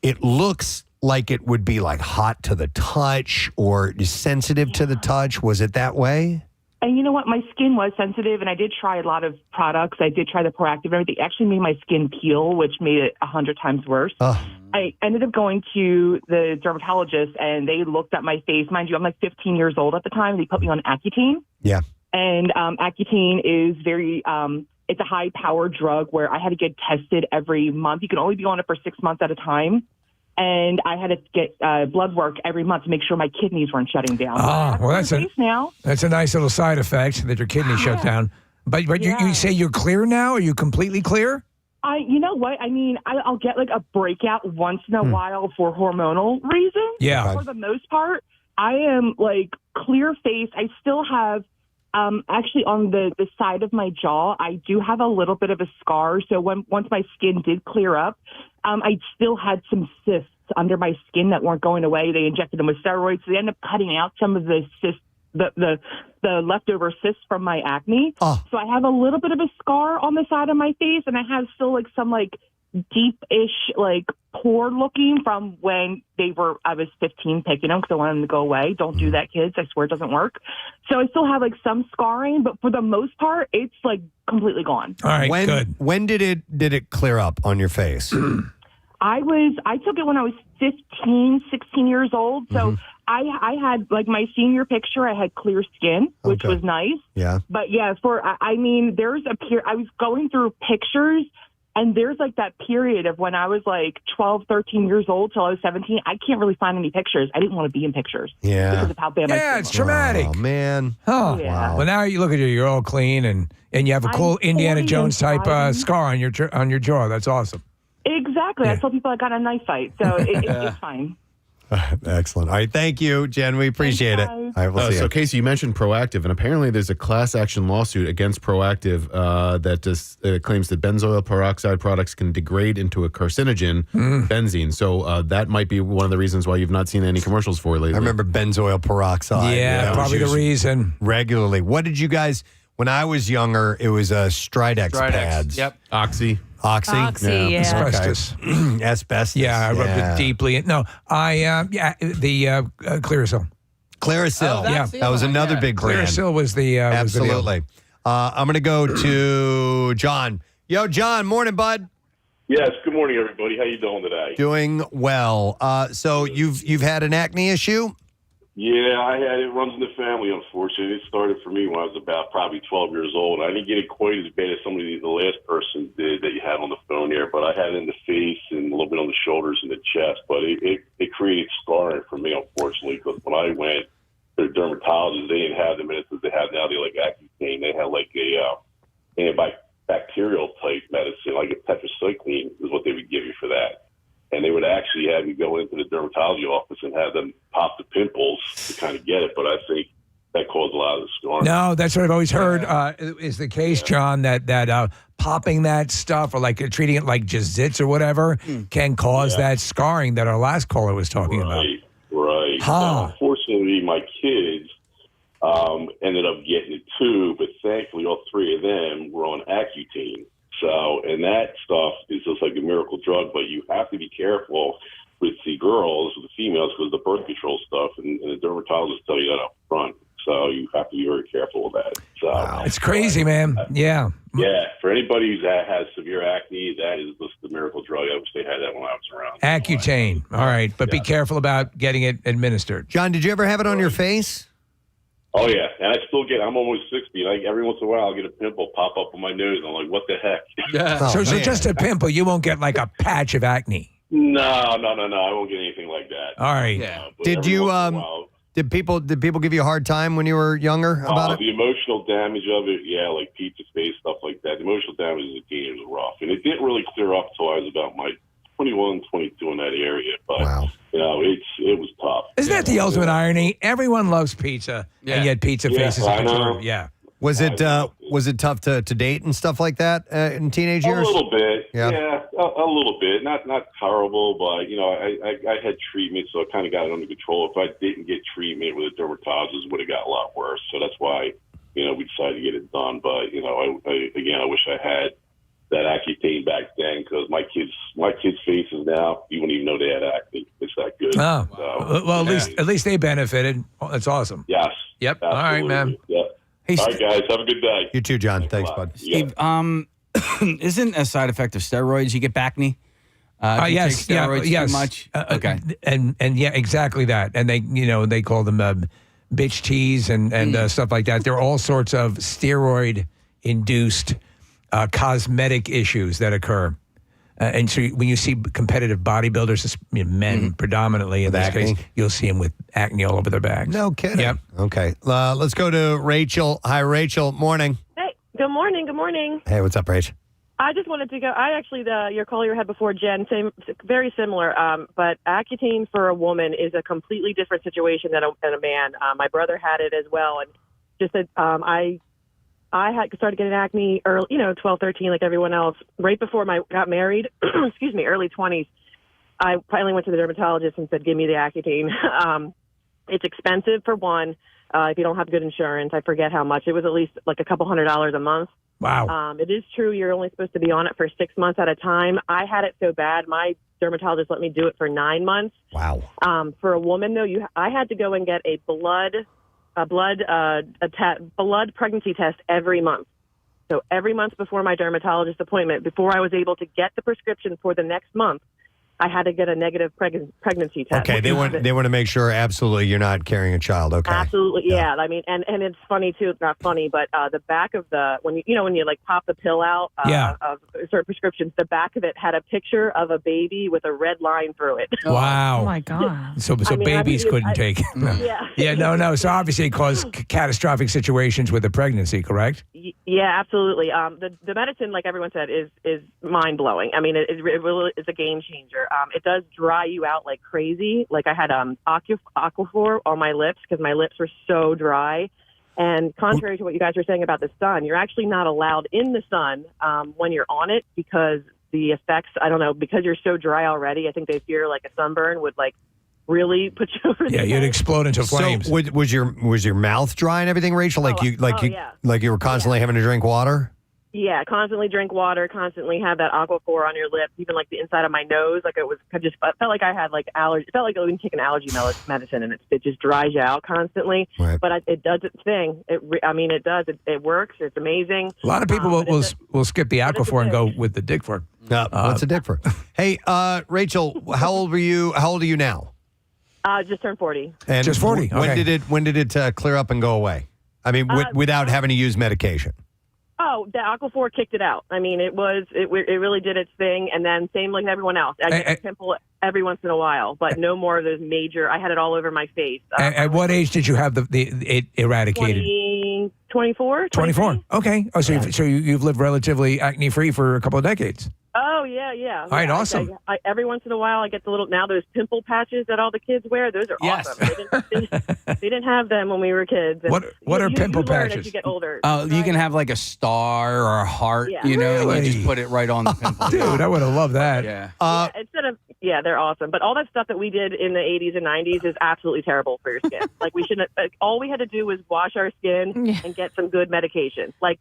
it looks like it would be hot to the touch or sensitive to the touch. Was it that way? And you know what? My skin was sensitive, and I did try a lot of products. I did try the Proactive and everything. It actually made my skin peel, which made it 100 times worse. I ended up going to the dermatologist, and they looked at my face. Mind you, I'm 15 years old at the time. They put me on Accutane. Yeah. And Accutane is very... it's a high-powered drug where I had to get tested every month. You can only be on it for 6 months at a time. And I had to get blood work every month to make sure my kidneys weren't shutting down. That's a nice little side effect that your kidneys shut down. But you say you're clear now? Are you completely clear? You know what? I mean, I'll get a breakout once in a while for hormonal reasons. Yeah. For the most part, I am clear face. I still have, actually on the side of my jaw, I do have a little bit of a scar. So once my skin did clear up, I still had some cysts under my skin that weren't going away. They injected them with steroids. So they ended up cutting out some of the cysts, the leftover cysts from my acne. So I have a little bit of a scar on the side of my face, and I have still some deep-ish pore looking from when I was 15 picking them because I wanted them to go away. Don't do that, kids. I swear it doesn't work. So I still have some scarring, but for the most part, it's completely gone. All right, good. When did it clear up on your face? I took it when I was 15, 16 years old. So I had my senior picture, I had clear skin, which was nice. Yeah. But yeah, there's I was going through pictures. And there's that period of when I was 12, 13 years old till I was 17. I can't really find any pictures. I didn't want to be in pictures. Yeah. Because of how bad my skin it's traumatic. Oh, man. Oh, yeah. Well, now you look at you. You're all clean, and you have a cool Indiana Jones type scar on your jaw. That's awesome. Exactly. I told people I got a knife fight, so it's fine. Excellent. All right, thank you, Jen. We appreciate it. All right, we'll see So, you. Casey, you mentioned Proactive, and apparently there's a class action lawsuit against Proactive that claims that benzoyl peroxide products can degrade into a carcinogen, benzene. So that might be one of the reasons why you've not seen any commercials for it lately. I remember benzoyl peroxide. Yeah, was probably the used reason. Regularly. What did you guys, when I was younger, it was Stridex pads. Yep. Oxy. Oxy? Yeah. Asbestos. Okay. Asbestos. Yeah, I rubbed it deeply. No, the Clearasil. Clearasil. Yeah. That was another big brand. Clearasil was the Absolutely. I'm going to go to John. Yo, John, morning, bud. Yes, good morning, everybody. How you doing today? Doing well. So you've had an acne issue? Yeah, I had it. Runs in the family, unfortunately. It started for me when I was about probably 12 years old. I didn't get it quite as bad as somebody the last person did that you had on the phone there, but I had it in the face and a little bit on the shoulders and the chest. But it created scarring for me, unfortunately, because when I went to the dermatologist, they didn't have the medicines they have now. They like Accutane. They had like a antibacterial type medicine, like a tetracycline is what they would give you for that. And they would actually have you go into the dermatology office and have them pop the pimples to kind of get it. But I think that caused a lot of the scarring. No, that's what I've always heard is the case, John, that popping that stuff or like treating it like just zits or whatever can cause that scarring that our last caller was talking about. Right. Huh. So unfortunately, my kids ended up getting it too, but thankfully all three of them were on Accutane. So, and that stuff is just like a miracle drug, but you have to be careful with the girls, with the females, because the birth control stuff, and the dermatologists tell you that up front. So you have to be very careful with that. So It's crazy, man. Yeah. Yeah, for anybody that has severe acne, that is just the miracle drug. I wish they had that when I was around. Accutane. All right, but be careful about getting it administered. John, did you ever have it on your face? Oh, yeah. And I still I'm almost 60. Like every once in a while, I'll get a pimple pop up on my nose. And I'm like, what the heck? Yeah. So just a pimple. You won't get like a patch of acne. No. I won't get anything like that. All right. Did you, did people give you a hard time when you were younger about it? The emotional damage of it, yeah, like pizza face, stuff like that. The emotional damage as a teenager was rough. And it didn't really clear up until I was about my 21, 22 in that area. But, you know, it was tough. Isn't that the ultimate irony? Everyone loves pizza, and yet pizza face is a concern. Yeah. Was it tough to date and stuff like that in teenage years? A little bit, yeah, a little bit. Not terrible, but you know, I had treatment, so I kind of got it under control. If I didn't get treatment with a dermatologist, it would have got a lot worse. So that's why, you know, we decided to get it done. But you know, I wish I had that Accutane back then, because my kids' faces now, you wouldn't even know they had acne. It's that good. Oh, so, well, at least they benefited. Oh, that's awesome. Yes. Yep. Absolutely. All right, man. Yep. Hey, all right, guys. Have a good day. You too, John. Thanks, bud. Steve, isn't a side effect of steroids you get acne? If you Yes. take steroids yes. too much. Okay. And yeah, exactly that. And they call them bitch teas and stuff like that. There are all sorts of steroid-induced cosmetic issues that occur. And so when you see competitive bodybuilders, men predominantly in this case, you'll see them with acne all over their backs. No kidding. Yep. Okay. Let's go to Rachel. Hi, Rachel. Morning. Hey, good morning. Good morning. Hey, what's up, Rach? I just wanted to go. I actually, your caller you had before, Jen, very similar. But Accutane for a woman is a completely different situation than a man. My brother had it as well, and just that I had started getting acne early, 12, 13, like everyone else. Right before I got married, excuse me, early 20s, I finally went to the dermatologist and said, give me the Accutane. It's expensive for one. If you don't have good insurance, I forget how much. It was at least like a couple $100 a month. Wow. It is true. You're only supposed to be on it for 6 months at a time. I had it so bad. My dermatologist let me do it for 9 months. Wow. For a woman, though, I had to go and get a blood pregnancy test every month. So every month before my dermatologist appointment, before I was able to get the prescription for the next month, I had to get a negative pregnancy test. Okay, they want to make sure absolutely you're not carrying a child. Okay, absolutely, yeah. I mean, and it's funny too. It's not funny, but the back of when you like pop the pill out of certain prescriptions, the back of it had a picture of a baby with a red line through it. Wow. Oh my God. So babies couldn't take it. Yeah. Yeah. No. So obviously it caused catastrophic situations with the pregnancy, correct? Yeah, absolutely. The medicine, like everyone said, is mind blowing. I mean, it really is a game changer. It does dry you out like crazy. Like I had Aquaphor on my lips because my lips were so dry. And contrary to what you guys were saying about the sun, you're actually not allowed in the sun when you're on it because the effects, I don't know, because you're so dry already, I think they fear like a sunburn would like really put you over the you'd explode into flames. So was your mouth dry and everything, Rachel? Like you were constantly having to drink water? Yeah, constantly drink water, constantly have that Aquaphor on your lips, even like the inside of my nose. Like it felt like I had like allergy. It felt like I was taking allergy medicine, and it just dries you out constantly. Right. But it does its thing. It does. It works. It's amazing. A lot of people will skip the Aquaphor and go with the dick fork. What's a dick fork? Hey, Rachel, how old were you? How old are you now? Just turned 40. And just 40. When did it clear up and go away? I mean, without having to use medication. Oh, the Aquaphor kicked it out. I mean, it really did its thing, and then same like everyone else. I get a pimple every once in a while, but no more of those major. I had it all over my face. At what age did you have it eradicated? 24. 24. Okay. Oh, so you've lived relatively acne free for a couple of decades. Oh yeah. All right, awesome. I every once in a while I get the little those pimple patches that all the kids wear. Those are awesome. They didn't have them when we were kids. And what are pimple learn patches? as you get older. Oh, you can have like a star or a heart. Yeah. You know, Really? you just put it right on the pimple. Dude, I would have loved that. Yeah. They're awesome. But all that stuff that we did in the 80s and 90s is absolutely terrible for your skin. Like we shouldn't. All we had to do was wash our skin and get some good medication. Like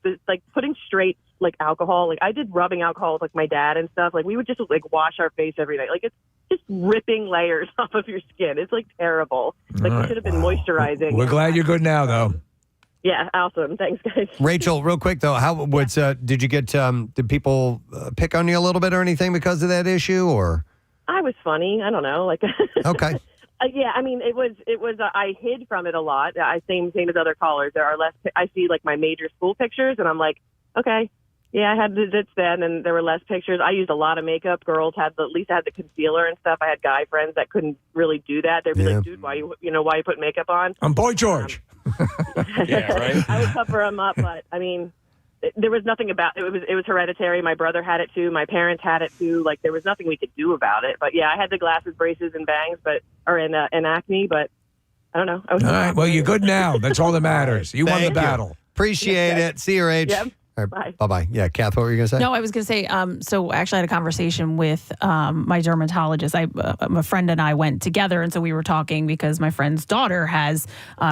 putting straight like alcohol. Like I did rubbing alcohol with like my dad and stuff. Like we would just like wash our face every night. Like it's just ripping layers off of your skin. It's like terrible. Like we should have been moisturizing. We're glad you're good now, though. Yeah, awesome. Thanks, guys. Rachel, real quick though, did you get? Did people pick on you a little bit or anything because of that issue, or? I was funny. I don't know. Like okay. Yeah, I mean, it was. I hid from it a lot. Same as other callers. There are less. I see like my major school pictures, and I'm like, okay, yeah, I had the zits then, and there were less pictures. I used a lot of makeup. Girls had at least had the concealer and stuff. I had guy friends that couldn't really do that. They'd be like, dude, why you put makeup on? I'm Boy George. Yeah, right. I would cover them up, but I mean, there was nothing about it. It was hereditary. My brother had it too. My parents had it too. Like there was nothing we could do about it. But yeah, I had the glasses, braces, and bangs, and acne. But I don't know. All right. Well, you're good now. That's all that matters. You won the battle. Appreciate it. See you, Rach. Yep. All right, bye-bye. Yeah, Kath, what were you going to say? No, I was going to say, so I actually had a conversation with my dermatologist. My friend and I went together, and so we were talking because my friend's daughter has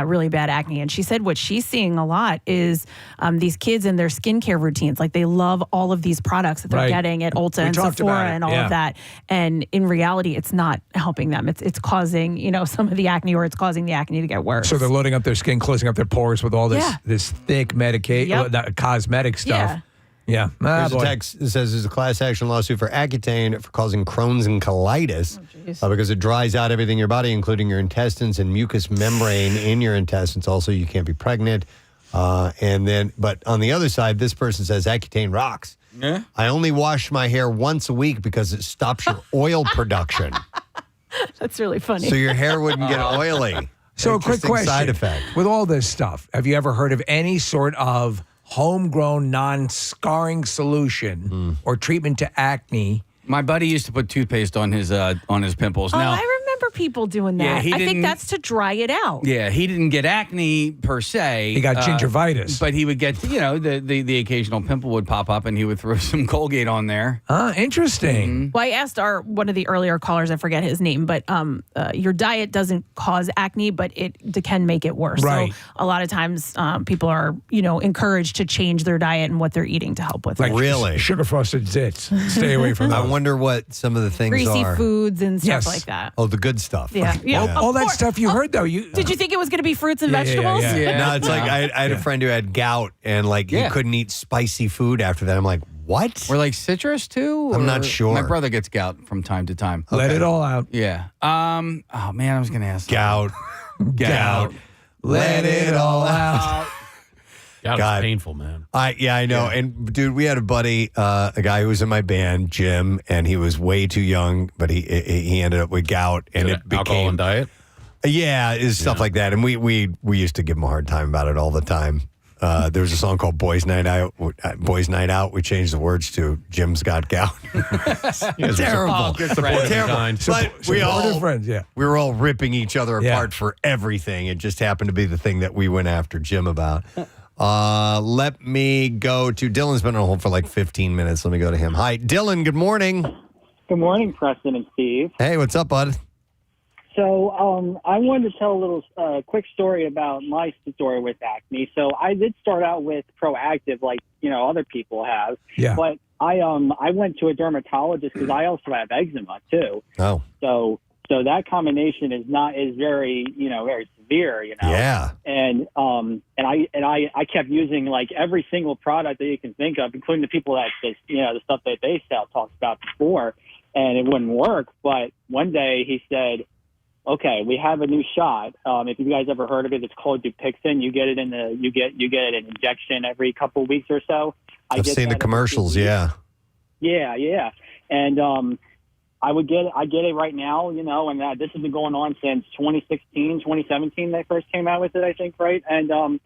really bad acne, and she said what she's seeing a lot is these kids and their skincare routines. Like they love all of these products that they're getting at Ulta and Sephora and all of that, and in reality, it's not helping them. It's causing some of the acne, or it's causing the acne to get worse. So they're loading up their skin, closing up their pores with all this thick medication, cosmetic stuff. Yeah. Here's a text that says there's a class action lawsuit for Accutane for causing Crohn's and colitis because it dries out everything in your body, including your intestines and mucous membrane in your intestines. Also, you can't be pregnant. But on the other side, this person says Accutane rocks. Yeah. I only wash my hair once a week because it stops your oil production. That's really funny. So your hair wouldn't get oily. So a quick question. Side effect. With all this stuff, have you ever heard of any sort of homegrown non-scarring solution or treatment to acne? My buddy used to put toothpaste on his pimples. Now, I remember people doing that. Yeah, I think that's to dry it out. Yeah, he didn't get acne per se. He got gingivitis. But he would get, the occasional pimple would pop up and he would throw some Colgate on there. Interesting. Well, I asked one of the earlier callers, I forget his name, but your diet doesn't cause acne, but it can make it worse. Right. So a lot of times people are, encouraged to change their diet and what they're eating to help with it. Really? Sugar frosted zits. Stay away from I those. wonder what some of the things Greasy are. foods and stuff like that. Oh, the good stuff. Yeah. All that stuff you heard, though. Did you think it was going to be fruits and vegetables? Yeah. No, it's like I had a friend who had gout and he couldn't eat spicy food after that. I'm like, what? Or like citrus too? I'm not sure. My brother gets gout from time to time. Let it all out. Yeah. Oh man, I was going to ask. Gout. Let it all out. Gout is painful, man. I know. Yeah. And dude, we had a buddy, a guy who was in my band, Jim, and he was way too young, but he ended up with gout, and it became alcohol and diet. Yeah, stuff like that. And we used to give him a hard time about it all the time. There was a song called Boys Night Out. Boys Night Out. We changed the words to Jim's Got Gout. Terrible. Terrible. But we all friends, yeah. We were all ripping each other apart for everything. It just happened to be the thing that we went after Jim about. Let me go to Dylan's been on hold for like 15 minutes. Let me go to him. Hi, Dylan. Good morning. Good morning, Preston and Steve. Hey, what's up, bud? So I wanted to tell a little quick story about my story with acne. So I did start out with Proactive, like other people have. Yeah. But I went to a dermatologist because I also have eczema too. Oh. So that combination is very very severe. Yeah. And I kept using like every single product that you can think of, including the people that the stuff that they sell talked about before, and it wouldn't work. But one day he said, okay, we have a new shot. If you guys ever heard of it, it's called Dupixent. You get it you get an injection every couple of weeks or so. I've seen the commercials. Yeah. Yeah. And I get it right now, and this has been going on since 2016, 2017. They first came out with it, I think, right? And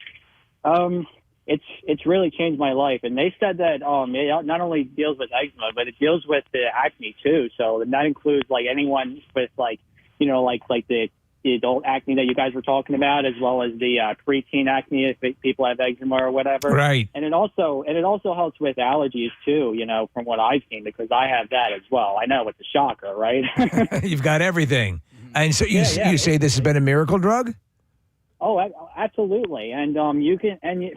it's really changed my life. And they said that it not only deals with eczema, but it deals with the acne too. So that includes like anyone with like the adult acne that you guys were talking about, as well as the preteen acne if people have eczema or whatever. Right. And it also helps with allergies too, from what I've seen, because I have that as well. I know it's a shocker, right? You've got everything. And so you say this has been a miracle drug? Oh, absolutely. And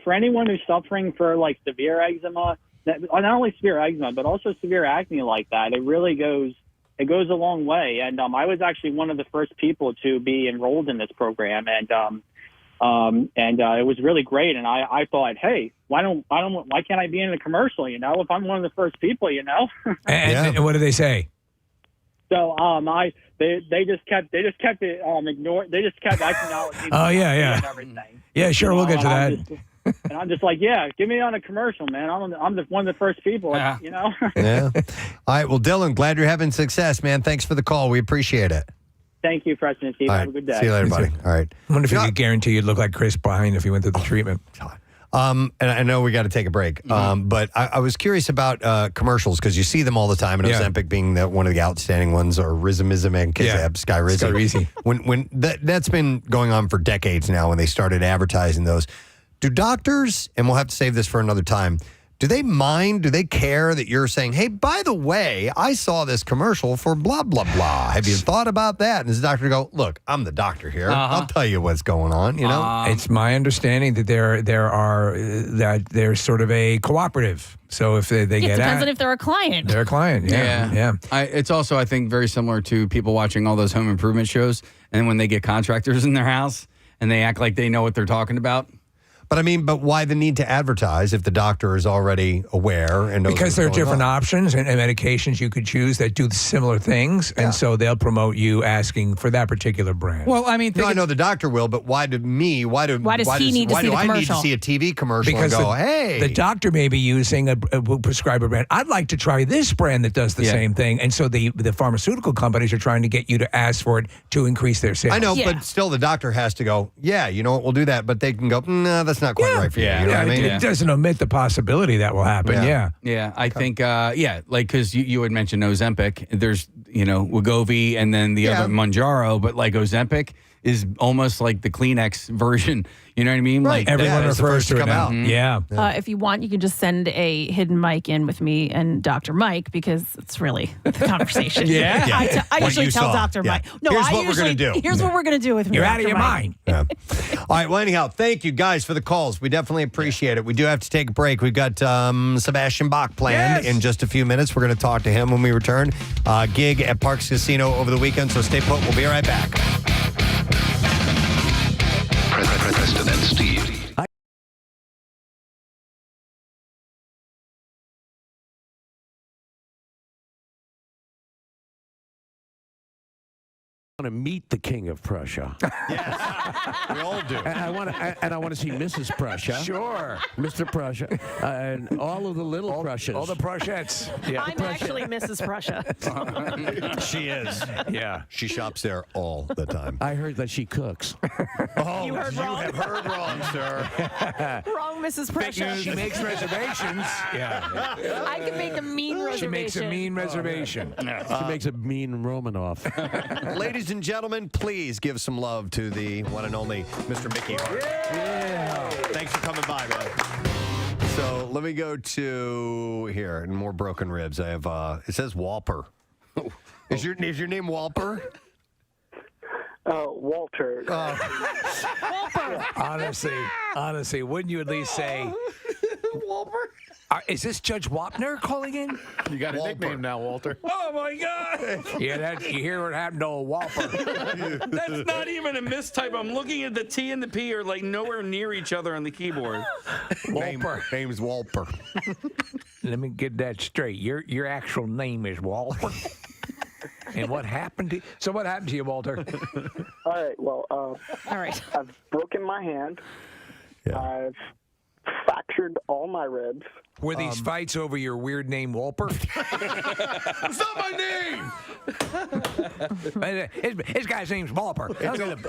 for anyone who's suffering for like severe eczema, not only severe eczema, but also severe acne like that, it really goes a long way. And I was actually one of the first people to be enrolled in this program, and it was really great. And I thought, hey, why can't I be in a commercial? If I'm one of the first people, And what do they say? So they just kept it ignored. They just kept acknowledging. Oh yeah. And everything. Yeah, sure, we'll get to that. And I'm just like, yeah, get me on a commercial, man. I'm one of the first people, Yeah. All right. Well, Dylan, glad you're having success, man. Thanks for the call. We appreciate it. Thank you, Preston and Steve. All Have right. a good day. See you later, buddy. All right. I wonder if you could guarantee you'd look like Chris Pine if you went through the treatment. And I know we got to take a break, but I was curious about commercials because you see them all the time, and Ozempic being one of the outstanding ones, or Rizumizumab, Skyrizi. When that's been going on for decades now, when they started advertising those. Do doctors, and we'll have to save this for another time, do they mind, do they care that you're saying, hey, by the way, I saw this commercial for blah, blah, blah. Have you thought about that? And does the doctor go, look, I'm the doctor here. I'll tell you what's going on, It's my understanding that they're sort of a cooperative. So if they It get depends on if they're a client. they're a client. Yeah. It's also, I think, very similar to people watching all those home improvement shows, and when they get contractors in their house and they act like they know what they're talking about. But why the need to advertise if the doctor is already aware and knows because what's there are going different on? options and medications you could choose that do similar things, and so they'll promote you asking for that particular brand. Well, I mean, I know the doctor will, but why does he need to see a TV commercial Because and go, hey? the doctor may be using a prescriber brand. I'd like to try this brand that does the same thing, and so the pharmaceutical companies are trying to get you to ask for it to increase their sales. I know, but still the doctor has to go, yeah, you know what, we'll do that. But they can go, no, that's not quite right for you. You know what I mean? It doesn't omit the possibility that will happen. Yeah, I think, like, because you had mentioned Ozempic. There's, Wegovy and then the other Mounjaro, but like Ozempic is almost like the Kleenex version. You know what I mean? Right. Like Everyone refers to it now. Mhm. Yeah. If you want, you can just send a hidden mic in with me and Dr. Mike, because it's really the conversation. I What usually you tell saw. Dr. Yeah. Mike. No, Here's I what we're usually, gonna do. Here's what we're going to do with me. You're out of Dr. your Mike. mind. All right. Well, anyhow, thank you guys for the calls. We definitely appreciate it. We do have to take a break. We've got Sebastian Bach planned in just a few minutes. We're going to talk to him when we return. Gig at Parks Casino over the weekend, so stay put. We'll be right back. Preston and Steve. to meet the King of Prussia. Yes, we all do. And I want to see Mrs. Prussia. Sure. Mr. Prussia. And all of the little Prussias. All the Prussiettes. Yeah. I'm actually Mrs. Prussia. She is. Yeah. She shops there all the time. I heard that she cooks. Oh, You heard wrong. have heard wrong, sir. Wrong, Mrs. Prussia. She makes reservations. Yeah. I can make a mean reservation. She makes a mean reservation. She makes a mean Romanoff. Ladies and gentlemen, please give some love to the one and only Mr. Mickey Hart. Yeah. Thanks for coming by, man. So let me go to here and more broken ribs. I have it says Walper. Is your name Walper? Walter. Walper. Honestly, wouldn't you at least say Walper? Is this Judge Wapner calling in? You got a Walper. nickname now, Walter. Oh my God! Yeah, you hear what happened to a Walper. That's not even a mistype. I'm looking at the T and the P are like nowhere near each other on the keyboard. Walper. Name's Walper. Let me get that straight. Your actual name is Walter. And what happened to you? So what happened to you, Walter? All right. Well, All right. I've broken my hand. Yeah. I've fractured all my ribs. Were these fights over your weird name, Walper? It's not my name. His guy's name's Walper.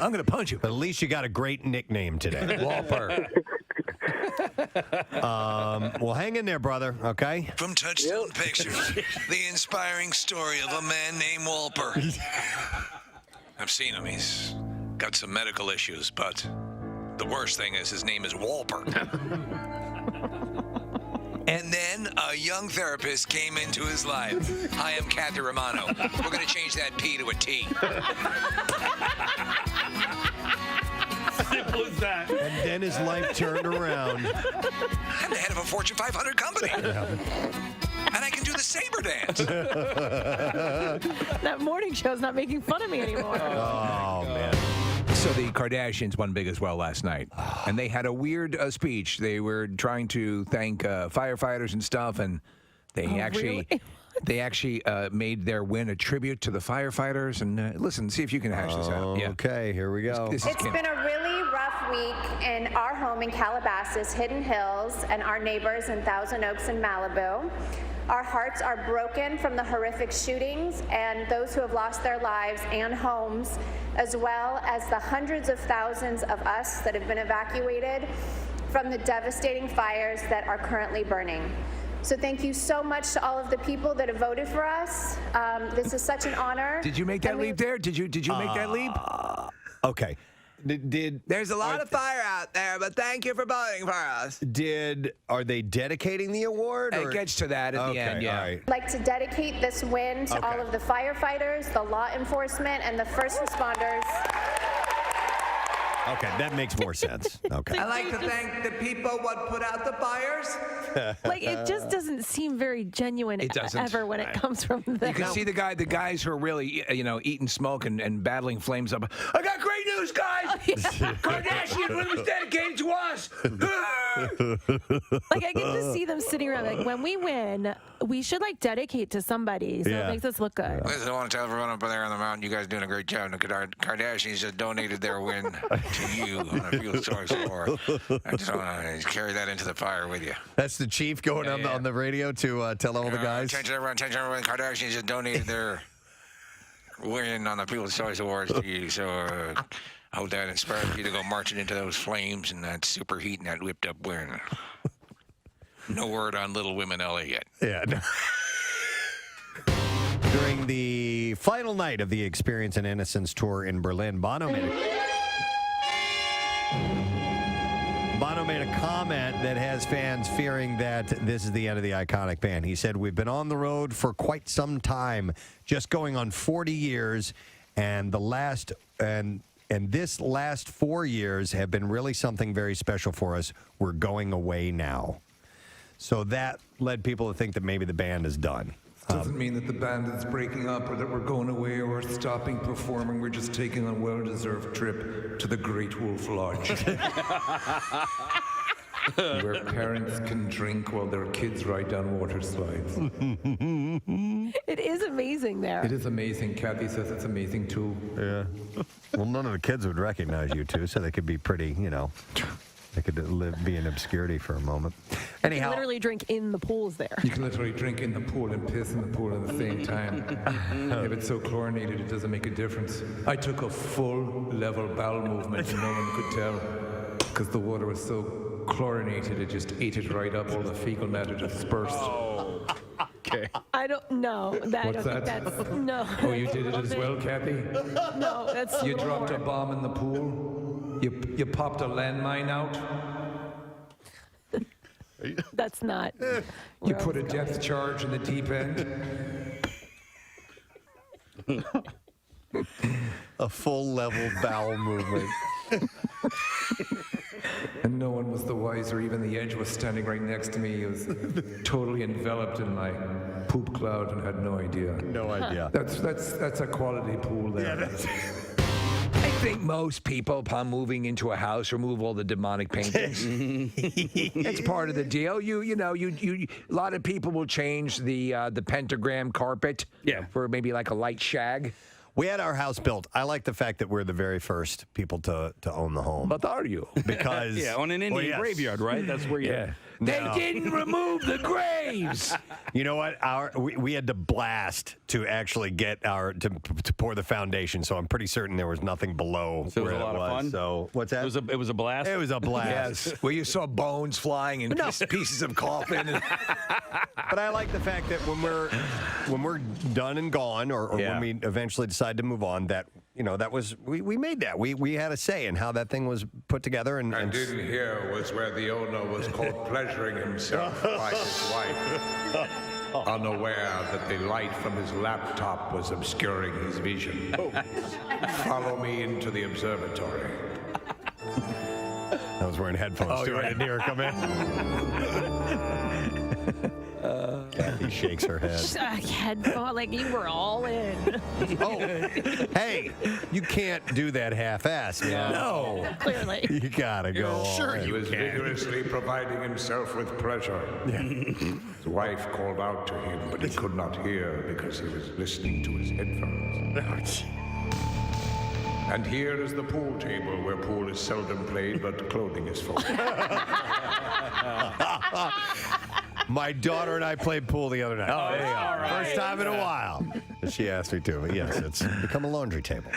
I'm gonna punch you. But at least you got a great nickname today. Walper. Well, hang in there, brother, okay? From Touchstone Pictures, the inspiring story of a man named Walper. I've seen him. He's got some medical issues, but the worst thing is his name is Walper. And then a young therapist came into his life. Hi, I'm Kathy Romano. We're going to change that P to a T. Simple as that. And then his life turned around. I'm the head of a Fortune 500 company. And I can do the saber dance. That morning show's not making fun of me anymore. Oh, man. So the Kardashians won big as well last night, and they had a weird speech. They were trying to thank firefighters and stuff, and they they actually made their win a tribute to the firefighters. And listen, see if you can hash this out. Yeah. Okay, here we go. It's been a really rough week in our home in Calabasas, Hidden Hills, and our neighbors in Thousand Oaks and Malibu. Our hearts are broken from the horrific shootings and those who have lost their lives and homes, as well as the hundreds of thousands of us that have been evacuated from the devastating fires that are currently burning. So thank you so much to all of the people that have voted for us. This is such an honor. Did you make that leap there? Did you make that leap? Okay. There's a lot of fire out there, but thank you for voting for us. Are they dedicating the award? It gets to that at the end, yeah. All right. I'd like to dedicate this win to all of the firefighters, the law enforcement, and the first responders. Okay, that makes more sense. Okay. I'd like to thank the people what put out the fires. Like, it just doesn't seem very genuine ever when it comes from them. You can see the guys who are really, eating smoke and battling flames up. I got great news, guys! Kardashian win was dedicated to us! Like, I can just see them sitting around, like, when we win, we should, dedicate to somebody, so it makes us look good. Listen, I want to tell everyone up there on the mountain, you guys are doing a great job. The Kardashians just donated their win to you. I feel sorry for. I just want to carry that into the fire with you. That's the chief going on the radio to tell all the guys. Attention everyone, Kardashians just donated their win on the People's Choice Awards to you. So I hope that inspires you to go marching into those flames and that super heat and that whipped up win. No word on Little Women LA yet. Yeah. No. During the final night of the Experience and Innocence tour in Berlin, Bono made a comment that has fans fearing that this is the end of the iconic band. He said, "We've been on the road for quite some time, just going on 40 years, and this last 4 years have been really something very special for us. We're going away now." So that led people to think that maybe the band is done. Doesn't mean that the band is breaking up or that we're going away or stopping performing. We're just taking a well-deserved trip to the Great Wolf Lodge. Where parents can drink while their kids ride down water slides. It is amazing there. It is amazing. Kathy says it's amazing too. Yeah. Well, none of the kids would recognize you two, so they could be pretty, they could be in obscurity for a moment. You can literally drink in the pools there. You can literally drink in the pool and piss in the pool at the same time. If it's so chlorinated, it doesn't make a difference. I took a full level bowel movement and no one could tell because the water was so chlorinated, it just ate it right up. All the fecal matter dispersed. Oh. Okay. I don't know. What's that? That's, no. Oh, you did it as well, Kathy? No, that's You dropped a bomb in the pool? You popped a landmine out? That's not. You put a depth charge in the deep end? A full level bowel movement. And no one was the wiser. Even the edge was standing right next to me. He was totally enveloped in my poop cloud and had no idea. No idea. That's a quality pool there. I think most people, upon moving into a house, remove all the demonic paintings. It's part of the deal. A lot of people will change the pentagram carpet for maybe like a light shag. We had our house built. I like the fact that we're the very first people to own the home. But are you? Because on an Indian graveyard, right? That's where you. Yeah. They didn't remove the graves. You know what? We had to blast to actually get to pour the foundation. So I'm pretty certain there was nothing below. So it was where a lot of fun. So what's that? It was a blast. It was a blast. Yes, where you saw bones flying and pieces of coffin. But I like the fact that when we're done and gone, or when we eventually decide to move on, that that was we made that. We had a say in how that thing was put together. And in here was where the owner was caught pleasuring himself by his wife, unaware that the light from his laptop was obscuring his vision. Follow me into the observatory. I was wearing headphones too. I didn't hear her come in. Kathy shakes her head. Headphone, like you were all in. Oh, hey, you can't do that half-ass, man. No. Clearly. You gotta go all Sure, in. he was vigorously providing himself with pleasure. His wife called out to him, but he could not hear because he was listening to his headphones. And here is the pool table, where pool is seldom played, but clothing is full. My daughter and I played pool the other night. Oh, there you go. Right. First time in a while. She asked me to, but yes, it's become a laundry table.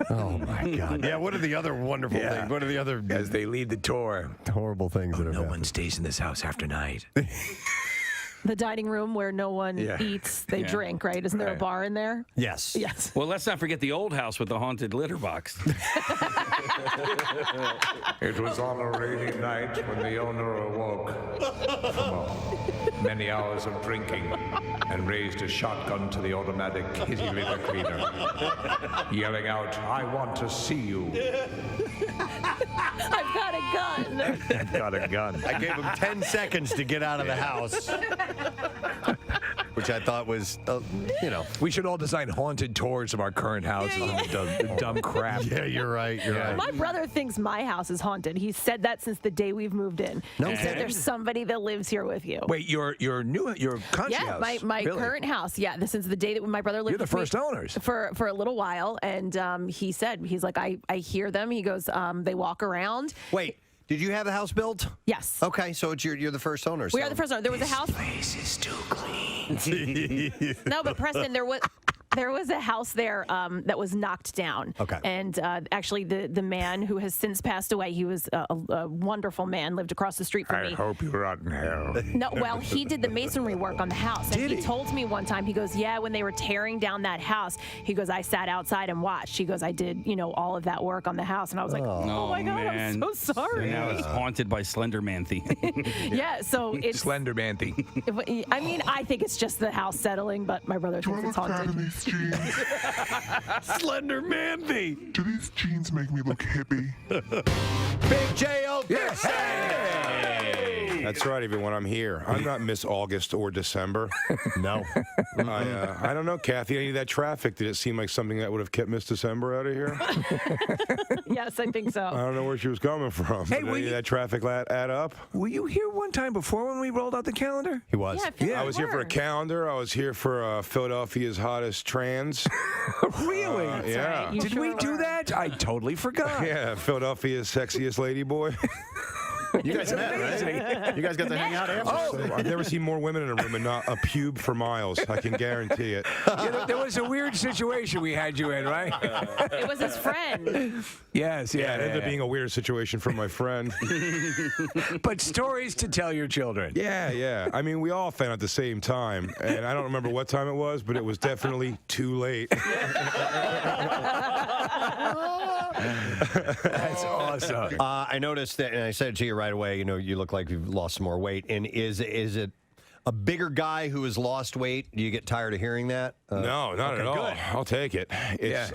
Oh my God! Yeah, what are the other wonderful things? What are the other as they lead the tour? Horrible things that have happened. No one stays in this house after night. The dining room where no one eats, they drink, right? Isn't there a bar in there? Yes. Yes. Well, let's not forget the old house with the haunted litter box. It was on a rainy night when the owner awoke from many hours of drinking and raised a shotgun to the automatic kitty litter cleaner, yelling out, "I want to see you." I've got a gun. I've got a gun. I gave him 10 seconds to get out of the house. Which I thought was, We should all design haunted tours of our current houses. Dumb crap. Yeah, you're right. You're right. My brother thinks my house is haunted. He's said that since the day we've moved in. No he said there's somebody that lives here with you. Wait, your country house? Yeah, my Really? current house. Yeah, since the day that my brother lived You're the with me first owners. for a little while, and he said he's like I hear them. He goes they walk around. Wait. Did you have the house built? Yes. Okay, so you're the first owner. We are the first owner. There was a house. This place is too clean. No, but Preston, there was a house there that was knocked down. Okay. And actually, the man who has since passed away, he was a wonderful man, lived across the street from me. I hope you rot in hell. No, well, he did the masonry work on the house. And he told me one time, he goes, yeah, when they were tearing down that house, he goes, I sat outside and watched. He goes, I did, all of that work on the house. And I was like, oh my God, man. I'm so sorry. So now it's haunted by Slender Manthe. Yeah, so it's... Slender Manthe. I mean, I think it's just the house settling, but my brother thinks it's haunted. Slender Manthe. Do these jeans make me look hippie? Big J.O. Yes. Hey! That's right, everyone. I'm here. I'm not Miss August or December. No. I don't know, Kathy. Any of that traffic, did it seem like something that would have kept Miss December out of here? Yes, I think so. I don't know where she was coming from. Hey, Did any of that traffic add up? Were you here one time before when we rolled out the calendar? He was. Yeah, I feel I was here for a calendar. I was here for Philadelphia's hottest trans. Really? Yeah. You Did sure we do were. that? I totally forgot. Yeah, Philadelphia's sexiest lady boy. You guys met, right? You guys got to hang out after. So I've never seen more women in a room and not a pube for miles. I can guarantee it. There was a weird situation we had you in, right? It was his friend. Yes, Yeah, it ended up being a weird situation for my friend. But stories to tell your children. Yeah. I mean, we all found at the same time, and I don't remember what time it was, but it was definitely too late. That's awesome. I noticed that, and I said it to you right away, you look like you've lost some more weight. And is it a bigger guy who has lost weight? Do you get tired of hearing that? No, not at all. Good. I'll take it.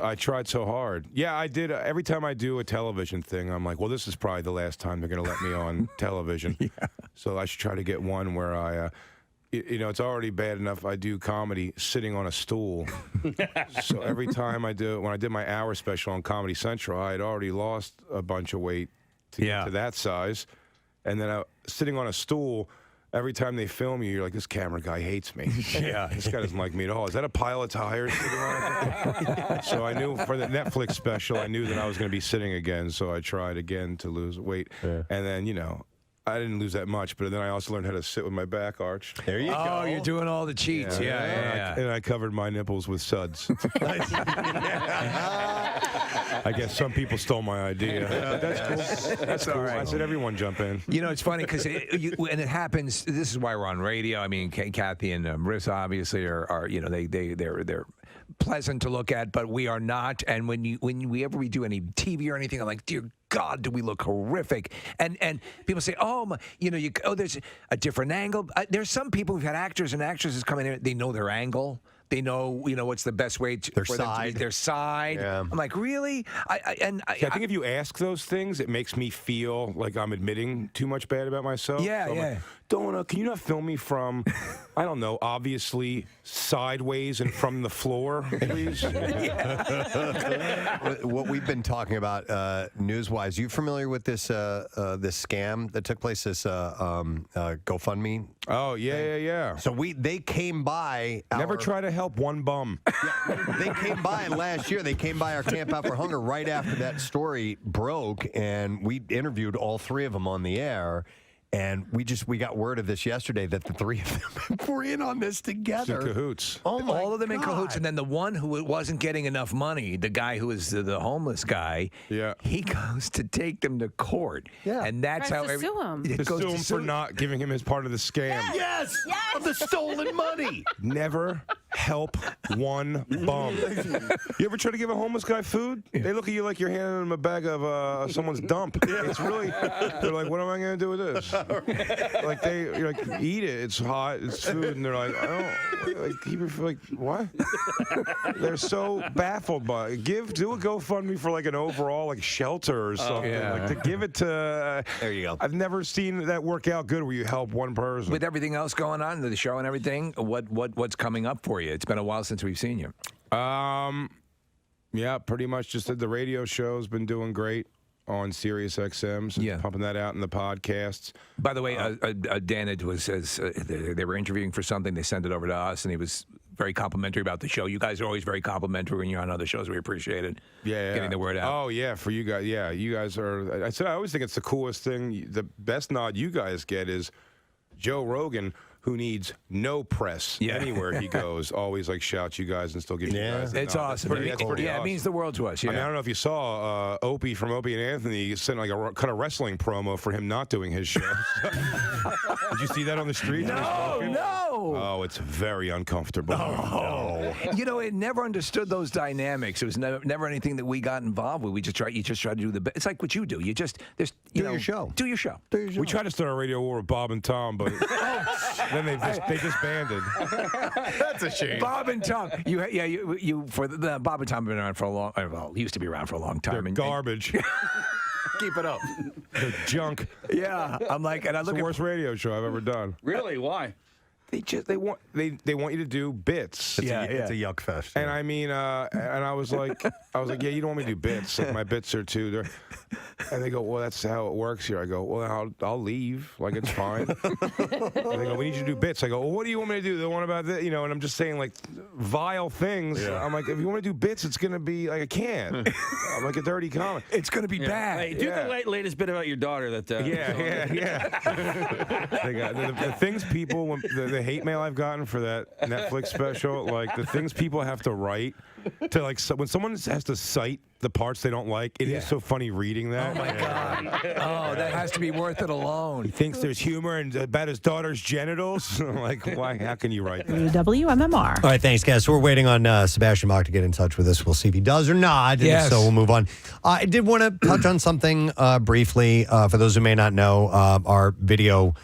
I tried so hard. Yeah, I did. Every time I do a television thing, I'm like, well, this is probably the last time they're going to let me on television. So I should try to get one where I... it's already bad enough I do comedy sitting on a stool. So every time when I did my hour special on Comedy Central, I had already lost a bunch of weight to get to that size. And then sitting on a stool, every time they film you, you're like, this camera guy hates me. This guy doesn't like me at all. Is that a pile of tires sitting on? So I knew for the Netflix special, I knew that I was going to be sitting again. So I tried again to lose weight. And then, I didn't lose that much, but then I also learned how to sit with my back arch. There you go. Oh, you're doing all the cheats. Yeah. And I covered my nipples with suds. I guess some people stole my idea. That's cool. That's all cool. right. I said everyone jump in. It's funny because it happens. This is why we're on radio. I mean, Kathy and Marissa obviously are they're pleasant to look at, but we are not. And when we ever do any TV or anything, I'm like, dear God, do we look horrific? And people say, there's a different angle. There's some people who've had actors and actresses come in here. They know their angle. They know, what's the best way for them to be their side. Yeah. I'm like, really? I think if you ask those things, it makes me feel like I'm admitting too much bad about myself. Yeah, so yeah. Can you not film me from, I don't know, obviously sideways and from the floor, please? What we've been talking about news-wise, you familiar with this this scam that took place, this GoFundMe? Oh, yeah. So they came by. Never try to help one bum. They came by last year. They came by our Camp Out for Hunger right after that story broke, and we interviewed all three of them on the air. And we got word of this yesterday that the three of them were in on this together. In cahoots. Oh my all of them in God. cahoots, and then the one who wasn't getting enough money, the guy who was the homeless guy, he goes to take them to court. Yeah, and that's Tries how to sue him. To sue him for not giving him his part of the scam. Yes, of the stolen money. Never help one bum. You ever try to give a homeless guy food? They look at you like you're handing them a bag of someone's dump. It's really, they're like, what am I going to do with this? Like you're like, eat it. It's hot. It's food, and they're like, I don't like what? They're so baffled by it. Do a GoFundMe for like an overall like shelter or something. Like to give it to. There you go. I've never seen that work out good where you help one person. With everything else going on, the show and everything, what's coming up for you? It's been a while since we've seen you. Yeah, pretty much just did the radio show's been doing great on Sirius XM, so pumping that out in the podcasts. By the way, Dan says they were interviewing for something. They sent it over to us, and he was very complimentary about the show. You guys are always very complimentary when you're on other shows. We appreciate it. Yeah. Getting the word out. Oh, yeah, for you guys. Yeah, you guys are. I always think it's the coolest thing. The best nod you guys get is Joe Rogan, who needs no press anywhere he goes, always like shouts you guys and still gives you guys the it's nod. awesome. That's pretty awesome. It means the world to us. Yeah. I mean, I don't know if you saw Opie from Opie and Anthony sent like a kind of wrestling promo for him not doing his show. Did you see that on the street? No. Oh, it's very uncomfortable. No. It never understood those dynamics. It was never anything that we got involved with. You just try to do the best. It's like what you do. You just do your show. Do your show. We tried to start a radio war with Bob and Tom, but then they disbanded. That's a shame. Bob and Tom. You for the Bob and Tom have been around for a long. Well, used to be around for a long time. They're garbage. keep it up. The junk. Yeah, I'm like, and I It's look the at worst radio show I've ever done. Really? Why? They want you to do bits. It's a yuck fest. And I mean, and I was like, yeah, you don't want me to do bits. Like my bits are too. And they go, well, that's how it works here. I go, well, I'll leave. Like it's fine. And they go, we need you to do bits. I go, well, what do you want me to do? The one about this, you know? And I'm just saying like vile things. Yeah. I'm like, if you want to do bits, it's gonna be like I can't. I'm like a dirty comic. It's gonna be bad. Hey, do the latest bit about your daughter. That. Yeah. They got the things people when the hate mail I've gotten for that Netflix special, like the things people have to write to like when someone has to cite the parts they don't like, it is so funny reading that. Oh my God! Oh, that has to be worth it alone. He thinks there's humor and about his daughter's genitals. I'm like, why? How can you write that? WMMR. All right, thanks, guys. So we're waiting on Sebastian Bach to get in touch with us. We'll see if he does or not. And Yes. if so we'll move on. I did want to touch on something briefly. For those who may not know, our video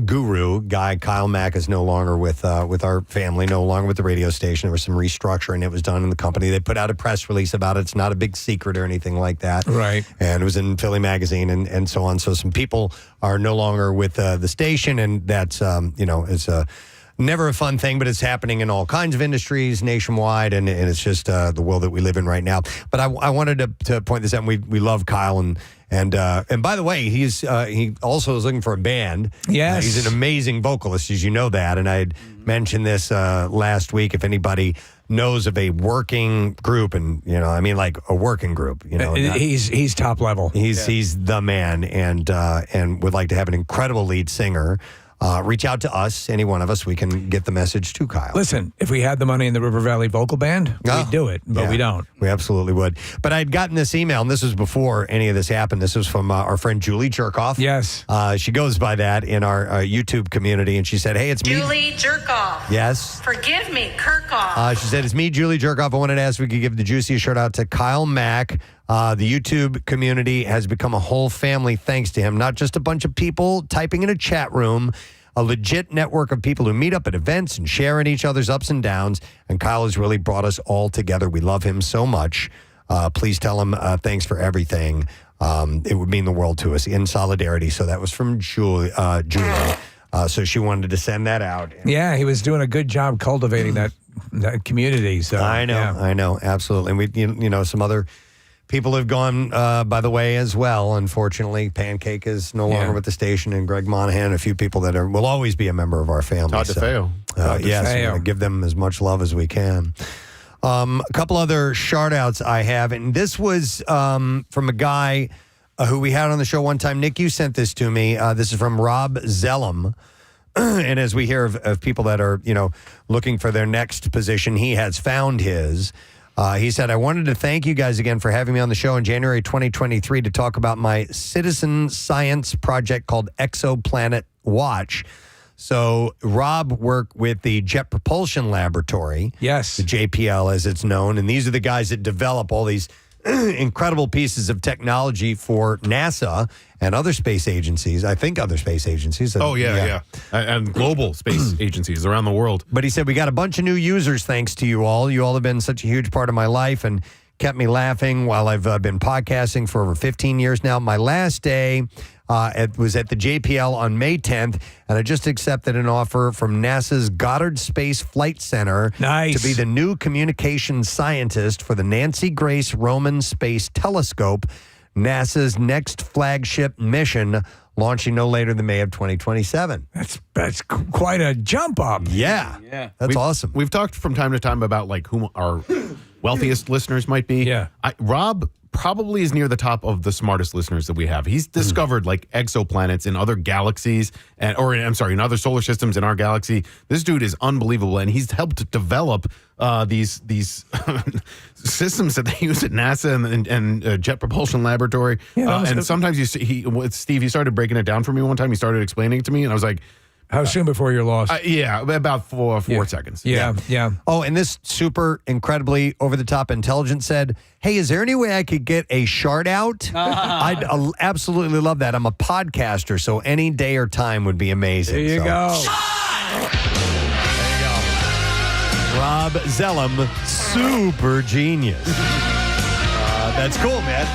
guru guy Kyle Mack is no longer with our family, no longer with the radio station. There was some restructuring that was done in the company. They put out a press release about it. It's not a big secret or anything like that. Right. And it was in Philly Magazine and so on. So some people are no longer with the station, and that's it's never a fun thing, but it's happening in all kinds of industries nationwide, and it's just the world that we live in right now. But I wanted to point this out. We love Kyle, and by the way, he also is looking for a band. Yes. He's an amazing vocalist, as you know that. And I had mentioned this last week. If anybody knows of a working group, and like a working group, he's top level. He's the man, and would like to have an incredible lead singer. Reach out to us, any one of us. We can get the message to Kyle. Listen, if we had the money in the River Valley Vocal Band, we'd do it, but we don't. We absolutely would. But I'd gotten this email, and this was before any of this happened. This was from our friend Julie Jerkoff. Yes. She goes by that in our YouTube community, and she said, hey, it's me. Julie Jerkoff. Yes. Forgive me, Kirkhoff. She said, it's me, Julie Jerkoff. I wanted to ask if we could give the juiciest shout out to Kyle Mack. The YouTube community has become a whole family thanks to him. Not just a bunch of people typing in a chat room, a legit network of people who meet up at events and share in each other's ups and downs. And Kyle has really brought us all together. We love him so much. Please tell him thanks for everything. It would mean the world to us in solidarity. So that was from Julie. So she wanted to send that out. Yeah, he was doing a good job cultivating that community. So I know, absolutely. And we, some other people have gone by the way as well. Unfortunately, Pancake is no longer with the station, and Greg Monahan, a few people that will always be a member of our family. Todd DeFeo. Yes, we want to give them as much love as we can. A couple other shout outs I have, and this was from a guy who we had on the show one time. Nick, you sent this to me. This is from Rob Zellum. And as we hear of people that are, looking for their next position, he has found his. He said, I wanted to thank you guys again for having me on the show in January 2023 to talk about my citizen science project called Exoplanet Watch. So Rob worked with the Jet Propulsion Laboratory. Yes. The JPL, as it's known. And these are the guys that develop all these incredible pieces of technology for NASA and other space agencies. I think other space agencies. Oh, yeah. And global space agencies around the world. But he said, we got a bunch of new users thanks to you all. You all have been such a huge part of my life and kept me laughing while I've been podcasting for over 15 years now. My last day was at the JPL on May 10th, and I just accepted an offer from NASA's Goddard Space Flight Center to be the new communications scientist for the Nancy Grace Roman Space Telescope, NASA's next flagship mission, launching no later than May of 2027. That's quite a jump up. Yeah. That's awesome. We've talked from time to time about who our wealthiest listeners might be. Yeah. Rob probably is near the top of the smartest listeners that we have. He's discovered exoplanets in other galaxies in other solar systems in our galaxy. This dude is unbelievable, and he's helped develop these systems that they use at NASA and Jet Propulsion Laboratory. Yeah, and sometimes Steve, he started breaking it down for me one time. He started explaining it to me, and I was like, how soon before you're lost? About four seconds. Yeah. Oh, and this super incredibly over-the-top intelligence said, hey, is there any way I could get a shout out? I'd absolutely love that. I'm a podcaster, so any day or time would be amazing. There you go. Rob Zellum, super genius. That's cool, man.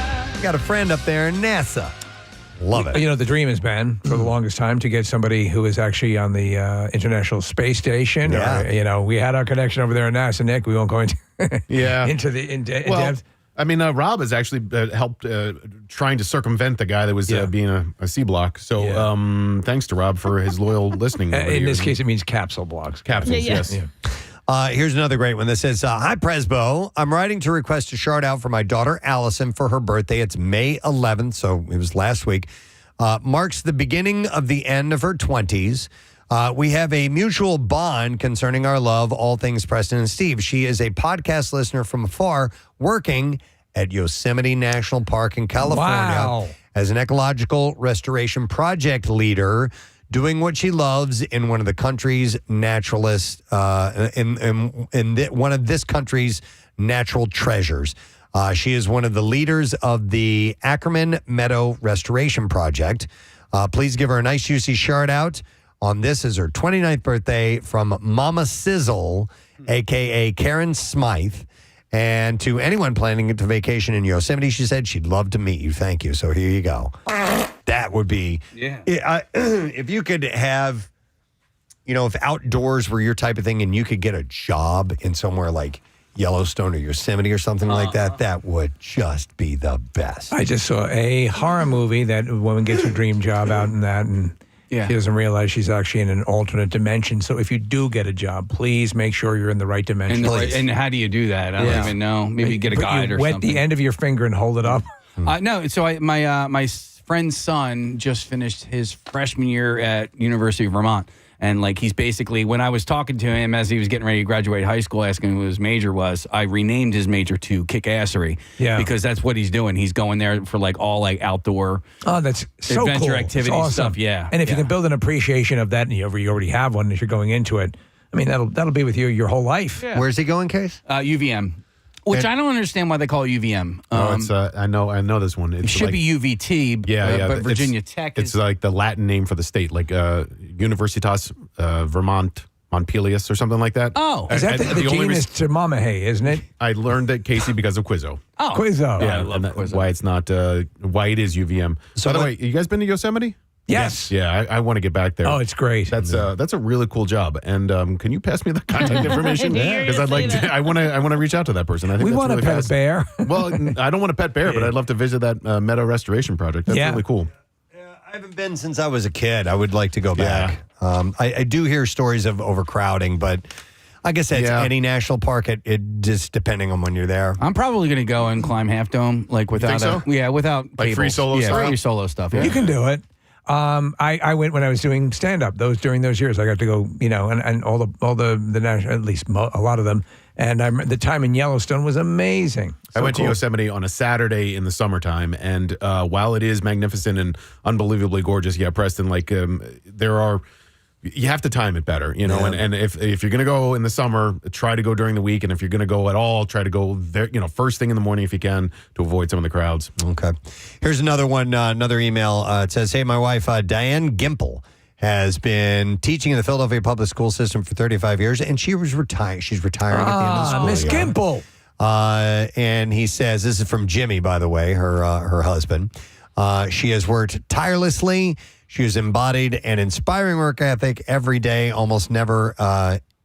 got a friend up there in NASA. Love it. You know, the dream has been for the longest time to get somebody who is actually on the International Space Station. Yeah. Or, you know, we had our connection over there in NASA, Nick. We won't go into into the in depth. I mean, Rob has actually helped trying to circumvent the guy that was being a C block. So thanks to Rob for his loyal listening. In this case, it means capsule blocks. Capsules, yes. Here's another great one that says, hi, Presbo. I'm writing to request a shout out for my daughter, Allison, for her birthday. It's May 11th, so it was last week. Marks the beginning of the end of her 20s. We have a mutual bond concerning our love, all things Preston and Steve. She is a podcast listener from afar, working at Yosemite National Park in California as an ecological restoration project leader, doing what she loves in one of the country's naturalists, one of this country's natural treasures. She is one of the leaders of the Ackerman Meadow Restoration Project. Please give her a nice, juicy shout out on this is her 29th birthday from Mama Sizzle, a.k.a. Karen Smythe. And to anyone planning to vacation in Yosemite, she said she'd love to meet you. Thank you. So here you go. That would be, if you could have, if outdoors were your type of thing and you could get a job in somewhere like Yellowstone or Yosemite or something like that, that would just be the best. I just saw a horror movie that a woman gets her dream job out in that, and she doesn't realize she's actually in an alternate dimension. So if you do get a job, please make sure you're in the right dimension. And how do you do that? I don't even know. Maybe get a guide or something. Wet the end of your finger and hold it up. No, so my friend's son just finished his freshman year at University of Vermont. And he's basically, when I was talking to him as he was getting ready to graduate high school, asking what his major was, I renamed his major to kickassery. Yeah. Because that's what he's doing. He's going there for all outdoor that's so adventure cool. activity Awesome. stuff. Yeah. And if you can build an appreciation of that, and you already have one as you're going into it, I mean, that'll be with you your whole life. Yeah. Where's he going, Case? UVM. Which I don't understand why they call it UVM. It's I know this one. It should be UVT. But Virginia Tech. It's like the Latin name for the state, like Universitas Vermont Montpelius or something like that. Oh, is that the genus Tamamahe, isn't it? I learned that, Casey, because of Quizzo. Oh, Quizzo. Yeah, I love Quizzo. Why it's not why it is UVM. So by the way, you guys been to Yosemite? Yes. Yeah, I want to get back there. Oh, it's great. That's a really cool job. And can you pass me the contact information? Because I'd like to. I want to reach out to that person. I think we want really to pet a bear. Well, I don't want to pet bear, but I'd love to visit that Meadow Restoration Project. That's really cool. I haven't been since I was a kid. I would like to go back. I do hear stories of overcrowding, but like I said, any national park, it just depending on when you're there. I'm probably going to go and climb Half Dome, without without free cables. solo stuff. Free solo stuff. Yeah. You can do it. I went when I was doing stand up. During those years, I got to go. And all the national, at least a lot of them. And the time in Yellowstone was amazing. I went to Yosemite on a Saturday in the summertime, and while it is magnificent and unbelievably gorgeous, Preston, you have to time it better, and if you're going to go in the summer, try to go during the week, and if you're going to go at all, try to go there, first thing in the morning if you can, to avoid some of the crowds. Okay. Here's another one, another email. It says, hey, my wife, Diane Gimple, has been teaching in the Philadelphia public school system for 35 years, and she was retired. She's retiring at the end of the school Miss Gimple. And he says, this is from Jimmy, by the way, her husband. She has worked tirelessly. She has embodied an inspiring work ethic every day, almost never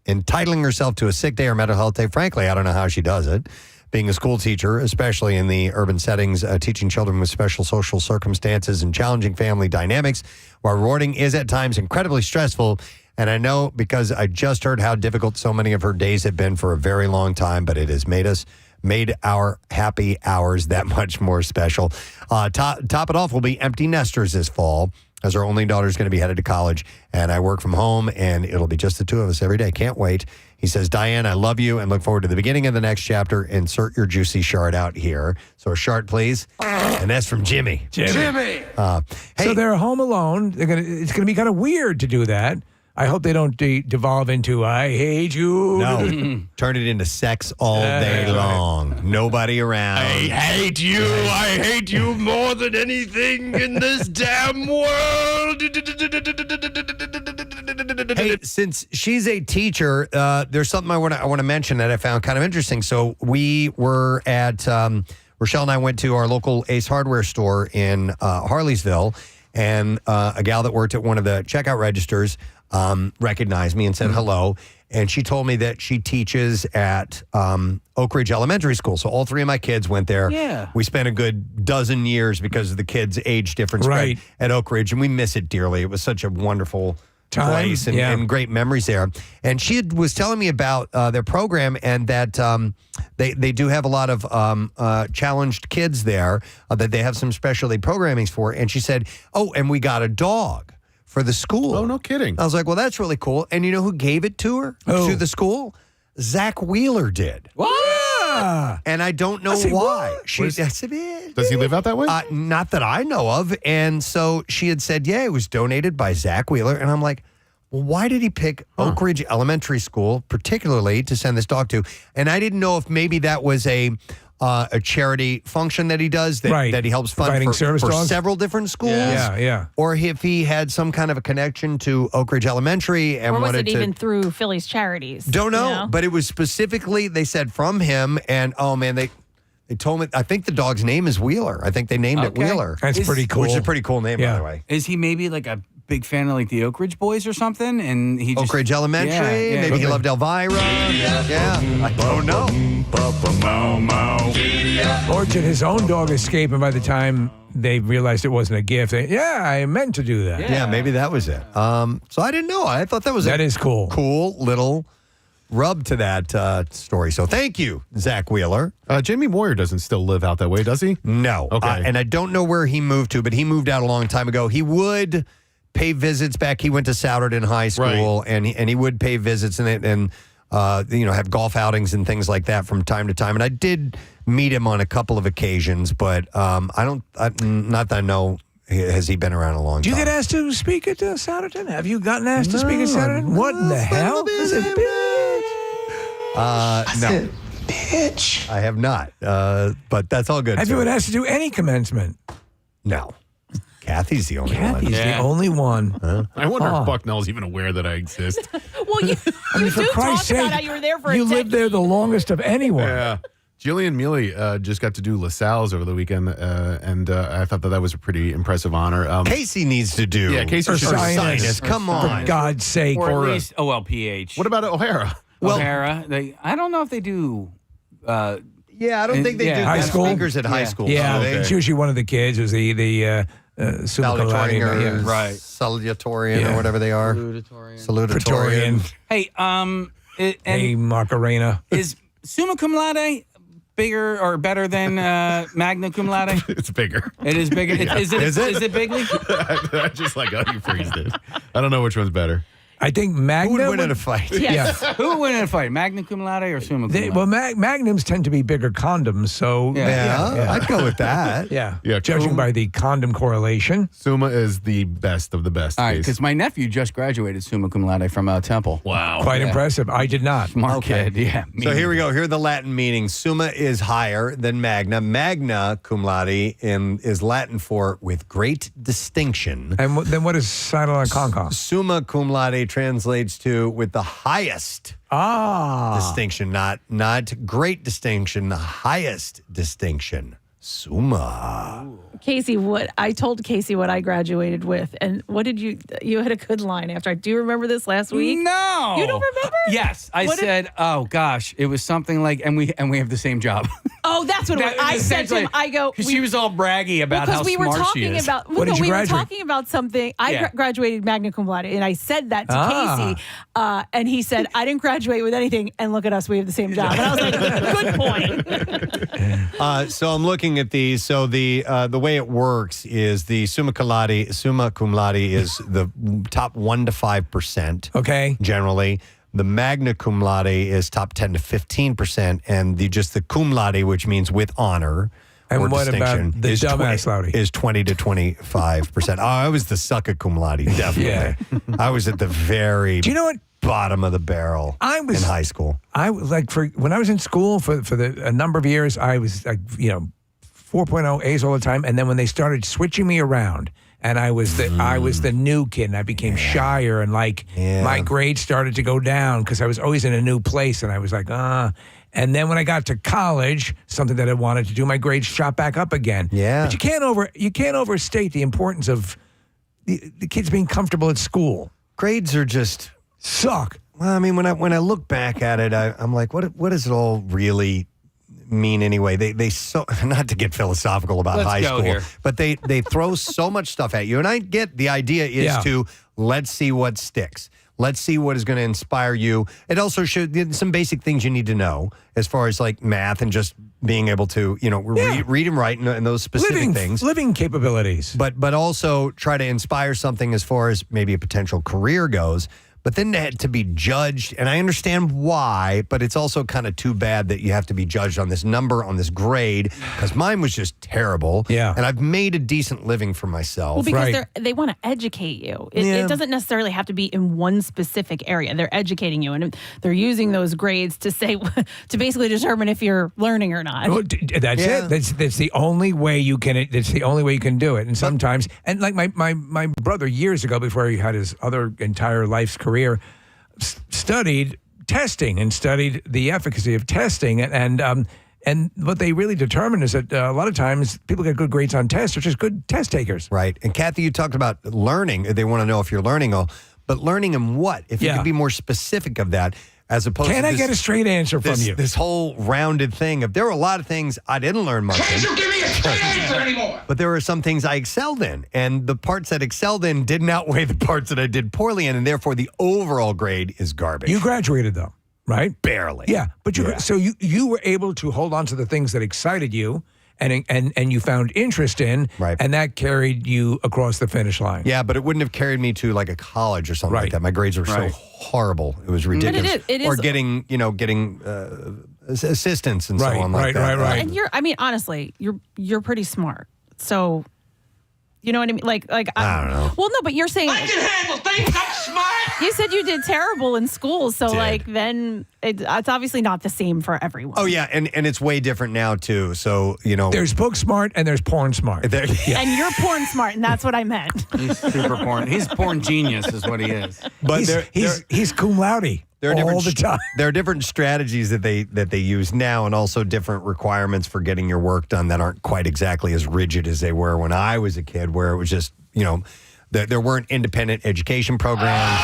entitling herself to a sick day or mental health day. Frankly, I don't know how she does it. Being a school teacher, especially in the urban settings, teaching children with special social circumstances and challenging family dynamics, while rewarding, is at times incredibly stressful. And I know because I just heard how difficult so many of her days have been for a very long time, but it has made our happy hours that much more special. Top it off will be empty nesters this fall, as our only daughter is going to be headed to college, and I work from home, and it'll be just the two of us every day. Can't wait. He says, Diane, I love you and look forward to the beginning of the next chapter. Insert your juicy shard out here. So a shard, please. And that's from Jimmy. Jimmy. Hey, so they're home alone. It's going to be kind of weird to do that. I hope they don't devolve into I hate you. No, turn it into sex all day long. Nobody around. I hate you. I hate you more than anything in this damn world. Hey, since she's a teacher, there's something I want to mention that I found kind of interesting. So we were at Rochelle and I went to our local Ace Hardware store in Harleysville, and a gal that worked at one of the checkout registers recognized me and said hello. And she told me that she teaches at Oak Ridge Elementary School. So all three of my kids went there. Yeah. We spent a good dozen years because of the kids' age difference Right. at Oak Ridge, and we miss it dearly. It was such a wonderful place and great memories there. And she was telling me about their program and that they do have a lot of challenged kids there that they have some specialty programmings for. And she said, oh, and we got a dog for the school. Oh, no kidding. I was like, well, that's really cool. And you know who gave it to her, to the school? Zach Wheeler did. What? And I don't know why. Does he live out that way? Not that I know of. And so she had said, yeah, it was donated by Zach Wheeler. And I'm like, well, why did he pick Oak Ridge Elementary School particularly to send this dog to? And I didn't know if maybe that was a charity function that he does that he helps fund Providing service for dogs? several different schools. Yeah. Or if he had some kind of a connection to Oak Ridge Elementary and or was wanted it to. even through Philly's charities? Don't know, you know? but it was specifically, they said, from him. And oh man, they told me, I think the dog's name is Wheeler. I think they named it Wheeler. That's pretty cool. Which is a pretty cool name, by the way. Is he maybe like a big fan of like the Oak Ridge Boys or something? And he Oak Ridge Elementary, maybe he loved Elvira. Yeah, I don't know. Or did his own dog escape, and by the time they realized it wasn't a gift, I meant to do that. Yeah, maybe that was it. So I didn't know. I thought that was is cool. Cool little rub to that story. So thank you, Zach Wheeler. Jamie Moyer doesn't still live out that way, does he? No. Okay. And I don't know where he moved to, but he moved out a long time ago. He would pay visits back. He went to Souderton High School, and he would pay visits and have golf outings and things like that from time to time. And I did meet him on a couple of occasions, but not that I know. Has he been around a long Do time? you get asked to speak at Souderton? Have you gotten asked to speak at Souderton? What in the hell? Is it No. Bitch. I have not. But that's all good. Have you been asked to do any commencement? No. Kathy's the only one. Kathy's the only one. I wonder if Bucknell's even aware that I exist. Well, you, you for do Christ's talk about sake, how you were there for you a lived there the longest of anyone. Yeah. Jillian Mealy just got to do LaSalle's over the weekend, and I thought that was a pretty impressive honor. Casey needs to do. Yeah, Casey should sinus. Come on. For God's sake. Or at least OLPH. What about O'Hara? O'Hara. I don't know if they do. Yeah, I don't think they do high guest school speakers at high school. Yeah, So it's usually one of the kids who's the salutatorian or salutatorian or whatever they are. Salutatorian. Hey, hey, Macarena. Is summa cum laude bigger or better than magna cum laude? It's bigger. It is bigger. Yeah. Is it bigly? I just like how you phrased it. I don't know which one's better. I think Magna Who would win in a fight? Yes. Yeah. Who would win in a fight? Magna cum laude or summa cum laude? Well, Magnums tend to be bigger condoms, so Yeah, I'd go with that. Yeah, Yeah, judging by the condom correlation. Summa is the best of the best. All right, Case. because my nephew just graduated summa cum laude from Temple. Wow. Quite impressive. I did not. Smart kid, yeah. So here we go. Here are the Latin meanings. Summa is higher than magna. Magna cum laude is Latin for with great distinction. And then what is sine concom? Summa cum laude translates to with the highest distinction, not great distinction, the highest distinction. Summa. Casey, I told Casey what I graduated with, and what did you had a good line after. Do you remember this last week? No. You don't remember? Yes. I said, oh gosh, it was something like, and we have the same job. Oh, that's what it was. I said to him, I go, because she was all braggy about how we were smart talking she is. about. What did you we were graduate? talking about something. I Yeah. graduated magna cum laude, and I said that to Casey, and he said, "I didn't graduate with anything." And look at us, we have the same job. And I was like, "Good point." So I'm looking at these. So the way it works is the summa cum laude is the top 1 to 5%. Okay. Generally, the magna cum laude is top 10 to 15%, and the cum laude, which means with honor. And or what distinction, about the is dumbass laude? Is 20 to 25%. Oh, I was the sucker cum laude, definitely. Yeah. I was at the very Do you know what? bottom of the barrel in high school. I was like, when I was in school for a number of years, I was like, 4.0 A's all the time. And then when they started switching me around and I was the new kid, and I became shyer, and my grades started to go down because I was always in a new place, and I was like, And then when I got to college, something that I wanted to do, my grades shot back up again. Yeah. But you can't overstate the importance of the kids being comfortable at school. Grades are just suck. Well, I mean, when I look back at it, I'm like, what does it all really mean anyway? They so not to get philosophical about high school, here. but they throw so much stuff at you, and I get the idea is to let's see what sticks. Let's see what is going to inspire you. It also should some basic things you need to know as far as like math and just being able to, read and write and those specific things. Living capabilities. But also try to inspire something as far as maybe a potential career goes. But then to be judged, and I understand why, but it's also kind of too bad that you have to be judged on this number, on this grade, because mine was just terrible. Yeah. And I've made a decent living for myself. Well, because they want to educate you. It doesn't necessarily have to be in one specific area. They're educating you, and they're using those grades to to basically determine if you're learning or not. Well, that's it. That's the only way you can. That's the only way you can do it. And sometimes, and like my brother years ago, before he had his other entire life's career, studied testing and studied the efficacy of testing, and what they really determined is that a lot of times people get good grades on tests, which is good test takers. Right. And Kathy, you talked about learning. They want to know if you're learning, but learning in what? If you could be more specific of that, as opposed Can to I get a straight answer from you? This whole rounded thing of there were a lot of things I didn't learn much. Can't you give me a straight answer anymore? But there were some things I excelled in, and the parts that excelled in didn't outweigh the parts that I did poorly in, and therefore the overall grade is garbage. You graduated though, right? Barely. Yeah, but so you were able to hold on to the things that excited you and you found interest in, and that carried you across the finish line. Yeah, but it wouldn't have carried me to like a college or something like that. My grades were so horrible; it was ridiculous. It is. Or getting assistance and so on like that. Right. And honestly, you're pretty smart. So, you know what I mean? Like I don't know. Well, no, but you're saying I can handle things. I'm smart. You said you did terrible in school, so then it's obviously not the same for everyone. Oh yeah, and it's way different now too. So there's book smart and there's porn smart. And you're porn smart, and that's what I meant. He's super porn. He's porn genius, is what he is. But he's cum laude. There are all the time. There are different strategies that they use now, and also different requirements for getting your work done that aren't quite exactly as rigid as they were when I was a kid, where it was just there weren't independent education programs.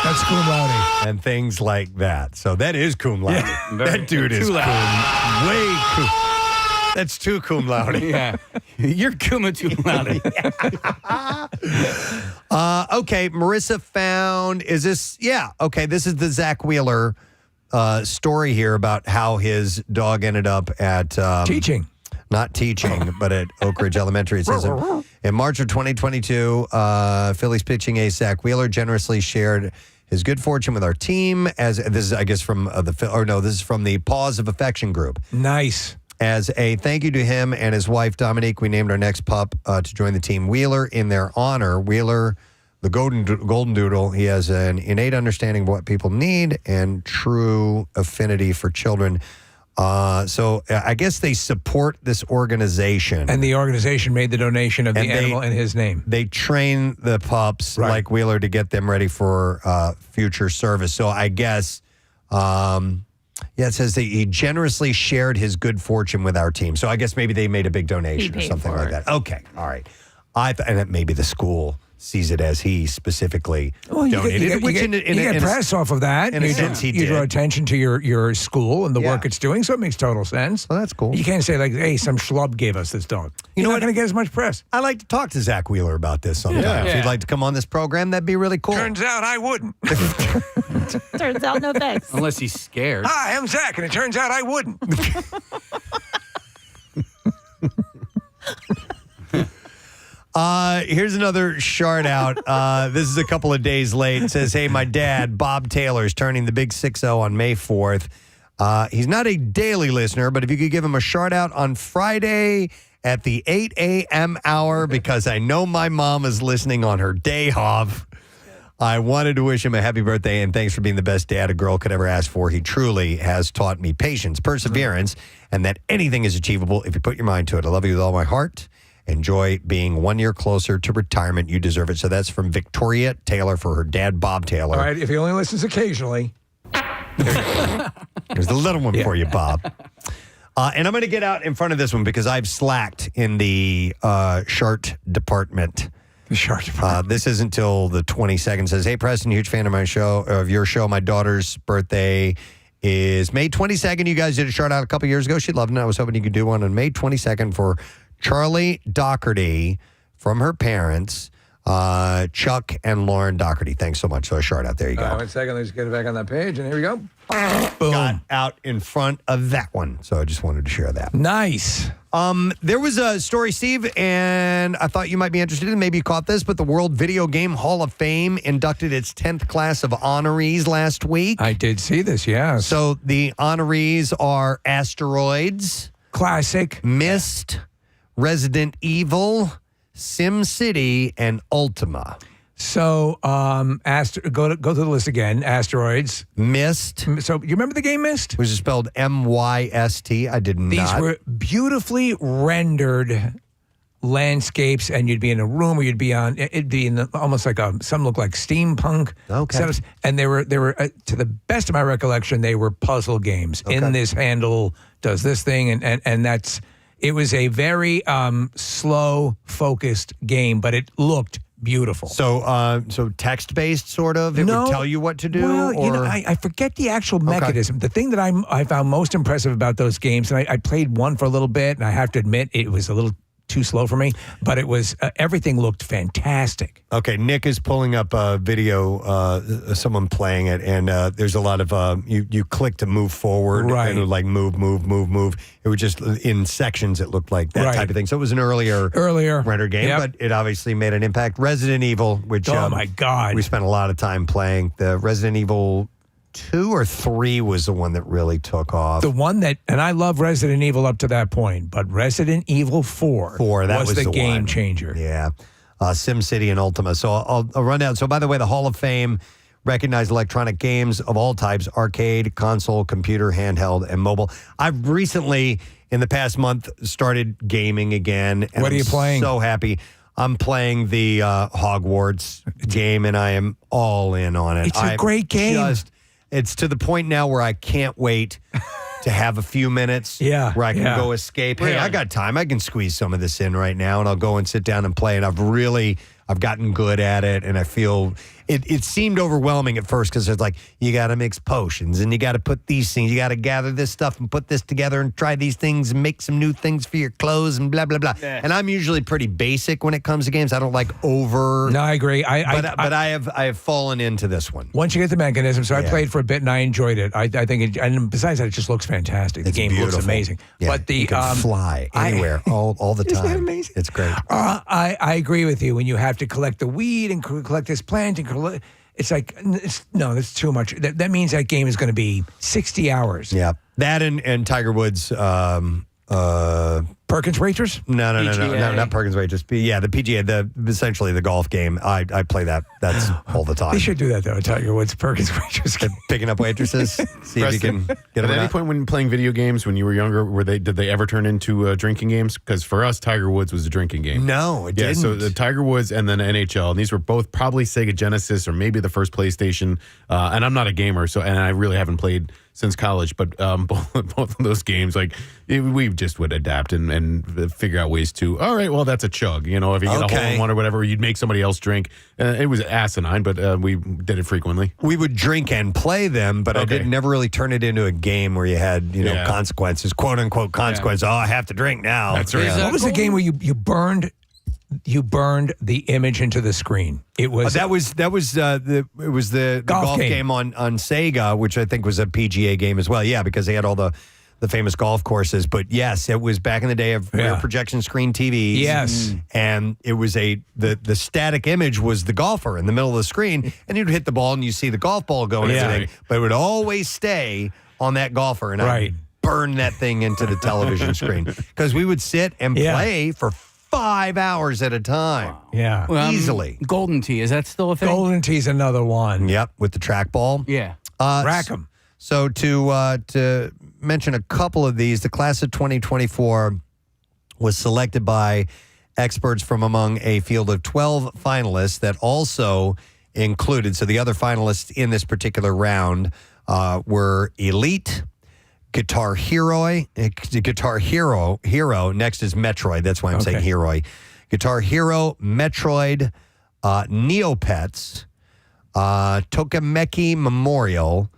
That's cum laude and things like that. So that is cum laude. Yeah. That dude is way cum. That's too cum laude. Yeah, you're cum laude. Okay, Marissa found. Is this? Yeah. Okay, this is the Zach Wheeler story here about how his dog ended up at teaching. Not teaching, but at Oak Ridge Elementary. It says in March of 2022, Phillies pitching ace Zach Wheeler generously shared his good fortune with our team. As this is, I guess, from this is from the Paws of Affection group. Nice. As a thank you to him and his wife, Dominique, we named our next pup to join the team Wheeler in their honor. Wheeler, the golden doodle, he has an innate understanding of what people need and true affinity for children. So I guess they support this organization. And the organization made the donation of the animal in his name. They train the pups like Wheeler to get them ready for future service. So I guess... it says that he generously shared his good fortune with our team. So I guess maybe they made a big donation or something like that. Okay, all right. And that maybe the school sees it as he specifically donated. You get press off of that. In a sense, he did. You draw attention to your school and the work it's doing, so it makes total sense. Oh, that's cool. You can't say like, hey, some schlub gave us this dog. You're not going to get as much press. I like to talk to Zach Wheeler about this sometimes. Yeah. If you'd like to come on this program, that'd be really cool. Turns out I wouldn't. Turns out no thanks. Unless he's scared. Hi, I'm Zach, and it turns out I wouldn't. Here's another shout out. This is a couple of days late. It says, hey, my dad, Bob Taylor, is turning the big 6-0 on May 4th. He's not a daily listener, but if you could give him a shout out on Friday at the 8 a.m. hour, because I know my mom is listening on her day off. I wanted to wish him a happy birthday and thanks for being the best dad a girl could ever ask for. He truly has taught me patience, perseverance, and that anything is achievable if you put your mind to it. I love you with all my heart. Enjoy being 1 year closer to retirement. You deserve it. So that's from Victoria Taylor for her dad, Bob Taylor. All right, if he only listens occasionally. There's the little one for you, Bob. And I'm going to get out in front of this one because I've slacked in the shirt department. The shirt department. This isn't till the 22nd. Says, hey, Preston, huge fan of your show. My daughter's birthday is May 22nd. You guys did a shout out a couple years ago. She loved it. I was hoping you could do one on May 22nd for Charlie Doherty from her parents, Chuck and Lauren Doherty. Thanks so much. So a shout out. There you go. 1 second. Let's get it back on that page. And here we go. Boom. Got out in front of that one. So I just wanted to share that. Nice. There was a story, Steve, and I thought you might be interested in. Maybe you caught this, but the World Video Game Hall of Fame inducted its 10th class of honorees last week. I did see this, yeah. So the honorees are Asteroids, Classic, Myst, Resident Evil, SimCity, and Ultima. So, go to the list again. Asteroids, Myst. So, you remember the game Myst? Which is spelled Myst. I did not. These were beautifully rendered landscapes, and you'd be in a room, or you'd be on. It'd be in almost like some look like steampunk. Okay. Setups, and they were to the best of my recollection, they were puzzle games. Okay. In this handle does this thing, and that's. It was a very slow, focused game, but it looked beautiful. So text-based, sort of? It would tell you what to do? Well, or? I forget the actual mechanism. The thing that I found most impressive about those games, and I played one for a little bit, and I have to admit, it was a little too slow for me, but it was everything looked fantastic. Okay, Nick is pulling up a video, someone playing it, and there's a lot of you click to move forward, Right. and it would like move. It would just in sections. It looked like that Right. type of thing. So it was an earlier render game, Yep. but it obviously made an impact. Resident Evil, which Oh my God, we spent a lot of time playing. The Resident Evil 2 or 3 was the one that really took off. The one that, and I love Resident Evil up to that point, but Resident Evil 4 that was the game one. changer. Yeah. SimCity and Ultima. So I'll run down. So by the way, the Hall of Fame recognized electronic games of all types: arcade, console, computer, handheld, and mobile. I've recently, in the past month, started gaming again. And What are you playing? So happy. I'm playing the Hogwarts game, and I am all in on it. It's a great game. It's to the point now where I can't wait to have a few minutes where I can go escape. Hey, I got time. I can squeeze some of this in right now, and I'll go and sit down and play. And I've gotten good at it, and I feel it seemed overwhelming at first because it's like you got to mix potions and you got to put these things, you got to gather this stuff and put this together and try these things and make some new things for your clothes and blah blah blah. Yeah. And I'm usually pretty basic when it comes to games. I don't like over. No, I agree. But I have fallen into this one. Once you get the mechanism, so I played for a bit and I enjoyed it. I think, and besides that, it just looks fantastic. The game looks amazing. Yeah, but you can fly anywhere all the time. Isn't that amazing? It's great. I agree with you. When you have to collect the weed and collect this plant and it's like that's too much. That means that game is going to be 60 hours. Yeah, that and Tiger Woods. Perkins Racers? No, not Perkins Racers. Yeah, the PGA, essentially the golf game. I play that. That's all the time. They should do that though. Tiger Woods, Perkins Racers. Picking up waitresses. See if you can get them. At any point when playing video games when you were younger, did they ever turn into drinking games? Because for us, Tiger Woods was a drinking game. No, it didn't. So the Tiger Woods and then NHL, and these were both probably Sega Genesis or maybe the first PlayStation. And I'm not a gamer, and I really haven't played since college, but both of those games, we just would adapt and figure out ways to, all right, well, that's a chug. You know, if you get a hole in one or whatever, you'd make somebody else drink. It was asinine, but we did it frequently. We would drink and play them, but I didn't never really turn it into a game where you had, consequences, quote unquote consequences. Yeah. Oh, I have to drink now. That's right. What was the game where you burned the image into the screen? It was that was the golf game on Sega, which I think was a PGA game as well. Yeah, because they had all the famous golf courses. But yes, it was back in the day of rear projection screen TVs. Yes, and it was the static image was the golfer in the middle of the screen, and you'd hit the ball and you see the golf ball going and everything, but it would always stay on that golfer, and I'd burn that thing into the television screen because we would sit and play for 5 hours at a time. Wow. Yeah. Well, easily. Golden Tee, is that still a thing? Golden Tee's another one. Yep, with the trackball. Yeah. Rack 'em. So to mention a couple of these, the class of 2024 was selected by experts from among a field of 12 finalists that also included. So the other finalists in this particular round were Elite, Guitar Hero. Next is Metroid. That's why I'm saying Hero. Guitar Hero, Metroid, Neopets, Tokimeki Memorial,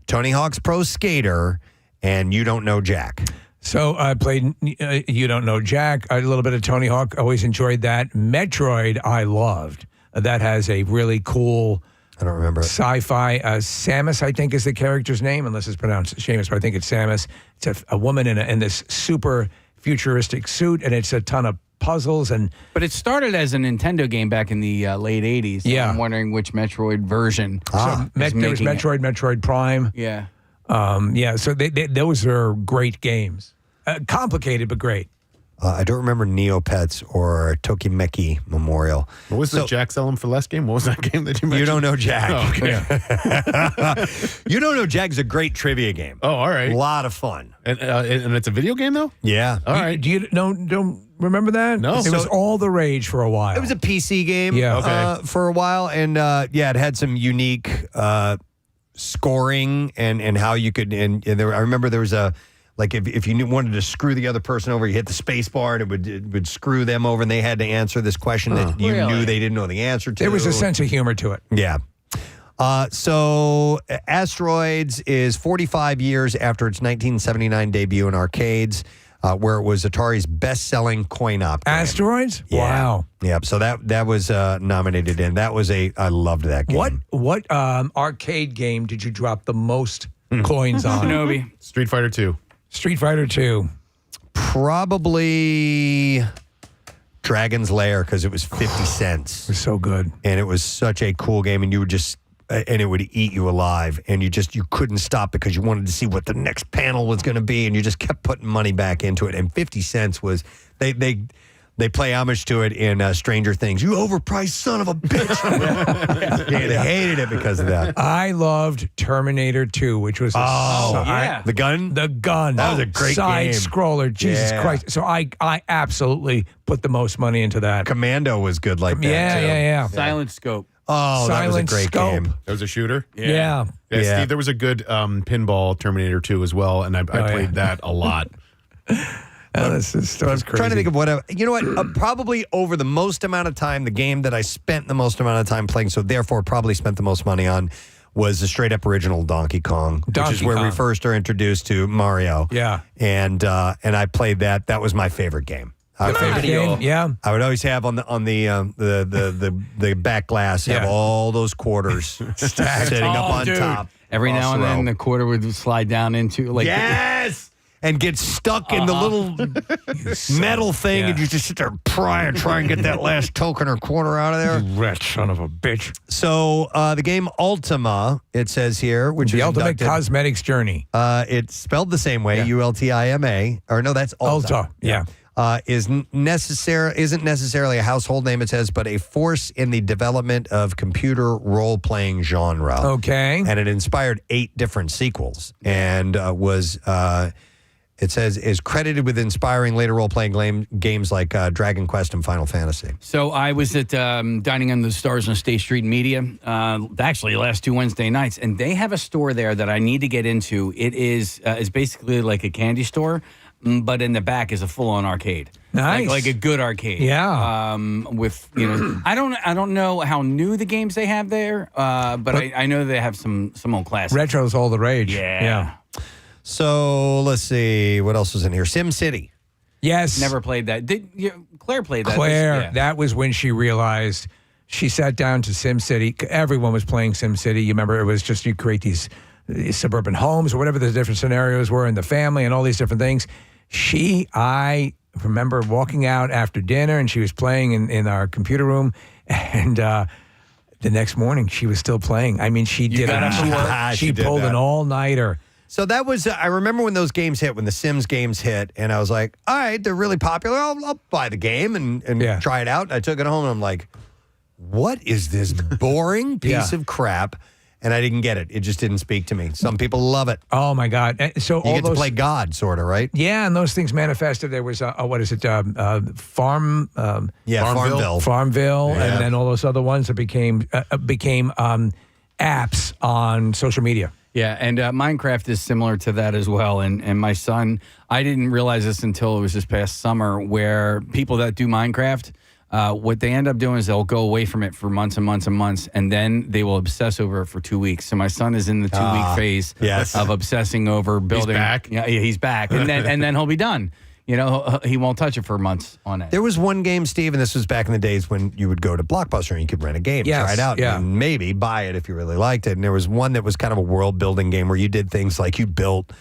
Tony Hawk's Pro Skater, and You Don't Know Jack. So I played You Don't Know Jack, a little bit of Tony Hawk. Always enjoyed that. Metroid, I loved. That has a really cool, I don't remember, sci-fi. Samus, I think, is the character's name, unless it's pronounced Seamus, but I think it's Samus. It's a woman in this super futuristic suit, and it's a ton of puzzles. But it started as a Nintendo game back in the late 80s. So Yeah. I'm wondering which Metroid version. There was Metroid, Metroid Prime. Yeah. So those are great games. Complicated, but great. I don't remember Neopets or Tokimeki Memorial. What was the Jack Sell 'em for Less game? What was that game that you mentioned? You Don't Know Jack. Oh, okay. You Don't Know Jack's a great trivia game. Oh, all right. A lot of fun. And it's a video game, though? Yeah. All right. Do you don't remember that? No. It was all the rage for a while. It was a PC game for a while. And it had some unique scoring and how you could. And there, I remember there was a. Like if you wanted to screw the other person over, you hit the space bar and it would screw them over, and they had to answer this question that you knew they didn't know the answer to. There was a sense of humor to it. Yeah. So Asteroids is 45 years after its 1979 debut in arcades, where it was Atari's best-selling coin-op game. Asteroids? Yeah. Wow. Yeah. So that was nominated in. I loved that game. What arcade game did you drop the most coins on? Shinobi. Street Fighter 2. Street Fighter 2. Probably Dragon's Lair, because it was 50 cents. It was so good. And it was such a cool game, and you would just and it would eat you alive, and you couldn't stop because you wanted to see what the next panel was going to be, and you just kept putting money back into it. And 50 cents was they play homage to it in Stranger Things. You overpriced son of a bitch. Yeah, they hated it because of that. I loved Terminator 2, which was the gun? The gun. That was a great side game. scroller. Jesus Christ. So I absolutely put the most money into that. Commando was good like that, Yeah. Silent Scope. Oh, that was a great game. That was a shooter? Yeah. Steve, there was a good pinball Terminator 2 as well, and I played that a lot. This is I'm crazy. trying to think of probably over the most amount of time, the game that I spent the most amount of time playing, so therefore probably spent the most money on, was the straight up original Donkey Kong, which is where we first are introduced to Mario. Yeah. And I played that. That was my favorite game. Favorite game? Yeah. I would always have on the back glass have all those quarters sitting up on top. Every now and then row. the quarter would slide down into Yes. And get stuck in the little metal thing, and you just sit there and try and get that last token or quarter out of there. You wretch son of a bitch. So the game Ultima, it says here, which The is Ultimate inducted, Cosmetics Journey. it's spelled the same way, Ultima, or no, that's Ulta. Ulta, yeah. Isn't necessarily a household name, it says, but a force in the development of computer role-playing genre. Okay. And it inspired 8 different sequels, and was... it says, is credited with inspiring later role-playing games like Dragon Quest and Final Fantasy. So I was at Dining on the Stars on State Street Media, actually last 2 Wednesday nights, and they have a store there that I need to get into. It is basically like a candy store, but in the back is a full-on arcade. Nice. Like a good arcade. Yeah. With, I don't know how new the games they have there, but I know they have some old classics. Retro's all the rage. Yeah. So let's see what else was in here. Sim City. Yes. Never played that. Claire played that. Claire, that was when she realized she sat down to SimCity. Everyone was playing SimCity. You remember it was just you create these suburban homes or whatever the different scenarios were in the family and all these different things. I remember walking out after dinner and she was playing in our computer room, and the next morning she was still playing. I mean, she did it. She pulled an all-nighter. So that was, I remember when those games hit, when the Sims games hit, and I was like, all right, they're really popular. I'll buy the game and try it out. I took it home, and I'm like, what is this boring piece of crap? and I didn't get it. It just didn't speak to me. Some people love it. Oh my God! So You all get to those play God, sort of, right? Yeah, and those things manifested. There was what is it? Farm. Farmville, Yeah. and then all those other ones that became apps on social media. Yeah, and Minecraft is similar to that as well. And my son, I didn't realize this until it was this past summer, where people that do Minecraft, what they end up doing is they'll go away from it for months and months and months, and then they will obsess over it for 2 weeks. So my son is in the 2-week phase of obsessing over building. He's back. Yeah, he's back, and then he'll be done. You know, he won't touch it for months on it. There was one game, Steve, and this was back in the days when you would go to Blockbuster and you could rent a game, try it out, and maybe buy it if you really liked it. And there was one that was kind of a world-building game where you did things like you built,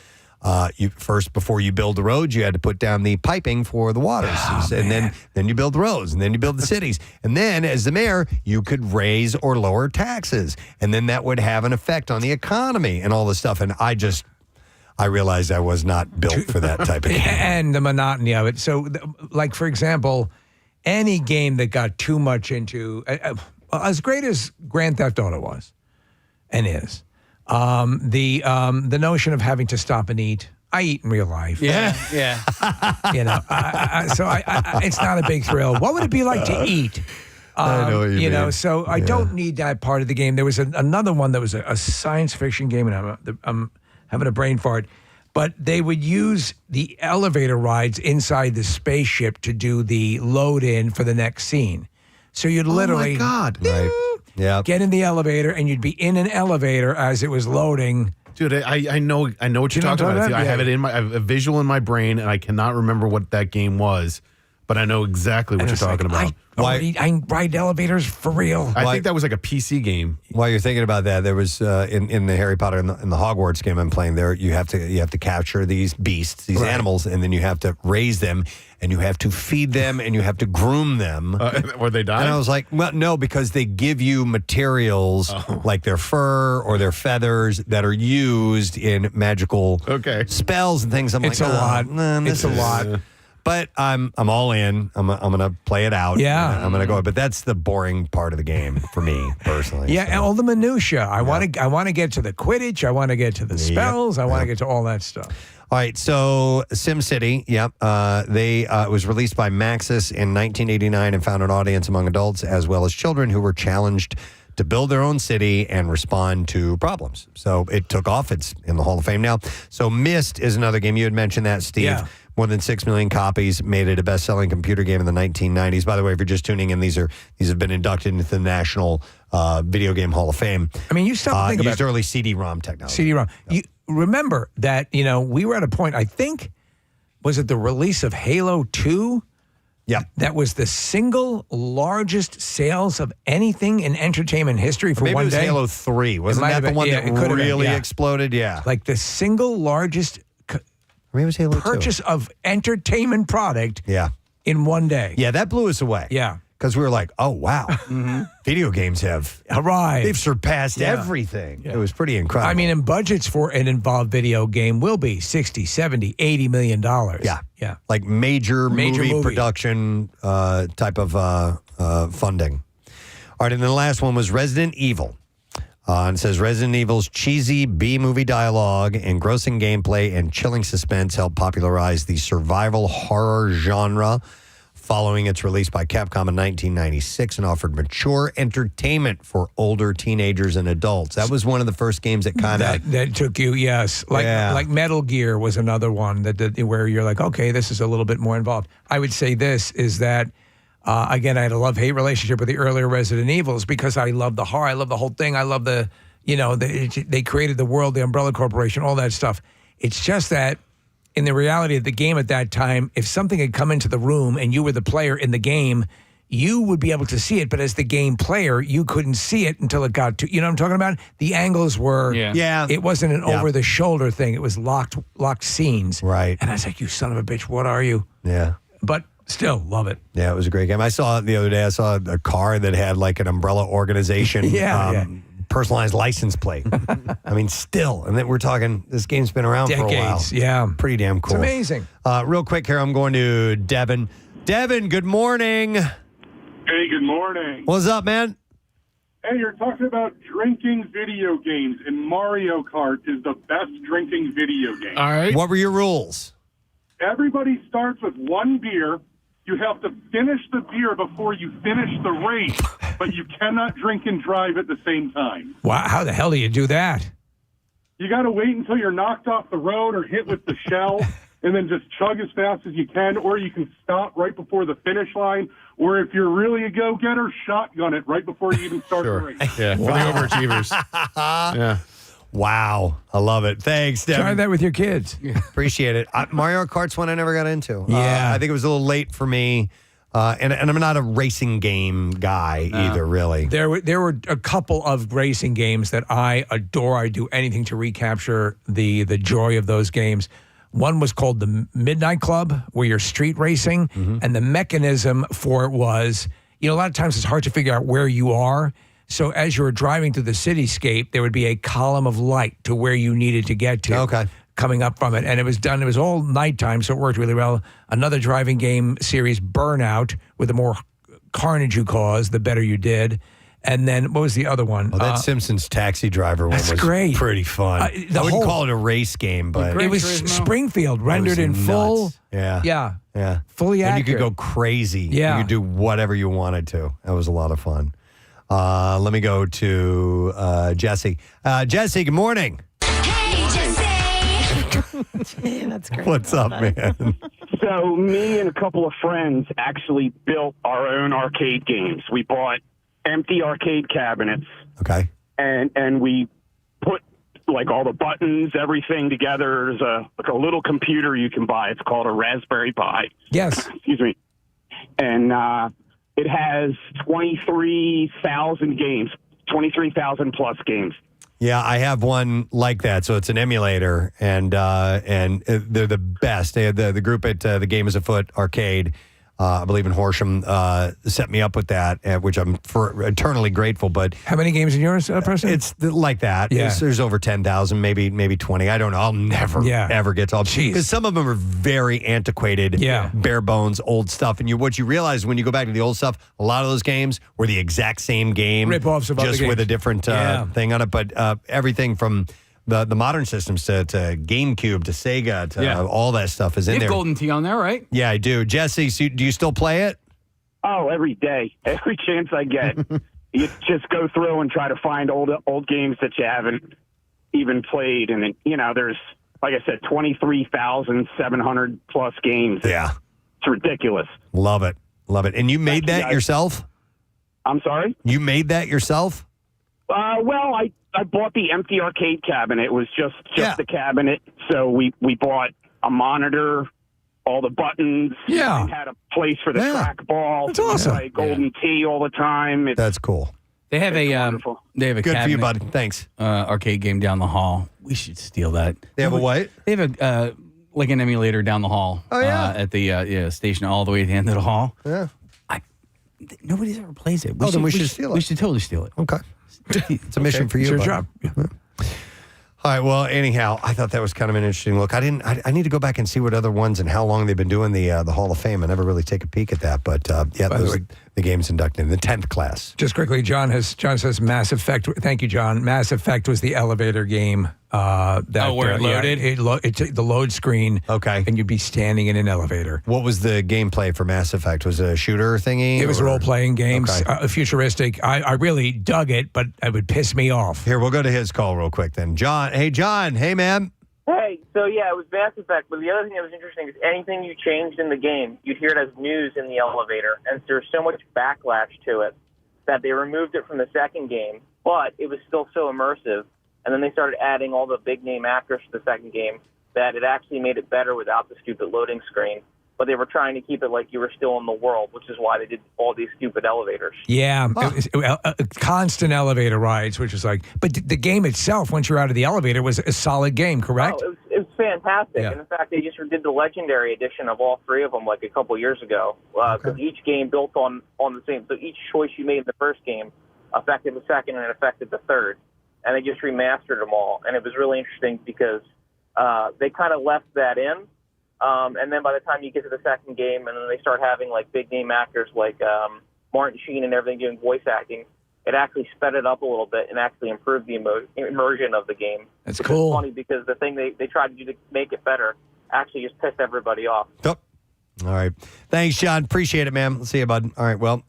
before you build the roads, you had to put down the piping for the waters. And then you build the roads, and then you build the cities. And then, as the mayor, you could raise or lower taxes. And then that would have an effect on the economy and all this stuff. And I realized I was not built for that type of game. And the monotony of it. So, like, for example, any game that got too much into, as great as Grand Theft Auto was and is, the notion of having to stop and eat. I eat in real life. Yeah. You know, so it's not a big thrill. What would it be like to eat? I know what you mean. So I don't need that part of the game. There was another one that was a science fiction game, and I'm having a brain fart, but they would use the elevator rides inside the spaceship to do the load in for the next scene. So you'd literally get in the elevator, and you'd be in an elevator as it was loading. Dude, I know what you're talking about. I have it I have a visual in my brain, and I cannot remember what that game was, but I know exactly what you're talking about. I ride elevators for real. I think that was like a PC game. While you're thinking about that, there was in the Harry Potter and the Hogwarts game I'm playing there, you have to capture these beasts, these animals, and then you have to raise them, and you have to feed them, and you have to groom them. Or they die? And I was like, well, no, because they give you materials like their fur or their feathers that are used in magical spells and things. It's a lot. It's a lot. But I'm all in. I'm gonna play it out. Yeah, I'm gonna go. But that's the boring part of the game for me personally. Yeah, and all the minutia. I want to get to the Quidditch. I want to get to the spells. I want to get to all that stuff. All right, so SimCity, it was released by Maxis in 1989 and found an audience among adults as well as children who were challenged to build their own city and respond to problems. So it took off. It's in the Hall of Fame now. So Myst is another game. You had mentioned that, Steve. Yeah. More than 6 million copies, made it a best-selling computer game in the 1990s. By the way, if you're just tuning in, these have been inducted into the National Video Game Hall of Fame. I mean, you stop to think about used early CD-ROM technology. CD-ROM. You remember that, we were at a point, I think, was it the release of Halo 2? Yeah. That was the single largest sales of anything in entertainment history for Maybe one it was day. Halo 3. Wasn't that the one that really exploded? Yeah. Like the single largest Maybe it was Halo 2. purchase of entertainment product in one day. Yeah, that blew us away. Yeah. Because we were like, oh, wow. Video games have arrived. They've surpassed everything. Yeah. It was pretty incredible. I mean, and budgets for an involved video game will be 60, 70, $80 million. Yeah. Yeah. Like major movie production type of funding. All right, and then the last one was Resident Evil. And it says Resident Evil's cheesy B-movie dialogue, engrossing gameplay, and chilling suspense helped popularize the survival horror genre following its release by Capcom in 1996 and offered mature entertainment for older teenagers and adults. That was one of the first games that kind of... That took you, yes. Like Metal Gear was another one where you're like, okay, this is a little bit more involved. I would say this is that again, I had a love-hate relationship with the earlier Resident Evils because I love the horror. I love the whole thing. I love they created the world, the Umbrella Corporation, all that stuff. It's just that in the reality of the game at that time, if something had come into the room and you were the player in the game, you would be able to see it. But as the game player, you couldn't see it until it got to, you know what I'm talking about? The angles were, it wasn't an over-the-shoulder thing. It was locked scenes. Right. And I was like, you son of a bitch, what are you? Yeah. But still, love it. Yeah, it was a great game. I saw it the other day. I saw a car that had like an umbrella organization personalized license plate. I mean, still. And then we're talking, this game's been around for a while. Decades, yeah. Pretty damn cool. It's amazing. Real quick here, I'm going to Devin. Devin, good morning. Hey, good morning. What's up, man? Hey, you're talking about drinking video games, and Mario Kart is the best drinking video game. All right. What were your rules? Everybody starts with one beer. You have to finish the beer before you finish the race, but you cannot drink and drive at the same time. Wow, how the hell do you do that? You got to wait until you're knocked off the road or hit with the shell, and then just chug as fast as you can, or you can stop right before the finish line, or if you're really a go-getter, shotgun it right before you even start the race. Yeah, for the overachievers. Yeah. Wow. I love it. Thanks, Devin. Try that with your kids. Appreciate it. Mario Kart's one I never got into. Yeah. I think it was a little late for me. And I'm not a racing game guy either, really. There were a couple of racing games that I adore. I do anything to recapture the joy of those games. One was called the Midnight Club, where you're street racing, and the mechanism for it was, a lot of times it's hard to figure out where you are. So as you were driving through the cityscape, there would be a column of light to where you needed to get to. Coming up from it. And it was all nighttime, so it worked really well. Another driving game series, Burnout, with the more carnage you caused, the better you did. And then what was the other one? Oh, that Simpsons Taxi Driver one was great. Pretty fun. I wouldn't call it a race game, but it was Springfield rendered in full. Yeah. Yeah. Fully accurate. And you could go crazy. Yeah. You could do whatever you wanted to. That was a lot of fun. Let me go to Jesse. Jesse, good morning. That's great. What's up, man? So me and a couple of friends actually built our own arcade games. We bought empty arcade cabinets. Okay. And we put like all the buttons, everything together. There's a little computer you can buy. It's called a Raspberry Pi. Yes. Excuse me. And it has 23,000 games, 23,000 plus games. Yeah, I have one like that. So it's an emulator, and they're the best. They had the group at the Game Is Afoot Arcade, I believe in Horsham, set me up with that, which I'm eternally grateful. But how many games in yours, Preston? It's like that. Yeah. There's over 10,000, maybe 20. I don't know. I'll never ever get to all. Because some of them are very antiquated, bare bones, old stuff. And what you realize when you go back to the old stuff, a lot of those games were the exact same game, rip-offs of other just games. with a different thing on it. But everything from the modern systems to GameCube to Sega to all that stuff is in You there. have Golden Tee on there, right? Yeah, I do. Jesse, so do you still play it? Oh, every day, every chance I get. You just go through and try to find old games that you haven't even played, and then, there's, like I said, 23,700 plus games. Yeah, it's ridiculous. Love it. And you made that yourself? I'm sorry? You made that yourself? Well, I bought the empty arcade cabinet. It was just the cabinet. So we bought a monitor, all the buttons. Yeah. It had a place for the trackball. That's awesome. Play Golden Tee all the time. That's cool. They have a Good cabinet, for you, bud. Thanks. Arcade game down the hall. We should steal that. They have a what? They have a like an emulator down the hall. Oh, yeah. At the station all the way at the end of the hall. Yeah. Nobody's ever plays it. Then we should steal it. We should totally steal it. Okay. It's a mission for you. It's your bud. job. All right. Well, anyhow, I thought that was kind of an interesting look. I need to go back and see what other ones and how long they've been doing the Hall of Fame. I never really take a peek at that, but the game's inducted in the 10th class. Just quickly, John says Mass Effect. Thank you, John. Mass Effect was the elevator game. Where it loaded? It's the load screen. Okay. And you'd be standing in an elevator. What was the gameplay for Mass Effect? Was it a shooter thingy? It was role-playing games, Okay. futuristic. I really dug it, but it would piss me off. Here, we'll go to his call real quick then. John. Hey, John. Hey, man. Hey, so yeah, it was Mass Effect, but the other thing that was interesting is anything you changed in the game, you'd hear it as news in the elevator, and there's so much backlash to it that they removed it from the second game, but it was still so immersive, and then they started adding all the big-name actors to the second game that it actually made it better without the stupid loading screen. But they were trying to keep it like you were still in the world, which is why they did all these stupid elevators. Yeah, it was, constant elevator rides, which is like, but the game itself, once you're out of the elevator, was a solid game, correct? Oh, it was fantastic. Yeah. And in fact, they just did the Legendary Edition of all three of them like a couple years ago. Because each game built on the same. So each choice you made in the first game affected the second and it affected the third. And they just remastered them all. And it was really interesting because they kind of left that in. And then by the time you get to the second game, and then they start having like big name actors like Martin Sheen and everything doing voice acting, it actually sped it up a little bit and actually improved the immersion of the game. That's which cool. is funny because the thing they tried to do to make it better actually just pissed everybody off. All right. Thanks, John. Appreciate it, man. Let's see you, bud. All right. Well,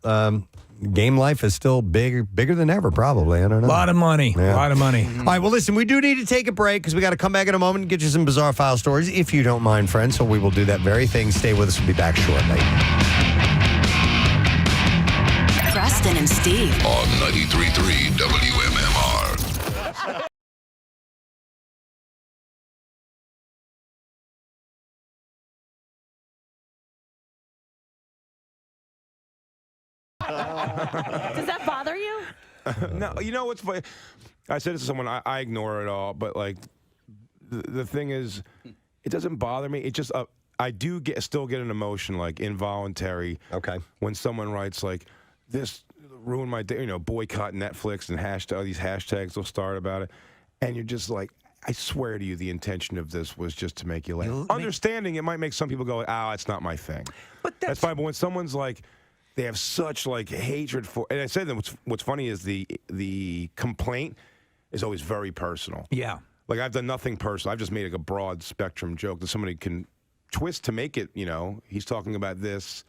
game life is still bigger than ever, probably. I don't know. A lot of money. Yeah. A lot of money. All right. Well, listen, we do need to take a break because we got to come back in a moment and get you some bizarre file stories, if you don't mind, friends. So we will do that very thing. Stay with us. We'll be back shortly. Preston and Steve on 93.3 WMMR. Does that bother you? No, you know what's funny? I said it to someone, I ignore it all, but like the thing is, it doesn't bother me. It just, I do still get an emotion, like involuntary. Okay. When someone writes like, this ruined my day, boycott Netflix and all these hashtags will start about it. And you're just like, I swear to you, the intention of this was just to make you laugh. Understanding it might make some people go, it's not my thing. But that's fine. But when someone's like, they have such like hatred for, and I said that what's funny is the complaint is always very personal. Yeah. Like I've done nothing personal. I've just made like a broad spectrum joke that somebody can twist to make it, he's talking about this.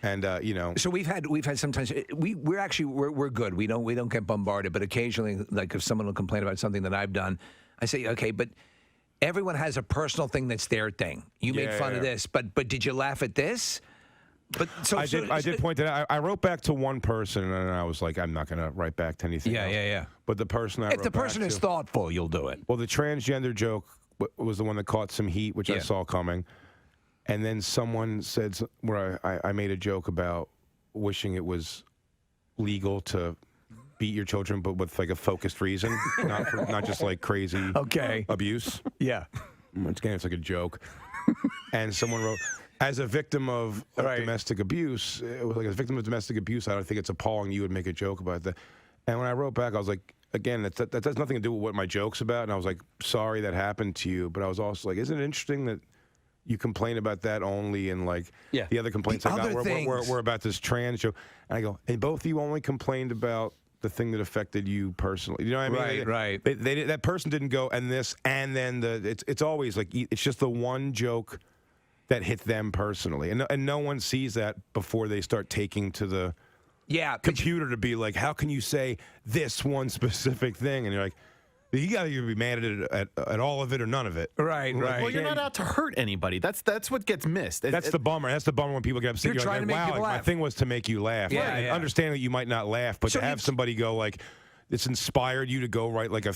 And so we've had sometimes we're good. We don't get bombarded, but occasionally, like if someone will complain about something that I've done, I say, okay, but everyone has a personal thing that's their thing. You made fun of this, but did you laugh at this? But I did point that out. I wrote back to one person, and I was like, I'm not going to write back to anything else. Yeah. But the person if the person is thoughtful, you'll do it. Well, the transgender joke was the one that caught some heat, which I saw coming. And then someone said where I made a joke about wishing it legal to beat your children, but with like a focused reason, not just like crazy abuse. Yeah. It's like a joke. And someone wrote, as a victim of domestic abuse, it was like as a victim of domestic abuse, I don't think it's appalling you would make a joke about that. And when I wrote back, I was like, again, that has nothing to do with what my joke's about. And I was like, sorry that happened to you. But I was also like, isn't it interesting that you complain about that only, and like the other complaints I got were about this trans joke. And I go, and both of you only complained about the thing that affected you personally. You know what I mean? Right. That person didn't go, and this, and then it's always like, it's just the one joke that hit them personally. And no one sees that before they start taking to the computer to be like, how can you say this one specific thing? And you're like, you got to either be mad at all of it or none of it. Right. Well, you're not out to hurt anybody. That's what gets missed. That's the bummer. That's the bummer when people get upset. You're trying to make people laugh. My thing was to make you laugh. Yeah, yeah. Understand that you might not laugh, but to have somebody go like, it's inspired you to go write like a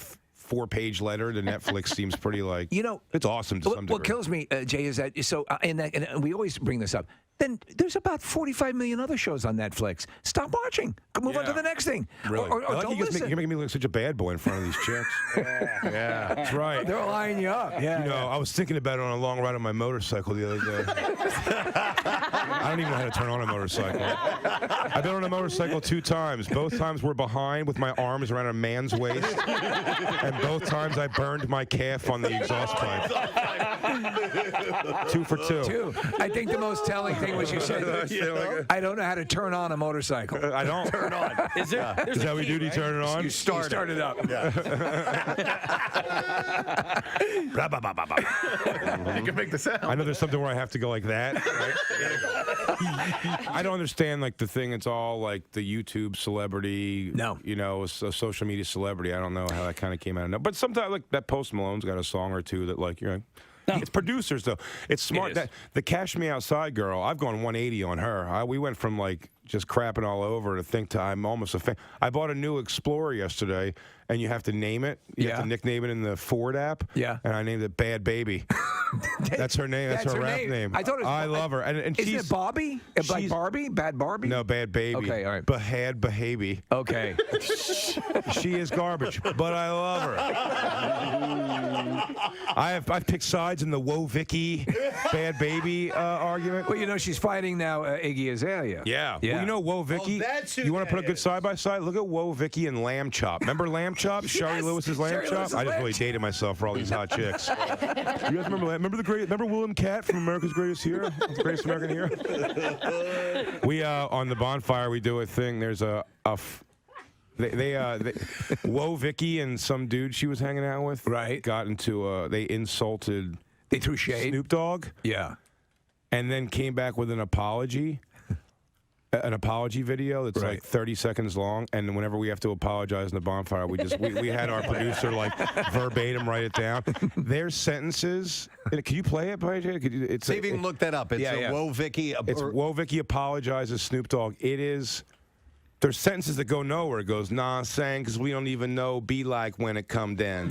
4-page letter to Netflix seems pretty like, it's awesome to some degree. What kills me, Jay, is that and we always bring this up. Then there's about 45 million other shows on Netflix. Stop watching. Move on to the next thing. Really? Or don't listen. You're making me look such a bad boy in front of these chicks. Yeah, that's right. They're lining you up. Yeah. I was thinking about it on a long ride on my motorcycle the other day. I don't even know how to turn on a motorcycle. I've been on a motorcycle 2 times. Both times we're behind with my arms around a man's waist. And both times I burned my calf on the exhaust pipe. 2 for 2. I think the most telling thing was you said, I don't know how to turn on a motorcycle. I don't. Turn on. Is that we do? Do you turn it on? You start it up. You can make the sound. I know there's something where I have to go like that. I don't understand like the thing. It's all like the YouTube celebrity. No. A social media celebrity. I don't know how that kind of came out of nowhere. But sometimes like that Post Malone's got a song or two that like, it's producers though. It's smart. That the Cash Me Outside girl, I've gone 180 on her. We went from like just crapping all over to I'm almost a fan. I bought a new Explorer yesterday, and you have to name it. You have to nickname it in the Ford app. Yeah. And I named it Bad Baby. That's her name. That's her rap name. I love her. And isn't it Bobby? Like Barbie? Bad Barbie? No, Bad Baby. Okay, all right. Bad Baby. Okay. She is garbage, but I love her. I've picked sides in the Whoa Vicky, Bad Baby argument. Well, she's fighting now Iggy Azalea. Yeah. Well, Whoa Vicky. You want to put a good side by side? Look at Whoa Vicky and Lamb Chop. Remember Lamb Chop? Shari Lewis's Lamb Chop. I just really dated myself for all these hot chicks. You guys remember William Cat from America's Greatest Hero? The Greatest American Hero. We on the bonfire we do a thing. There's a Whoa Vicky and some dude she was hanging out with got into they insulted they threw shade Snoop Dogg and then came back with an apology video that's like 30 seconds long, and whenever we have to apologize in the bonfire we had our producer like verbatim write it down. Their sentences, can you play it by chance? See if you can look that up. It's Whoa Vicky. It's Whoa Vicky apologizes Snoop Dogg. It is. There's sentences that go nowhere. It goes, nah, I'm saying, because we don't even know be like when it come down.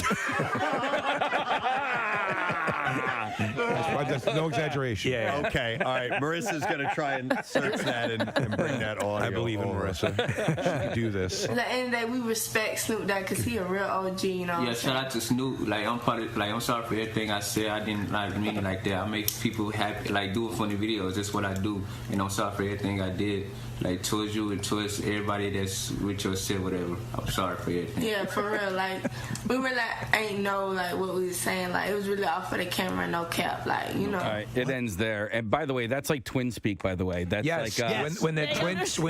That's no exaggeration. Yeah. Okay. All right. Marissa's going to try and search that and bring that audio. I believe in Marissa. She can do this. At the end of the day, we respect Snoop Dogg because he a real OG, you know. Yeah, shout out to Snoop. Like, I'm sorry for everything I said. I didn't mean it like that. I make people happy, like, do funny videos. That's what I do. And I'm sorry for everything I did, like, towards you and towards everybody that's with your shit, whatever. I'm sorry for everything. Yeah, for real. Like, we really ain't know, like, what we was saying. Like, it was really off of the camera, no cap. Like, you know. All right, it ends there. And by the way, that's like twin speak, by the way. That's yes, like when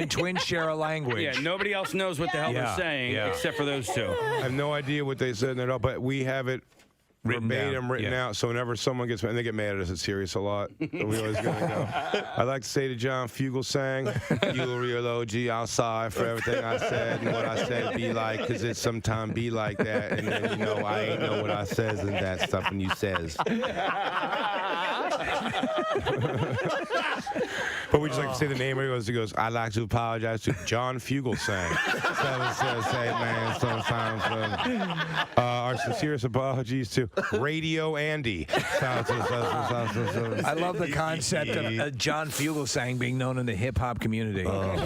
twins share a language. Yeah, nobody else knows what the hell they're saying except for those two. I have no idea what they said at all, but we have it written out. So whenever someone gets, and they get mad at us at Sirius a lot, we always gonna go. I'd like to say to John Fugelsang, you a real OG. I'm sorry for everything I said and what I said be like, because it sometimes be like that, and then you know I ain't know what I says and that stuff and you says. But we just like to say the name. He goes, I'd like to apologize to John Fugelsang. Say, man, sometimes. Our sincerest apologies to Radio Andy. I love the concept of John Fugelsang being known in the hip-hop community. John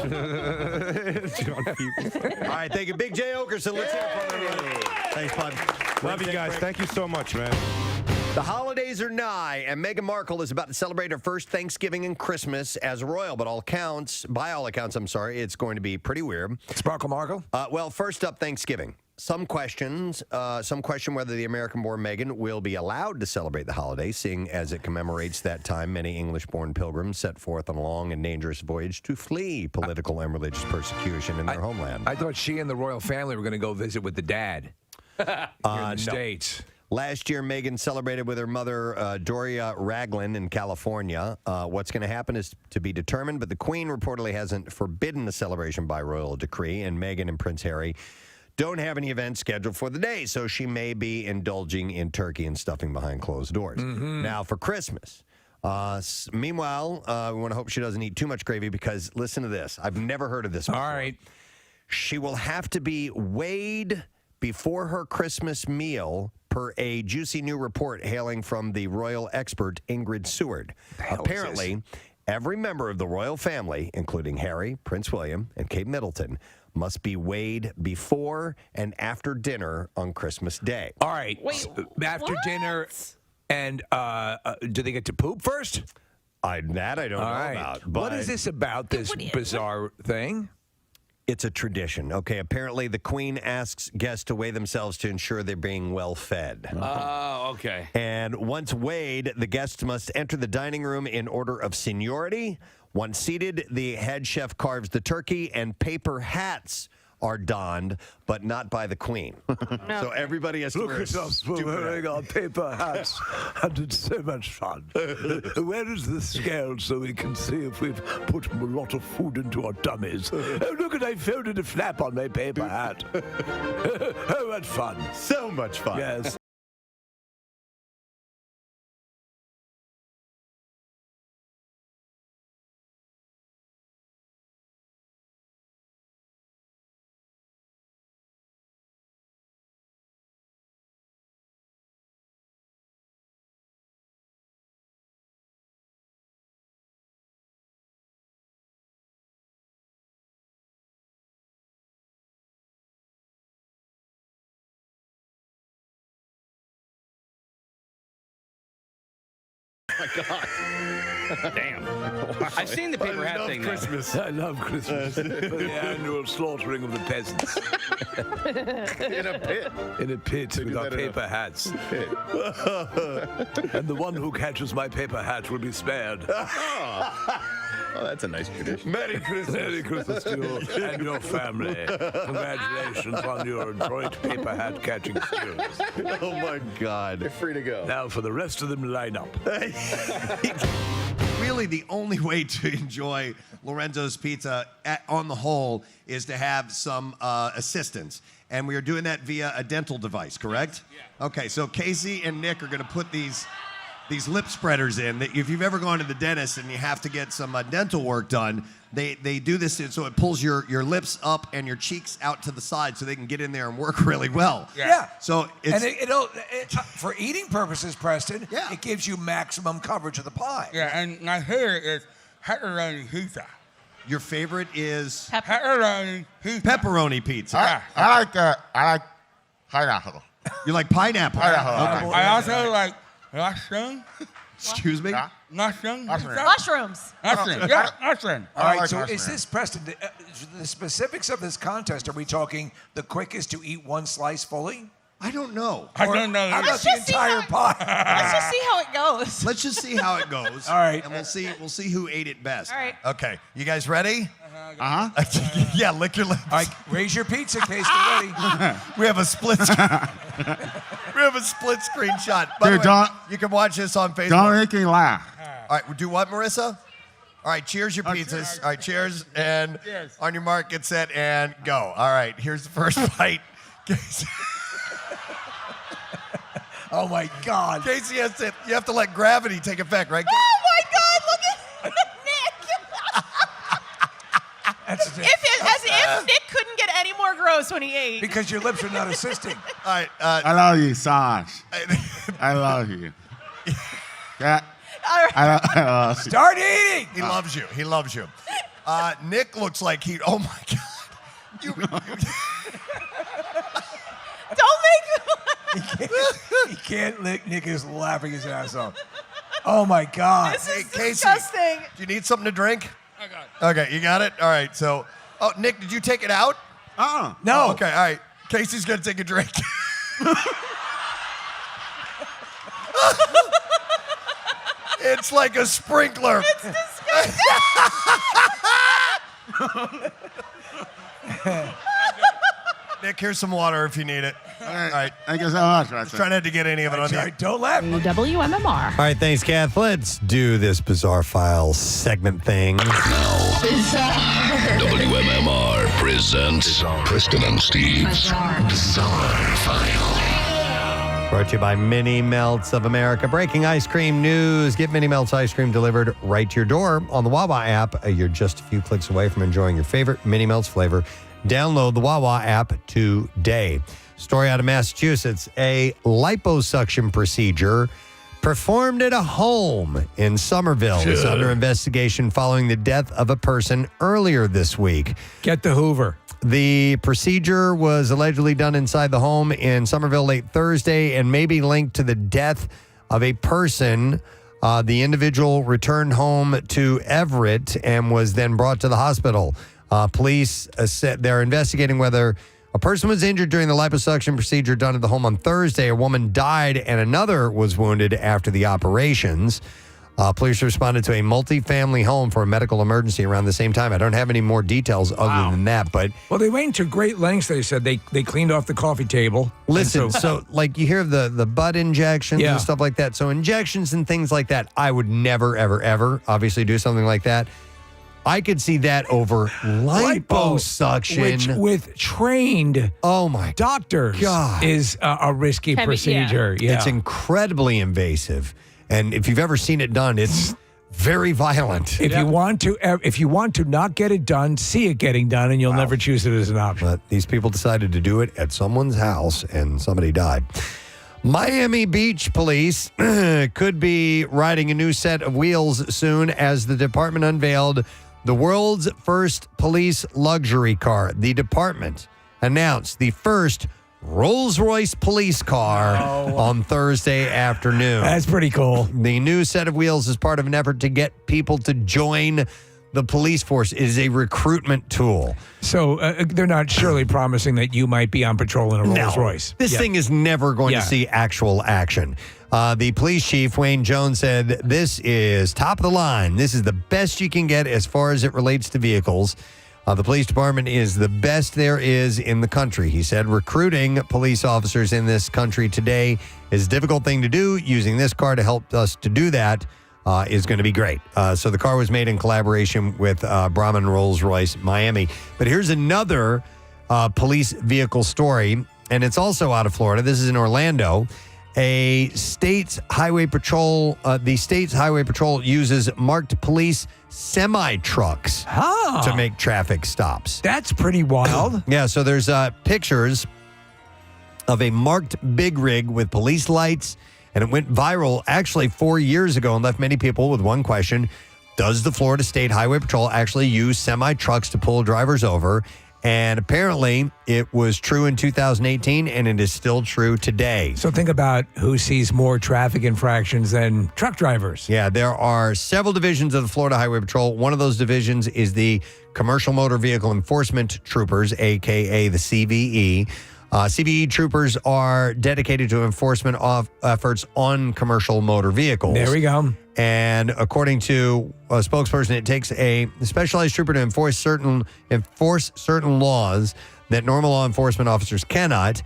Fugelsang. All right, thank you. Big J. Okerson. Let's hear it from everybody. Thanks, bud. Love you guys. Thank you so much, man. The holidays are nigh, and Meghan Markle is about to celebrate her first Thanksgiving and Christmas as a royal. But by all accounts, it's going to be pretty weird. Sparkle Markle? Well, first up, Thanksgiving. Some question whether the American-born Meghan will be allowed to celebrate the holiday, seeing as it commemorates that time many English-born pilgrims set forth on a long and dangerous voyage to flee political and religious persecution in their homeland. I thought she and the royal family were going to go visit with the dad here in the States. Last year, Meghan celebrated with her mother, Doria Ragland, in California. What's going to happen is to be determined, but the Queen reportedly hasn't forbidden the celebration by royal decree, and Meghan and Prince Harry don't have any events scheduled for the day, so she may be indulging in turkey and stuffing behind closed doors. Mm-hmm. Now, for Christmas, meanwhile, we want to hope she doesn't eat too much gravy because, listen to this. I've never heard of this before. All right. She will have to be weighed before her Christmas meal, per a juicy new report hailing from the royal expert Ingrid Seward. Apparently, every member of the royal family, including Harry, Prince William, and Kate Middleton, must be weighed before and after dinner on Christmas Day. All right. Wait, after dinner, and do they get to poop first? That I don't know about. But what is this about, this bizarre thing? It's a tradition. Okay, apparently the Queen asks guests to weigh themselves to ensure they're being well fed. Oh, okay. And once weighed, the guests must enter the dining room in order of seniority. Once seated, the head chef carves the turkey, and paper hats are donned, but not by the Queen. So everybody has to wear wearing our paper hats, and it's so much fun. Where is the scale so we can see if we've put a lot of food into our tummies? Oh, look, I folded a flap on my paper hat. Oh, what fun. So much fun. Yes. Oh my God. Damn. I've seen the paper hat thing. Christmas. I love Christmas. For the annual slaughtering of the peasants. In a pit. In a pit with our paper hats. And the one who catches my paper hat will be spared. Oh, that's a nice tradition. Merry Christmas. Merry Christmas to you and your family. Congratulations on your joint paper hat catching skills. Oh my God. You're free to go. Now for the rest of them, line up. Really, the only way to enjoy Lorenzo's Pizza on the whole is to have some assistance. And we are doing that via a dental device, correct? Yeah. Okay, so Casey and Nick are going to put these lip spreaders in. That if you've ever gone to the dentist and you have to get some dental work done, they do this so it pulls your lips up and your cheeks out to the side so they can get in there and work really well. Yeah. So it's, and for eating purposes, Preston, it gives you maximum coverage of the pie. Yeah, and my favorite is pepperoni pizza. Your favorite is pepperoni pizza. Pepperoni pizza. I like pineapple. You like pineapple? Pineapple. Okay. I also like mushroom. Excuse me? Mushroom. Mushrooms. Mushroom. Yeah, mushroom. All right, like so mushroom. is this, Preston, the specifics of this contest, are we talking the quickest to eat one slice fully? I don't know. I don't know. How about the entire pie? Let's just see how it goes. Let's just see how it goes. All right. And we'll see who ate it best. All right. Okay. You guys ready? Uh-huh. Yeah, lick your lips. All right, raise your pizza case. Get ready. We have a split We have a split screen shot. By Dude, the way, don't- you can watch this on Facebook. Don't make me laugh. All right, do what, Marissa? All right, cheers your pizzas. cheers. All right, cheers. And Cheers. on your mark, get set, and go. All right, here's the first bite. Oh, my God. Casey you have to let gravity take effect, right? Oh my God! Look at Nick. That's As if Nick couldn't get any more gross when he ate. because your lips are not assisting. All right. I love you, Sarge. I love you. Yeah. All right. I love you. Start eating. He loves you. He loves you. Nick looks like he. Oh my God. Don't make He can't lick. Nick is laughing his ass off. Oh, my God. This is Casey, disgusting. do you need something to drink? I got it. Okay, you got it? All right, so. Oh, Nick, did you take it out? Uh-uh. No. Oh, okay, all right. Casey's going to take a drink. It's like a sprinkler. It's disgusting. Nick, here's some water if you need it. All right. Thank you so much, Preston. Try not to get any of it on you. Don't laugh. WMMR. All right, thanks, Kath. Let's do this Bizarre File segment thing. WMMR presents Preston and Steve's Bizarre File. Brought to you by Mini Melts of America. Breaking ice cream news. Get Mini Melts ice cream delivered right to your door on the Wawa app. You're just a few clicks away from enjoying your favorite Mini Melts flavor. Download the Wawa app today. Story out of Massachusetts. A liposuction procedure performed at a home in Somerville is under investigation following the death of a person earlier this week. Get the Hoover. The procedure was allegedly done inside the home in Somerville late Thursday and may be linked to the death of a person. The individual returned home to Everett and was then brought to the hospital. Police said they're investigating whether a person was injured during the liposuction procedure done at the home on Thursday. A woman died and another was wounded after the operations. Police responded to a multi-family home for a medical emergency around the same time. I don't have any more details other than that, but... Well, they went to great lengths. They said they cleaned off the coffee table. Listen, so like you hear of the butt injections and stuff like that. So injections and things like that, I would never, ever, ever obviously do something like that. I could see that over liposuction. Which with trained doctors is a risky procedure. Yeah. It's incredibly invasive. And if you've ever seen it done, it's very violent. If you want to not get it done, see it getting done, and you'll never choose it as an option. But these people decided to do it at someone's house, and somebody died. Miami Beach police could be riding a new set of wheels soon as the department unveiled the world's first police luxury car. The department announced the first Rolls-Royce police car on Thursday afternoon. That's pretty cool. The new set of wheels is part of an effort to get people to join the police force. It is a recruitment tool. So they're not surely promising that you might be on patrol in a Rolls-Royce. This thing is never going to Yeah. see actual action. The police chief, Wayne Jones, said, "This is top of the line. This is the best you can get as far as it relates to vehicles. The police department is the best there is in the country." He said, "Recruiting police officers in this country today is a difficult thing to do. Using this car to help us to do that is going to be great." So the car was made in collaboration with Brahman Rolls-Royce Miami. But here's another police vehicle story, and it's also out of Florida. This is in Orlando. The state's highway patrol uses marked police semi-trucks to make traffic stops. That's pretty wild. Yeah, so there's pictures of a marked big rig with police lights, and it went viral actually 4 years ago and left many people with one question: does the Florida State Highway Patrol actually use semi-trucks to pull drivers over? And apparently it was true in 2018, and it is still true today. So think about who sees more traffic infractions than truck drivers. Yeah, there are several divisions of the Florida Highway Patrol. One of those divisions is the Commercial Motor Vehicle Enforcement Troopers, a.k.a. the CVE. CVE troopers are dedicated to enforcement of efforts on commercial motor vehicles. There we go. And according to a spokesperson, it takes a specialized trooper to enforce certain laws that normal law enforcement officers cannot.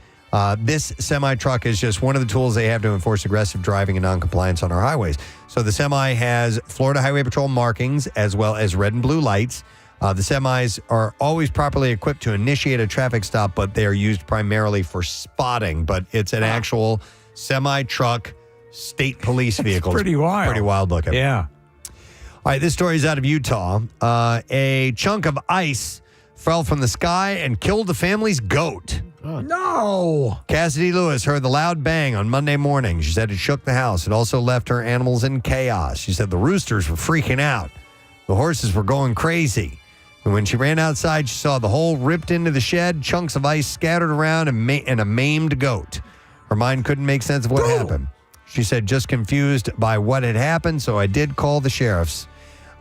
This semi-truck is just one of the tools they have to enforce aggressive driving and noncompliance on our highways. So the semi has Florida Highway Patrol markings as well as red and blue lights. The semis are always properly equipped to initiate a traffic stop, but they are used primarily for spotting. But it's an actual semi-truck state police vehicle. Pretty wild. Pretty wild looking. Yeah. All right, this story is out of Utah. A chunk of ice fell from the sky and killed the family's goat. No. Cassidy Lewis heard the loud bang on Monday morning. She said it shook the house. It also left her animals in chaos. She said the roosters were freaking out. The horses were going crazy. And when she ran outside, she saw the hole ripped into the shed, chunks of ice scattered around, and a maimed goat. Her mind couldn't make sense of what happened. She said, just confused by what had happened, so I did call the sheriffs.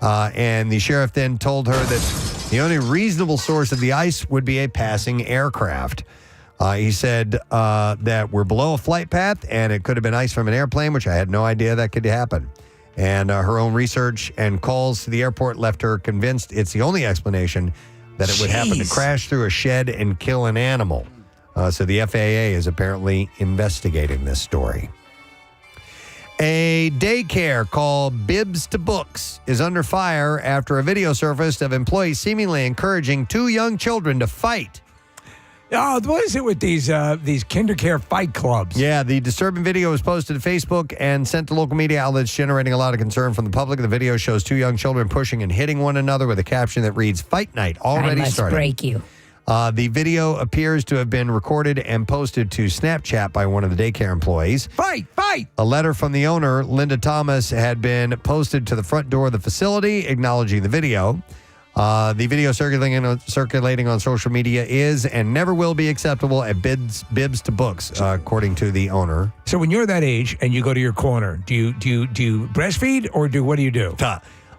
And the sheriff then told her that the only reasonable source of the ice would be a passing aircraft. He said that we're below a flight path, and it could have been ice from an airplane, which I had no idea that could happen. And her own research and calls to the airport left her convinced it's the only explanation that it would happen to crash through a shed and kill an animal. So the FAA is apparently investigating this story. A daycare called Bibs to Books is under fire after a video surfaced of employees seemingly encouraging two young children to fight. Oh, what is it with these kindercare fight clubs? Yeah, the disturbing video was posted to Facebook and sent to local media outlets, generating a lot of concern from the public. The video shows two young children pushing and hitting one another with a caption that reads, "Fight night already started." I must break you. The video appears to have been recorded and posted to Snapchat by one of the daycare employees. Fight! A letter from the owner, Linda Thomas, had been posted to the front door of the facility acknowledging the video. The video circulating on social media is and never will be acceptable at Bibs to Books, according to the owner. So when you're that age and you go to your corner, do you breastfeed or what do you do?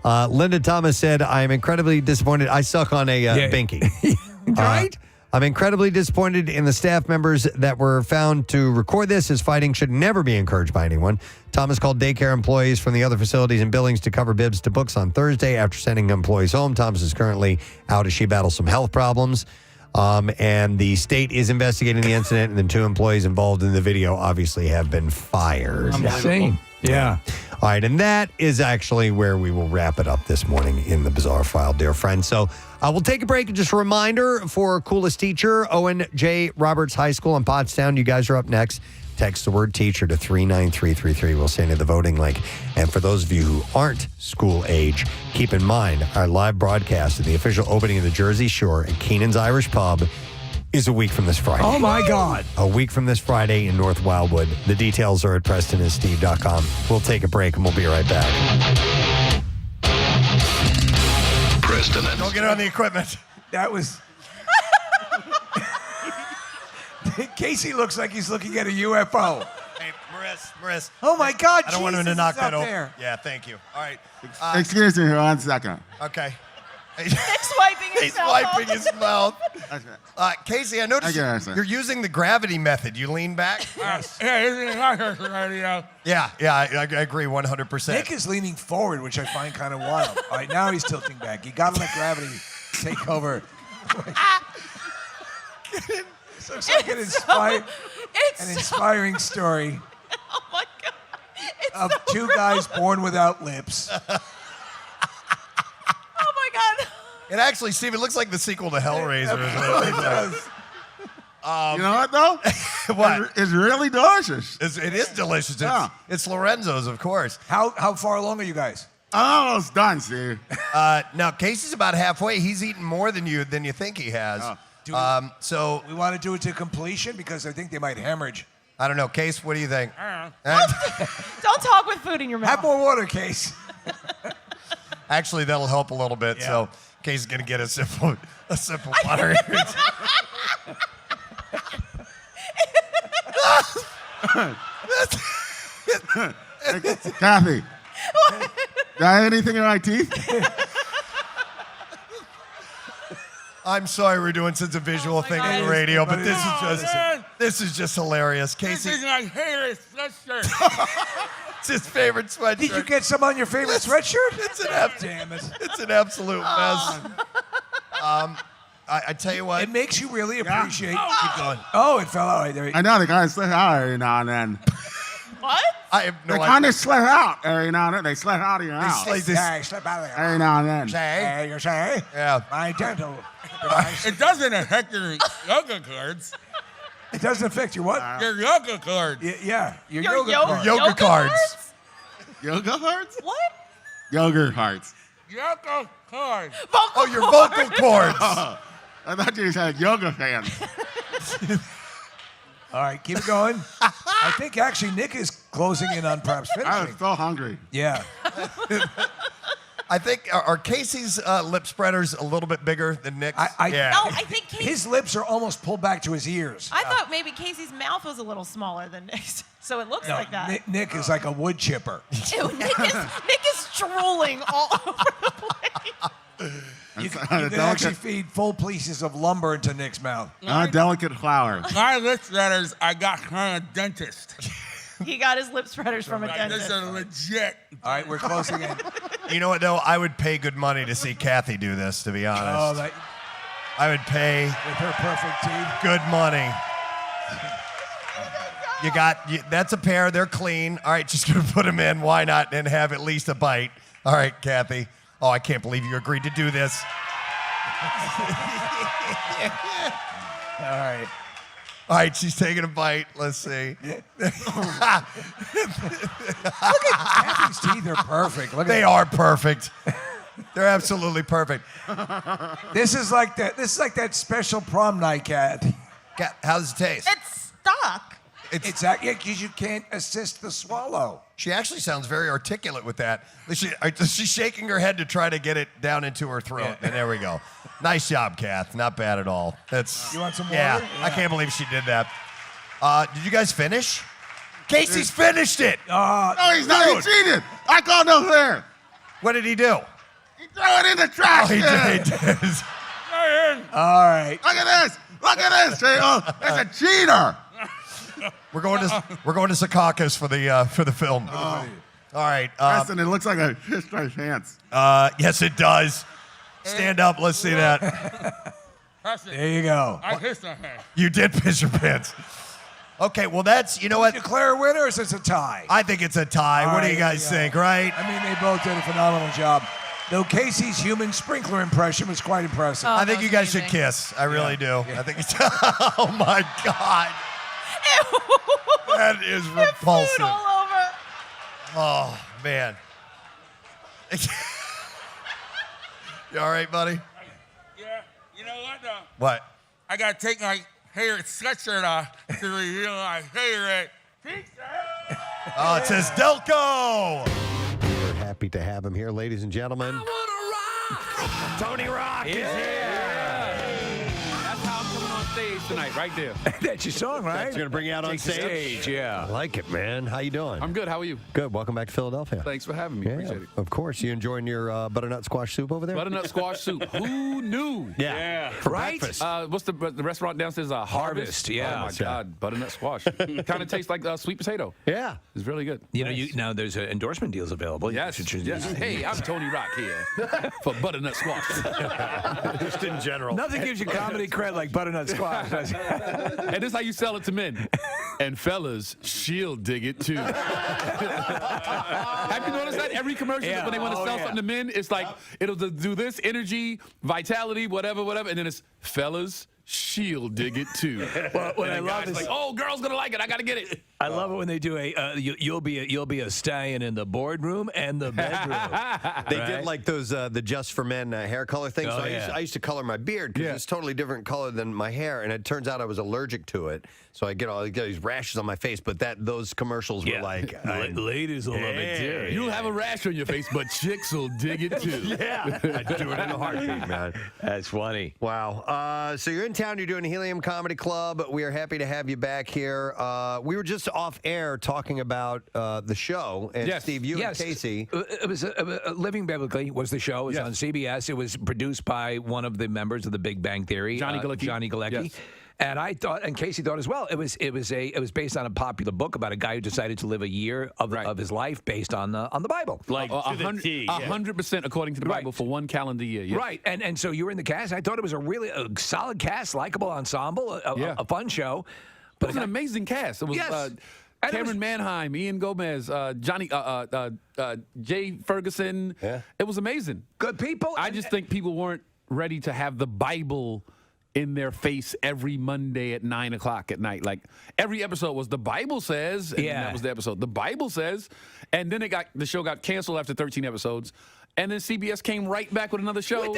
Linda Thomas said, "I am incredibly disappointed. I suck on a binky." Right? I'm incredibly disappointed in the staff members that were found to record this, as fighting should never be encouraged by anyone. Thomas called daycare employees from the other facilities and buildings to cover Bibs to Books on Thursday after sending employees home. Thomas is currently out as she battles some health problems. And the state is investigating the incident, and the two employees involved in the video obviously have been fired. Insane. Yeah. All right, and that is actually where we will wrap it up this morning in the Bizarre File, dear friends. So we'll take a break. And just a reminder for Coolest Teacher, Owen J. Roberts High School in Pottstown. You guys are up next. Text the word teacher to 39333. We'll send you the voting link. And for those of you who aren't school age, keep in mind our live broadcast at the official opening of the Jersey Shore at Keenan's Irish Pub is a week from this Friday. Oh, my God. A week from this Friday in North Wildwood. The details are at PrestonandSteve.com. We'll take a break and we'll be right back. Preston and Don't get it on the equipment. That was... Casey looks like he's looking at a UFO. Hey, Maris. Oh, my God. I don't want him to knock that over. there. Yeah, thank you. All right. Excuse me 1 second. Okay. Nick's wiping his He's mouth. wiping his mouth. Casey, I noticed you're using the gravity method. You lean back. Yes. Yeah, I agree 100%. Nick is leaning forward, which I find kind of wild. All right, now he's tilting back. You got to let gravity take over. This looks like an inspiring story. Oh my God. Of two guys born without lips. Oh my God. It actually, Steve, it looks like the sequel to Hellraiser. It does. You know what, though? What? It's really delicious. It is delicious. It's Lorenzo's, of course. How far along are you guys? I'm almost done, Steve. Now, Casey's about halfway. He's eaten more than you think he has. So we want to do it to completion because I think they might hemorrhage. I don't know. Case, what do you think? Don't talk with food in your mouth. Have more water, Case. Actually, that'll help a little bit. So Case is going to get a sip of water. Kathy, got anything in my teeth? I'm sorry we're doing such a visual thing on the radio, but this is just hilarious. Casey, This is my favorite sweatshirt. it's his favorite sweatshirt. Did you get some on your favorite sweatshirt? Damn it! It's an absolute mess. I tell you what, It makes you really appreciate. keep going. Oh, it fell out. There. I know they kind of slip out every now and then. What? I have no They idea. kind of slip out every now and then. They slip out of your mouth. Like this. Hey, slip out of there. Every now and then. Hey, you say? Yeah. My dental. It doesn't affect your yoga cards. It doesn't affect your what? Your yoga cards. Yeah, your Your yoga. yo- card. Yoga cards. Yoga hearts? What? Yoga hearts. Yoga cards. Oh, your vocal cords. I thought you said yoga fans. All right, keep it going. I think actually Nick is closing in on perhaps I finishing. was so hungry. Yeah. I think are Casey's lip spreaders a little bit bigger than Nick's? No, I think His lips are almost pulled back to his ears. I thought maybe Casey's mouth was a little smaller than Nick's, so it looks like that. Nick is like a wood chipper. Ew, Nick is drooling all over the place. You can actually feed full pieces of lumber into Nick's mouth. Not a delicate flower. My lip spreaders I got from a dentist. He got his lip spreaders from a This dentist. is legit. All right, we're closing in. You know what, though? I would pay good money to see Kathy do this, to be honest. Oh, I would pay with her perfect teeth. good money. That's a pair. They're clean. All right, just going to put them in. Why not? And have at least a bite. All right, Kathy. Oh, I can't believe you agreed to do this. All right. All right, she's taking a bite. Let's see. Look at Kathy's teeth are perfect. Look at They are perfect. They're absolutely perfect. This is like that special prom night, Kathy. How does it taste? It's stuck. It's because you can't assist the swallow. She actually sounds very articulate with that. She's shaking her head to try to get it down into her throat. Yeah. And there we go. Nice job, Kath. Not bad at all. That's You want some yeah, water? I can't believe she did that. Did you guys finish? Casey's finished it. No, he's not. He cheated. I called no fair. What did he do? He threw it in the trash. Oh, he can. did. All right. Look at this. Look at this. It's a cheater. We're going to Secaucus for the film. All right. Preston, it looks like a fish striped pants. Yes, it does. Stand up. Let's see that. There you go. I pissed on her. You did piss your pants. Okay, well, that's, you know what? Declare a winner, or is this a tie? I think it's a tie. All What do right, you guys there you think, go. right? I mean, they both did a phenomenal job. Though Casey's human sprinkler impression was quite impressive. I think you guys should kiss. I really do. I think it's. Oh my God. That is repulsive. Food all over. Oh man. You all right, buddy? Yeah, you know what though? What? I gotta take my favorite sweatshirt off to reveal my favorite pizza. Oh, it says Delco. We're happy to have him here, ladies and gentlemen. Tony Rock is here. That's how I'm coming on stage. stage tonight, right there. That's your song, right? It's going to bring you out on Take the stage. yeah. I like it, man. How you doing? I'm good. How are you? Good. Welcome back to Philadelphia. Thanks for having me. Yeah, Appreciate it. of course. You enjoying your butternut squash soup over there? Butternut squash soup. Who knew? Yeah. For breakfast. What's the restaurant downstairs? Harvest. Yeah. Oh my God, butternut squash. Kind of tastes like sweet potato. Yeah. It's really good. You know, now there's endorsement deals available. Yes. Hey, I'm Tony Rock here for butternut squash. Just in general. Nothing gives you comedy cred like butternut squash. Does it? And this is how you sell it to men. And fellas, she'll dig it too. Have you noticed that? Every commercial, when they want to sell something to men, it's like, it'll do this, energy, vitality, whatever, and then it's fellas, she'll dig it too. Well, what I love is like, oh, girl's gonna like it. I gotta get it. I love it when they do you'll be a stallion in the boardroom and the bedroom. They did like those the Just for Men hair color things. Oh, So I used to color my beard because it's totally different color than my hair, and it turns out I was allergic to it. So I get these rashes on my face. But those commercials were like, ladies will love it too. You'll have a rash on your face, but chicks will dig it too. Yeah, I'd do it in a heartbeat, man. That's funny. Wow. So you're in town. You're doing Helium Comedy Club. We are happy to have you back here. We were just off air talking about the show, and Steve, you and Casey. It was Living Biblically was the show. It was on CBS. It was produced by one of the members of the Big Bang Theory, Johnny Galecki. Yes. And I thought, and Casey thought as well, it was based on a popular book about a guy who decided to live a year of his life based on the Bible. Like 100% according to the Bible for one calendar year. Yes. Right. And so you were in the cast. I thought it was a solid cast, likable ensemble, a fun show. But it was an amazing cast. It was Cameron Manheim, Ian Gomez, Johnny, Jay Ferguson. Yeah. It was amazing. Good people. I just think people weren't ready to have the Bible in their face every Monday at 9 o'clock at night. Like every episode was the Bible says, and that was the episode. The Bible says, and then the show got canceled after 13 episodes. And then CBS came right back with another show.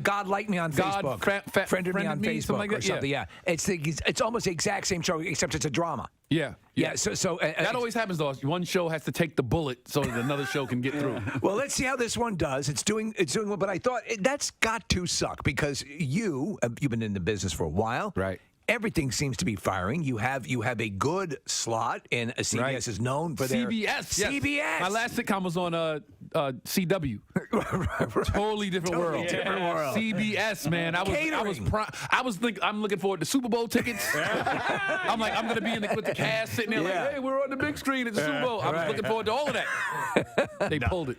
God liked me on Facebook. Friended me on Facebook like or something. Yeah. It's almost the exact same show, except it's a drama. Yeah. So that always happens though. One show has to take the bullet so that another show can get through. Well, let's see how this one does. It's doing well, but I thought that's got to suck because you've been in the business for a while, right? Everything seems to be firing. You have a good slot, and CBS is known for their CBS. My last sitcom was on CW. Totally different world. CBS, man. I was thinking I'm looking forward to Super Bowl tickets. I'm like, I'm gonna be with the cast sitting there like, hey, we're on the big screen at the Super Bowl. I was looking forward to all of that. They pulled it.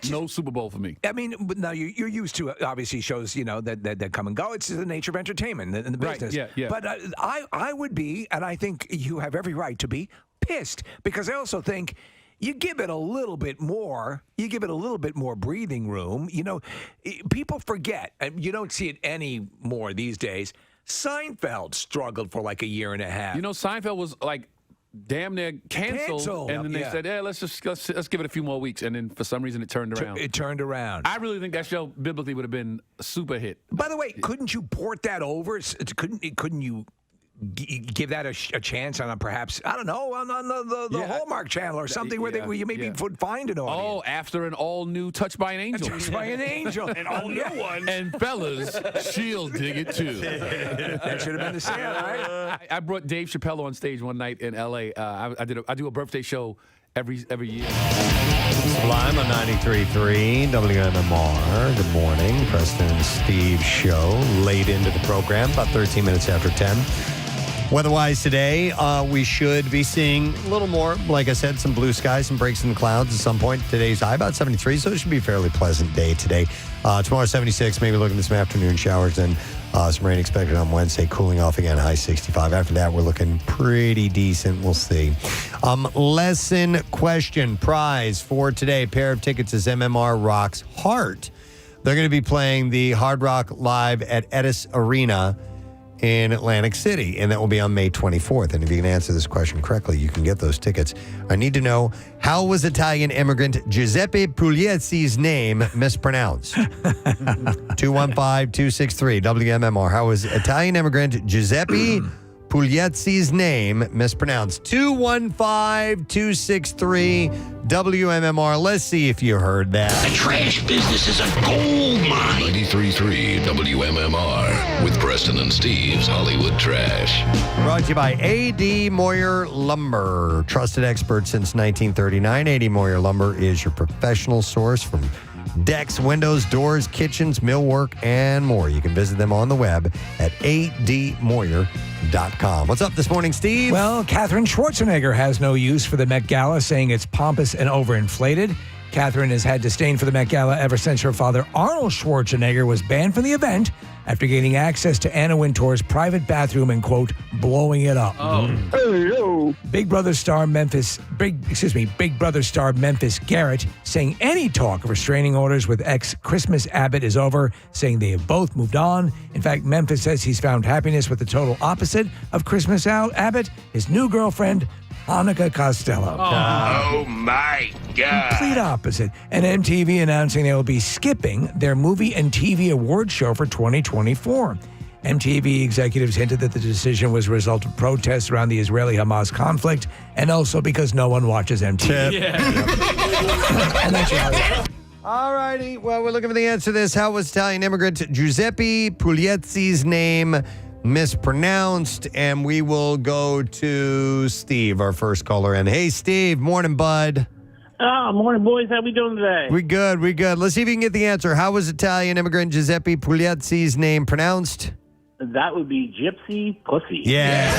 No Super Bowl for me. I mean, but now you're used to obviously shows, that come and go. It's the nature of entertainment in the business. Right, yeah. But I would be, and I think you have every right to be pissed because I also think you give it a little bit more. You give it a little bit more breathing room. People forget, and you don't see it anymore these days. Seinfeld struggled for like a year and a half. Seinfeld was like damn near canceled. And then they said, let's give it a few more weeks. And then for some reason it turned around. It turned around. I really think that show biblically would have been a super hit. By the way, couldn't you port that over? Couldn't you give that a chance on perhaps, I don't know, on the Hallmark Channel or something where you maybe would find an audience? Oh, after an all-new Touched by an Angel. Touched by an Angel. An all-new one. And fellas, she'll dig it too. That should have been the same, right? I brought Dave Chappelle on stage one night in L.A. I do a birthday show every year. Sublime on 93.3 WMMR. Good morning. Preston and Steve show. Late into the program, about 13 minutes after 10. Weather-wise today, we should be seeing a little more, like I said, some blue skies, some breaks in the clouds at some point. Today's high about 73, so it should be a fairly pleasant day today. Tomorrow 76, maybe looking at some afternoon showers and some rain expected on Wednesday, cooling off again, high 65. After that, we're looking pretty decent. We'll see. Lesson question prize for today. Pair of tickets is MMR Rock's Heart. They're going to be playing the Hard Rock Live at Edis Arena in Atlantic City, and that will be on May 24th. And if you can answer this question correctly, you can get those tickets. I need to know, how was Italian immigrant Giuseppe Pugliesi's name mispronounced? 215-263 WMMR. How was Italian immigrant Giuseppe Puglietsi's name mispronounced? 215-263-WMMR. Let's see if you heard that. The trash business is a gold mine. 93.3 WMMR with Preston and Steve's Hollywood Trash. Brought to you by A.D. Moyer Lumber. Trusted expert since 1939. A.D. Moyer Lumber is your professional source from decks, windows, doors, kitchens, millwork, and more. You can visit them on the web at admoyer.com. What's up this morning, Steve? Well, Katherine Schwarzenegger has no use for the Met Gala, saying it's pompous and overinflated. Katherine has had disdain for the Met Gala ever since her father, Arnold Schwarzenegger, was banned from the event after gaining access to Anna Wintour's private bathroom and, quote, blowing it up. Big Brother star Memphis Garrett saying any talk of restraining orders with ex-Christmas Abbott is over, saying they have both moved on. In fact, Memphis says he's found happiness with the total opposite of Christmas Abbott, his new girlfriend, Hanukkah Costello. Oh, my God. Complete opposite. And MTV announcing they will be skipping their movie and TV award show for 2024. MTV executives hinted that the decision was a result of protests around the Israeli-Hamas conflict and also because no one watches MTV. And that's your All righty. Well, we're looking for the answer to this. How was Italian immigrant Giuseppe Puglietsi's name mispronounced? And we will go to Steve, our first caller in. Hey, Steve. Morning, bud. Morning, boys. How we doing today? We good. Let's see if you can get the answer. How was Italian immigrant Giuseppe Puglietsi's name pronounced? That would be Gypsy Pussy. Yes.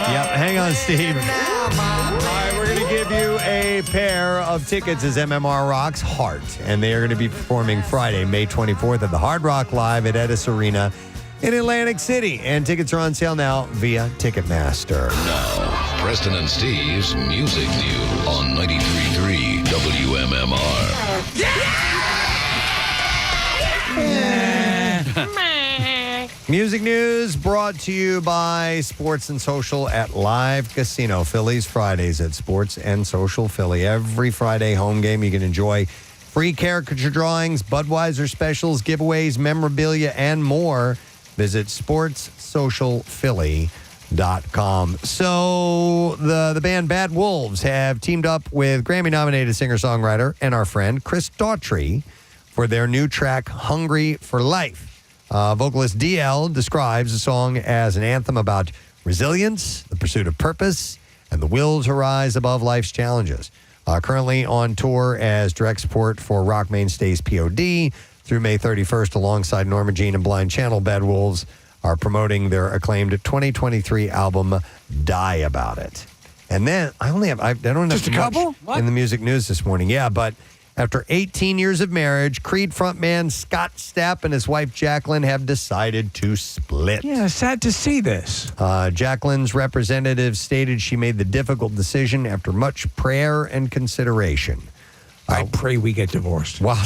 Yep. Hang on, Steve. All right, we're going to give you a pair of tickets as MMR Rocks Heart, and they are going to be performing Friday, May 24th at the Hard Rock Live at Edis Arena in Atlantic City, and tickets are on sale now via Ticketmaster. Now, Preston and Steve's Music News on 93.3 WMMR. Music news brought to you by Sports and Social at Live Casino. Phillies Fridays at Sports and Social Philly. Every Friday home game you can enjoy free caricature drawings, Budweiser specials, giveaways, memorabilia, and more. Visit sportssocialphilly.com. So the band Bad Wolves have teamed up with Grammy-nominated singer-songwriter and our friend Chris Daughtry for their new track, Hungry for Life. Vocalist DL describes the song as an anthem about resilience, the pursuit of purpose, and the will to rise above life's challenges. Currently on tour as direct support for rock mainstays POD through May 31st alongside Norma Jean and Blind Channel, Bad Wolves are promoting their acclaimed 2023 album, Die About It. And then I don't have just a couple in the music news this morning. Yeah, but after 18 years of marriage, Creed frontman Scott Stapp and his wife Jacqueline have decided to split. Yeah, sad to see this. Jacqueline's representative stated she made the difficult decision after much prayer and consideration. I pray we get divorced. Wow.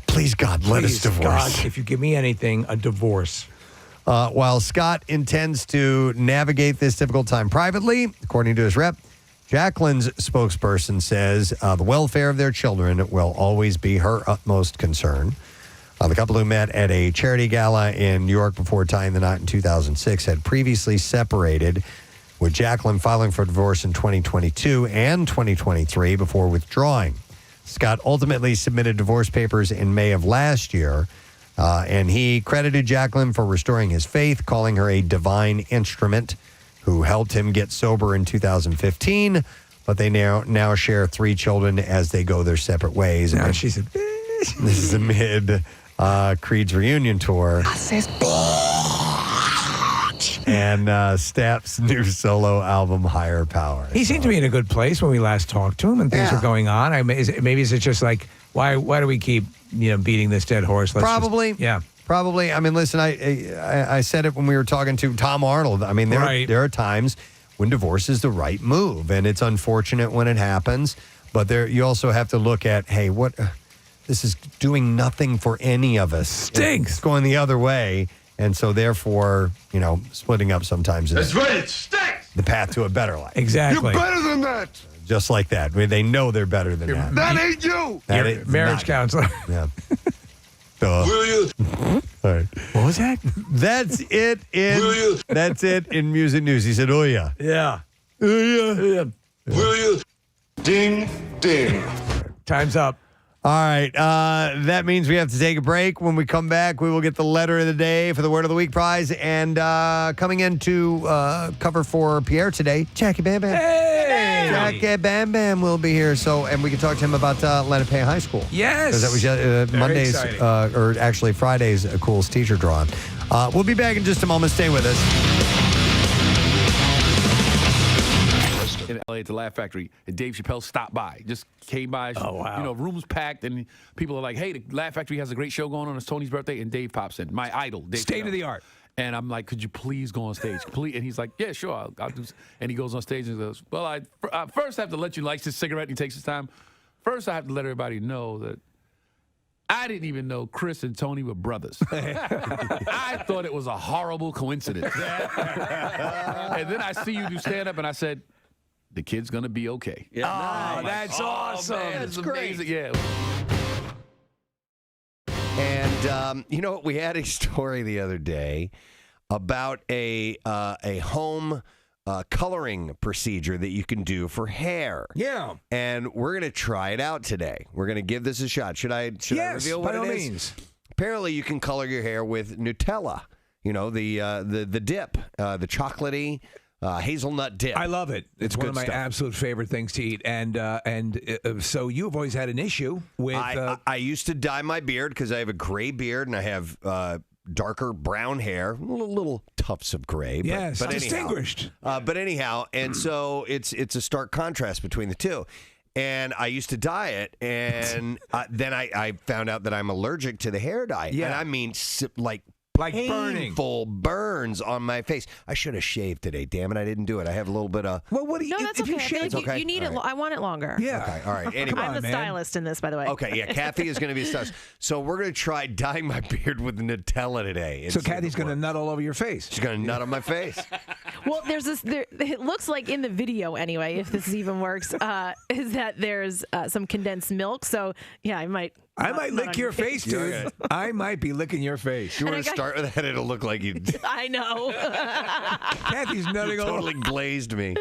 Please, God, let us divorce. God, if you give me anything, a divorce. While Scott intends to navigate this difficult time privately, according to his rep, Jacqueline's spokesperson says the welfare of their children will always be her utmost concern. The couple who met at a charity gala in New York before tying the knot in 2006 had previously separated, with Jacqueline filing for divorce in 2022 and 2023 before withdrawing. Scott ultimately submitted divorce papers in May of last year, and he credited Jacqueline for restoring his faith, calling her a divine instrument who helped him get sober in 2015, but they now share 3 children as they go their separate ways. Now she's a This is amid Creed's reunion tour. And Stapp's new solo album, Higher Power. He seemed to be in a good place when we last talked to him and things were going on. Maybe is it just like, why do we keep beating this dead horse? Probably. Probably. I mean, listen, I said it when we were talking to Tom Arnold. I mean, there are times when divorce is the right move, and it's unfortunate when it happens. But you also have to look at, hey, this is doing nothing for any of us. Stinks. It's going the other way. And so, therefore, splitting up sometimes is it stinks. The path to a better life. Exactly. You're better than that. Just like that. I mean, they know they're better than that. That ain't you. Marriage counselor. Yeah. Will you? All right. was that? That's it in music news. He said, "Oh yeah, yeah, yeah." Will you? Ding, ding. Time's up. All right. That means we have to take a break. When we come back, we will get the letter of the day for the Word of the Week prize. And coming in to cover for Pierre today, Jackie Bam Bam. Hey! Jackie Bam Bam will be here. And we can talk to him about Lenape High School. Yes. Because that was Monday's, or actually Friday's coolest teacher drawing. We'll be back in just a moment. Stay with us. In LA at the Laugh Factory, and Dave Chappelle stopped by. Just came by. Oh, wow. You know, room's packed, and people are like, "Hey, the Laugh Factory has a great show going on. It's Tony's birthday," and Dave pops in. My idol, Dave State Chappelle. of the art. And I'm like, "Could you please go on stage?" And he's like, "Yeah, sure, I'll do." And he goes on stage and goes, "Well, I first have to let you light his cigarette." And he takes his time. First, I have to let everybody know that I didn't even know Chris and Tony were brothers. I thought it was a horrible coincidence. And then I see you do stand up, and I said, "The kid's gonna be okay." Yeah. Oh, that's awesome. Man, That's amazing. Yeah. And we had a story the other day about a home coloring procedure that you can do for hair. Yeah. And we're gonna try it out today. We're gonna give this a shot. Should I reveal what by all it is? means. Apparently, you can color your hair with Nutella. You know, the dip, the chocolatey. Hazelnut dip. I love it. It's one of my absolute favorite things to eat. And so you've always had an issue with. I used to dye my beard because I have a gray beard and I have darker brown hair, little tufts of gray. Yes, but distinguished. But anyhow, and so it's a stark contrast between the two. And I used to dye it, and then I found out that I'm allergic to the hair dye. Yeah. And I mean, like painful burns on my face. I should have shaved today. Damn it, I didn't do it. I have a little bit of. Well, what do you? No, that's if okay. you I feel shave, like you need it. I want it longer. Yeah. Okay. All right. Anyway, I'm the stylist in this, by the way. Okay. Yeah. Kathy is going to be a stylist. So we're going to try dyeing my beard with Nutella today. and So see if Kathy's it going to works. nut all over your face. She's going to nut on my face. Well, there's this. It looks like in the video anyway, if this even works, is that there's some condensed milk. So yeah, I might lick your face, dude. I might be licking your face. You want to start with that? It'll look like you. I know. Kathy's nutting all totally glazed me.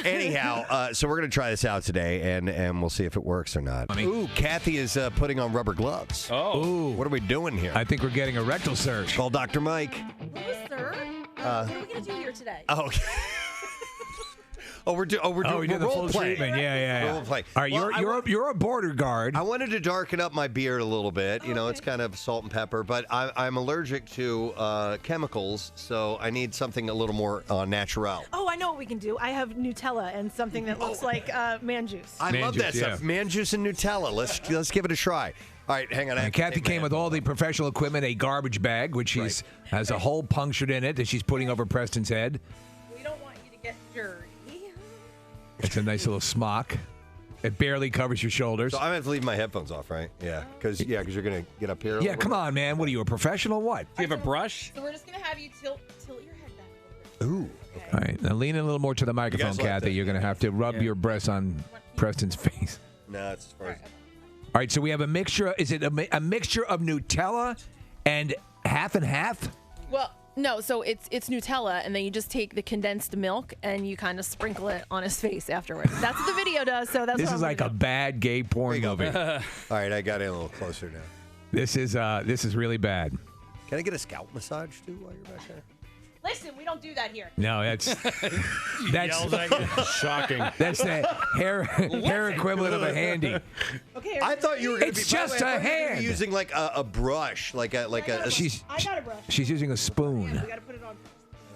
Anyhow, so we're going to try this out today, and we'll see if it works or not. Ooh, Kathy is putting on rubber gloves. Oh. Ooh. What are we doing here? I think we're getting a rectal search. Call Dr. Mike. Hello, sir. What are we going to do here today? Oh, okay. We're doing the role full play. treatment. Yeah. Role play. All right, you're a border guard. I wanted to darken up my beard a little bit. You know, it's kind of salt and pepper, but I'm allergic to chemicals, so I need something a little more natural. Oh, I know what we can do. I have Nutella and something that looks like man juice. I love that stuff. Man juice and Nutella. Let's give it a try. All right, hang on. And Kathy came with all the professional equipment, a garbage bag, which has a hole punctured in it that she's putting over Preston's head. We don't want you to get dirty. It's a nice little smock. It barely covers your shoulders. So I'm going to have to leave my headphones off, right? Yeah, because you're going to get up here. Yeah, come on, man. What are you, a professional? What? Do you have a brush? So we're just going to have you tilt your head back a little bit. Ooh. All right, now lean in a little more to the microphone, guys like Kathy. that? You're going to have to rub your breasts on Preston's face. No, it's as far as. All right, so we have a mixture. Is it a mixture of Nutella and half and half? Well, no. So it's Nutella, and then you just take the condensed milk and you kind of sprinkle it on his face afterwards. That's what the video does. So that's This what is I'm like gonna a bad gay porn movie. All right, I got it a little closer now. This is really bad. Can I get a scalp massage too while you're back there? Listen, we don't do that here. No, that's shocking. That's the hair equivalent of a handy. Okay. I thought you were going to be. It's just a hand. Using like a brush, like a. I got a brush. She's using a spoon. We got to put it on.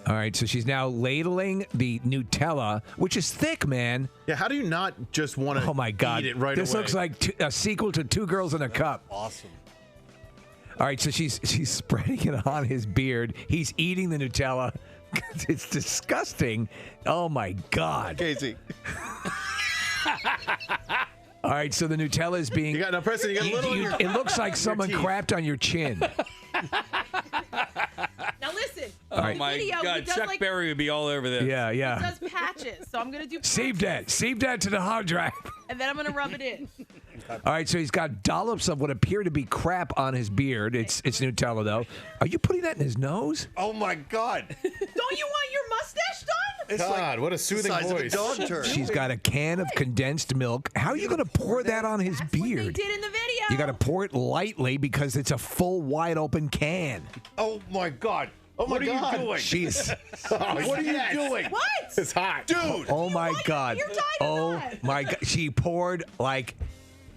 All right, so she's now ladling the Nutella, which is thick, man. Yeah, how do you not just want to Oh my God! eat it right this away? looks like a sequel to Two Girls in a Cup. Awesome. All right, so she's spreading it on his beard. He's eating the Nutella. It's disgusting. Oh my God, Casey. All right, so the Nutella is being. Now, Preston, you got a little. on your- it looks like someone teeth. crapped on your chin. Now listen. Oh my Video, he God, does, Chuck like- Berry would be all over this. Yeah, It yeah. does patches, so I'm gonna do. Save that. Save that to the hard drive. And then I'm gonna rub it in. All right, so he's got dollops of what appear to be crap on his beard. It's Nutella, though. Are you putting that in his nose? Oh, my God. Don't you want your mustache done? God, what a soothing size of a voice. dog turd. She's got a can of condensed milk. How are you going to pour that on his That's what they beard? did in the video. You got to pour it lightly because it's a full, wide open can. Oh, my God. Oh, my What God. are you doing? She's. What are you doing? What? It's hot. Dude. Oh, my God. You're dying Oh, not. my God. She poured like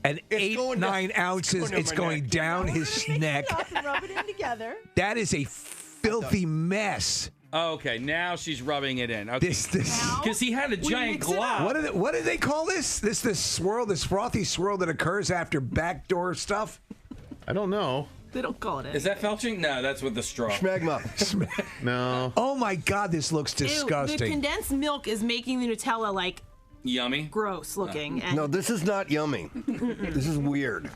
an going 9 down- ounces. down It's my going neck. down his neck. Up and rub it in together. That is a filthy mess. Oh, okay, now she's rubbing it in. Okay. This. Because he had a giant mix it glob. What do they call this? This swirl, this frothy swirl that occurs after backdoor stuff? I don't know. They don't call it it. Is that felching? No, that's with the straw. Schmegma. No. Oh my God, this looks Ew, the disgusting. condensed milk is making the Nutella like Yummy. gross looking. And No, this is not yummy. This is weird.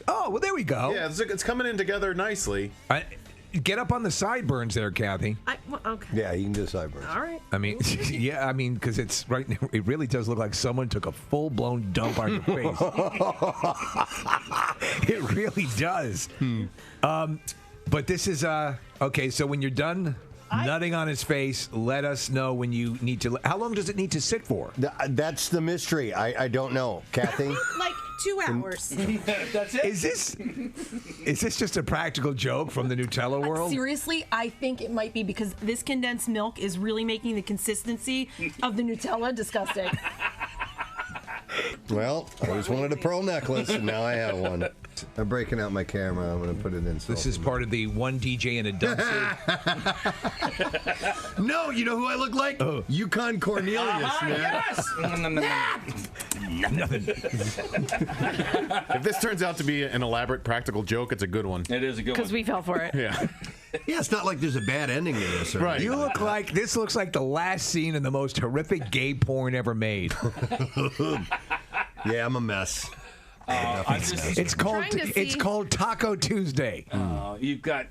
Oh, well, there we go. Yeah, it's coming in together nicely. Get up on the sideburns there, Kathy. Okay. Yeah, you can do sideburns. All right. I mean, yeah, I mean, because it's right now, it really does look like someone took a full-blown dump on your face. It really does. But this is, okay, so when you're done nutting on his face, let us know when you need to. How long does it need to sit for? That's the mystery. I don't know, Kathy. Like 2 hours. That's it? Is this just a practical joke from the Nutella world? Seriously, I think it might be because this condensed milk is really making the consistency of the Nutella disgusting. Well, I always wanted a pearl necklace, and now I have one. I'm breaking out my camera. I'm going to put it in. This is part of the one DJ in a dumpster. No, you know who I look like? Yukon Cornelius, man. Yes! Nothing. If this turns out to be an elaborate practical joke, it's a good one. It is a good one. Because we fell for it. Yeah. Yeah, it's not like there's a bad ending to this. Or Right. You look like this looks like the last scene in the most horrific gay porn ever made. Yeah, I'm a mess. It's called Taco Tuesday. You've got.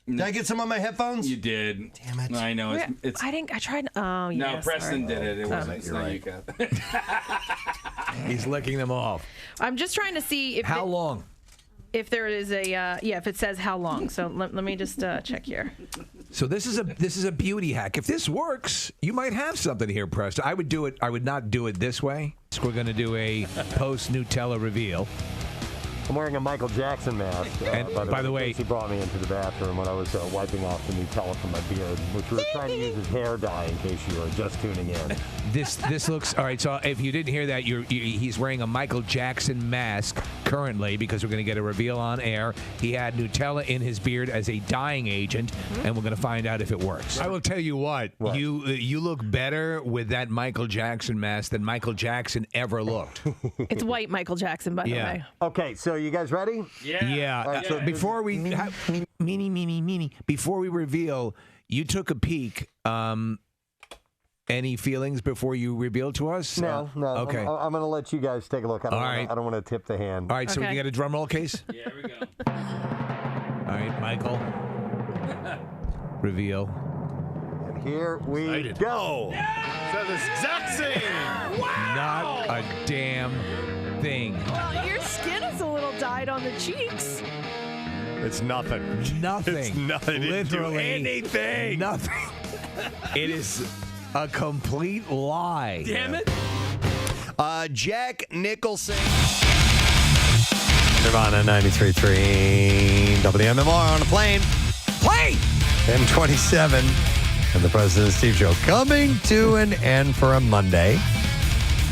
Did I get some on my headphones? You did. Damn it. I know. It's I tried. Oh, yeah. no, Preston did it. It wasn't. It's You're not right. you, Kath. He's licking them off. I'm just trying to see if How long? if there is a if it says how long. So let me just check here. So this is a beauty hack. If this works, you might have something here, Preston. I would do it. I would not do it this way. So we're going to do a post Nutella reveal. I'm wearing a Michael Jackson mask. And by the way, he brought me into the bathroom when I was wiping off the Nutella from my beard, which we were trying to use as hair dye in case you were just tuning in. this looks all right. So if you didn't hear that, he's wearing a Michael Jackson mask currently because we're going to get a reveal on air. He had Nutella in his beard as a dyeing agent, and we're going to find out if it works. I will tell you what. You look better with that Michael Jackson mask than Michael Jackson ever looked. It's white Michael Jackson, by the way. Okay, so you guys ready? Yeah. Right, So before we before we reveal, you took a peek. Any feelings before you reveal to us? No. Okay. I'm going to let you guys take a look. I don't want to tip the hand. All right. So we can get a drum roll, Case. Yeah, here we go. All right, Michael. Reveal. And here we go. So the exact same. Not a damn thing. Well, your skin is a little dyed on the cheeks. It's nothing. Nothing. It's nothing. Literally anything. nothing. It is a complete lie. Damn it. Jack Nicholson. Nirvana 93.3 WMMR on a plane. M27 and the President Steve Show coming to an end for a Monday.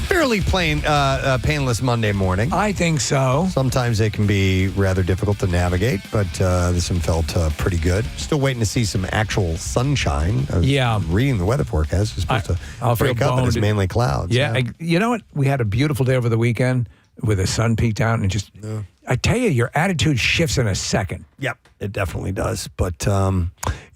Fairly painless Monday morning. I think so. Sometimes they can be rather difficult to navigate, but this one felt pretty good. Still waiting to see some actual sunshine. Reading the weather forecast is supposed to break up, and it's mainly clouds. Yeah. You know what? We had a beautiful day over the weekend with the sun peeked out and just. I tell you, your attitude shifts in a second. Yep, it definitely does. But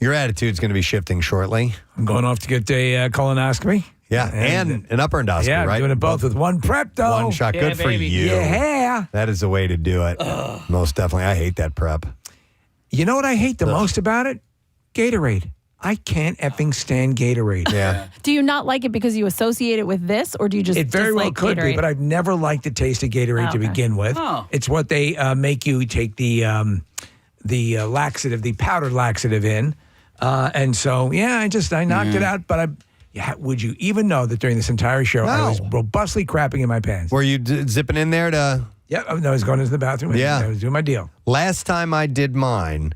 your attitude's going to be shifting shortly. I'm going off to get a colonoscopy. Yeah, and an upper endoscopy, yeah, right? I'm doing it both with one prep, though. One shot. Yeah, Good for baby. you. Yeah. That is the way to do it. Most definitely. I hate that prep. You know what I hate the most about it? Gatorade. I can't effing stand Gatorade. Yeah. Do you not like it because you associate it with this, or do you just It very well dislike could Gatorade? be, but I've never liked the taste of Gatorade to Okay. begin with. Oh. It's what they make you take the laxative, the powdered laxative in. And so, I knocked it out, but would you even know that during this entire show, I was robustly crapping in my pants? Were you zipping in there to? Yeah, no, I was going into the bathroom. Yeah. I was doing my deal. Last time I did mine,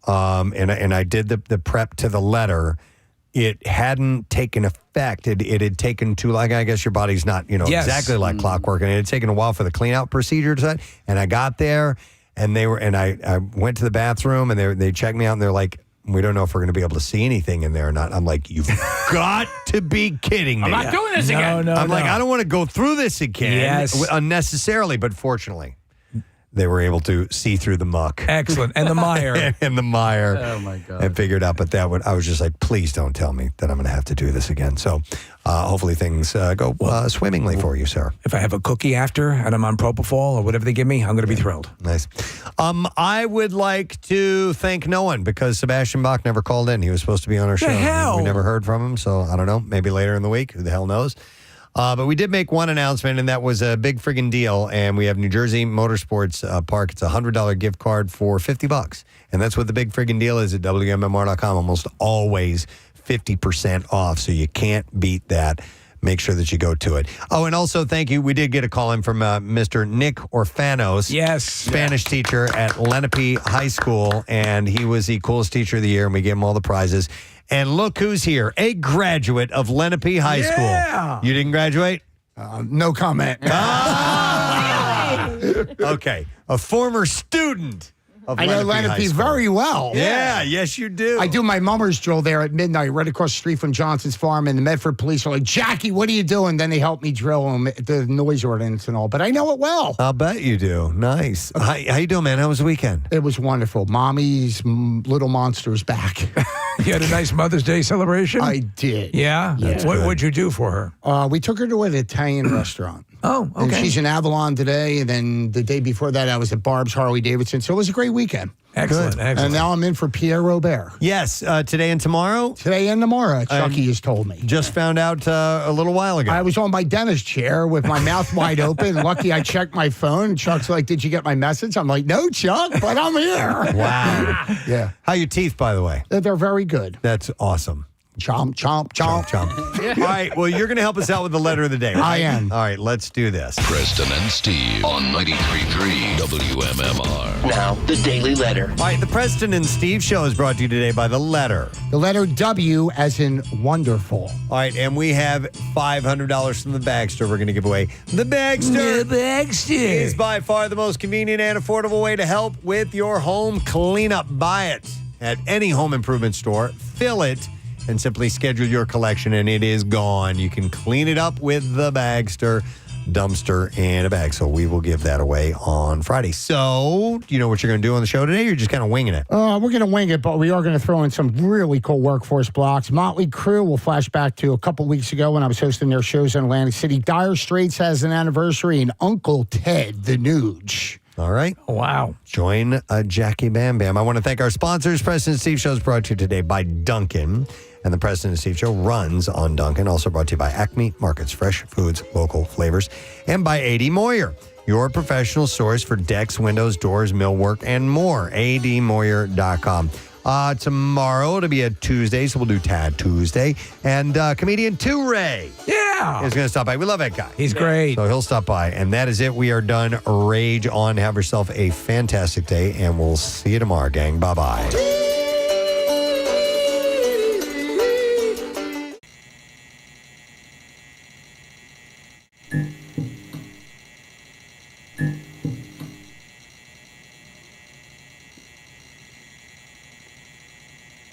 and I did the prep to the letter, it hadn't taken effect. It had taken too long. I guess your body's not, Yes. exactly like clockwork, and it had taken a while for the clean out procedure to set. And I got there, and I went to the bathroom, and they checked me out, and they're like, we don't know if we're going to be able to see anything in there or not. I'm like, you've got to be kidding me. I'm not doing this again. No, I'm like, I don't want to go through this again unnecessarily, but fortunately, they were able to see through the muck. Excellent. And the mire. and the mire. Oh, my God. And figured out, but I was just like, please don't tell me that I'm going to have to do this again. So hopefully things go swimmingly for you, sir. If I have a cookie after and I'm on propofol or whatever they give me, I'm going to be thrilled. Nice. I would like to thank no one because Sebastian Bach never called in. He was supposed to be on our show. hell? We never heard from him, so I don't know. Maybe later in the week. Who the hell knows? But we did make one announcement, and that was a big friggin' deal. And we have New Jersey Motorsports Park. It's a $100 gift card for $50. And that's what the big friggin' deal is at WMMR.com. Almost always 50% off, so you can't beat that. Make sure that you go to it. Oh, and also thank you. We did get a call in from Mr. Nick Orfanos. Yes. Spanish teacher at Lenape High School, and he was the coolest teacher of the year, and we gave him all the prizes. And look who's here, a graduate of Lenape High School. You didn't graduate? No comment. Okay. A former student of I know Lenape High Lenape School. very well. Yeah, yes, you do. I do my mummers drill there at midnight, right across the street from Johnson's Farm, and the Medford police are like, Jackie, what are you doing? Then they help me drill them, the noise ordinance and all. But I know it well. I'll bet you do. Nice. How you doing, man? How was the weekend? It was wonderful. Mommy's little monster's back. You had a nice Mother's Day celebration? I did. Yeah? What'd you do for her? We took her to an Italian restaurant. Oh, okay. And she's in Avalon today, and then the day before that, I was at Barb's Harley Davidson. So it was a great weekend. Excellent. And now I'm in for Pierre Robert. Yes, today and tomorrow? Today and tomorrow, Chucky has told me. Just found out a little while ago. I was on my dentist chair with my mouth wide open. Lucky I checked my phone. Chuck's like, did you get my message? I'm like, no, Chuck, but I'm here. Wow. Yeah. How are your teeth, by the way? They're very good. That's awesome. Chomp, chomp, chomp. Chomp. All right, well, you're going to help us out with the letter of the day, right? I am. All right, let's do this. Preston and Steve on 93.3 WMMR. Now, the Daily Letter. All right, the Preston and Steve show is brought to you today by the letter. The letter W as in wonderful. All right, and we have $500 from the Bagster. We're going to give away the Bagster. The Bagster is by far the most convenient and affordable way to help with your home cleanup. Buy it at any home improvement store. Fill it. And simply schedule your collection, and it is gone. You can clean it up with the Bagster dumpster and a bag. So we will give that away on Friday. So, do you know what you're going to do on the show today? Or you're just kind of winging it? We're going to wing it, but we are going to throw in some really cool workforce blocks. Motley Crue will flash back to a couple weeks ago when I was hosting their shows in Atlantic City. Dire Straits has an anniversary, and Uncle Ted, the Nuge. All right. Wow. Join Jackie Bam Bam. I want to thank our sponsors. Preston and Steve Show is brought to you today by Dunkin'. And the Preston and Steve Show runs on Dunkin'. Also brought to you by Acme Markets, fresh foods, local flavors. And by A.D. Moyer, your professional source for decks, windows, doors, millwork, and more. admoyer.com. Tomorrow, it'll be a Tuesday, so we'll do Tad Tuesday. And comedian Ray is going to stop by. We love that guy. He's great. So he'll stop by. And that is it. We are done. Rage on. Have yourself a fantastic day, and we'll see you tomorrow, gang. Bye-bye.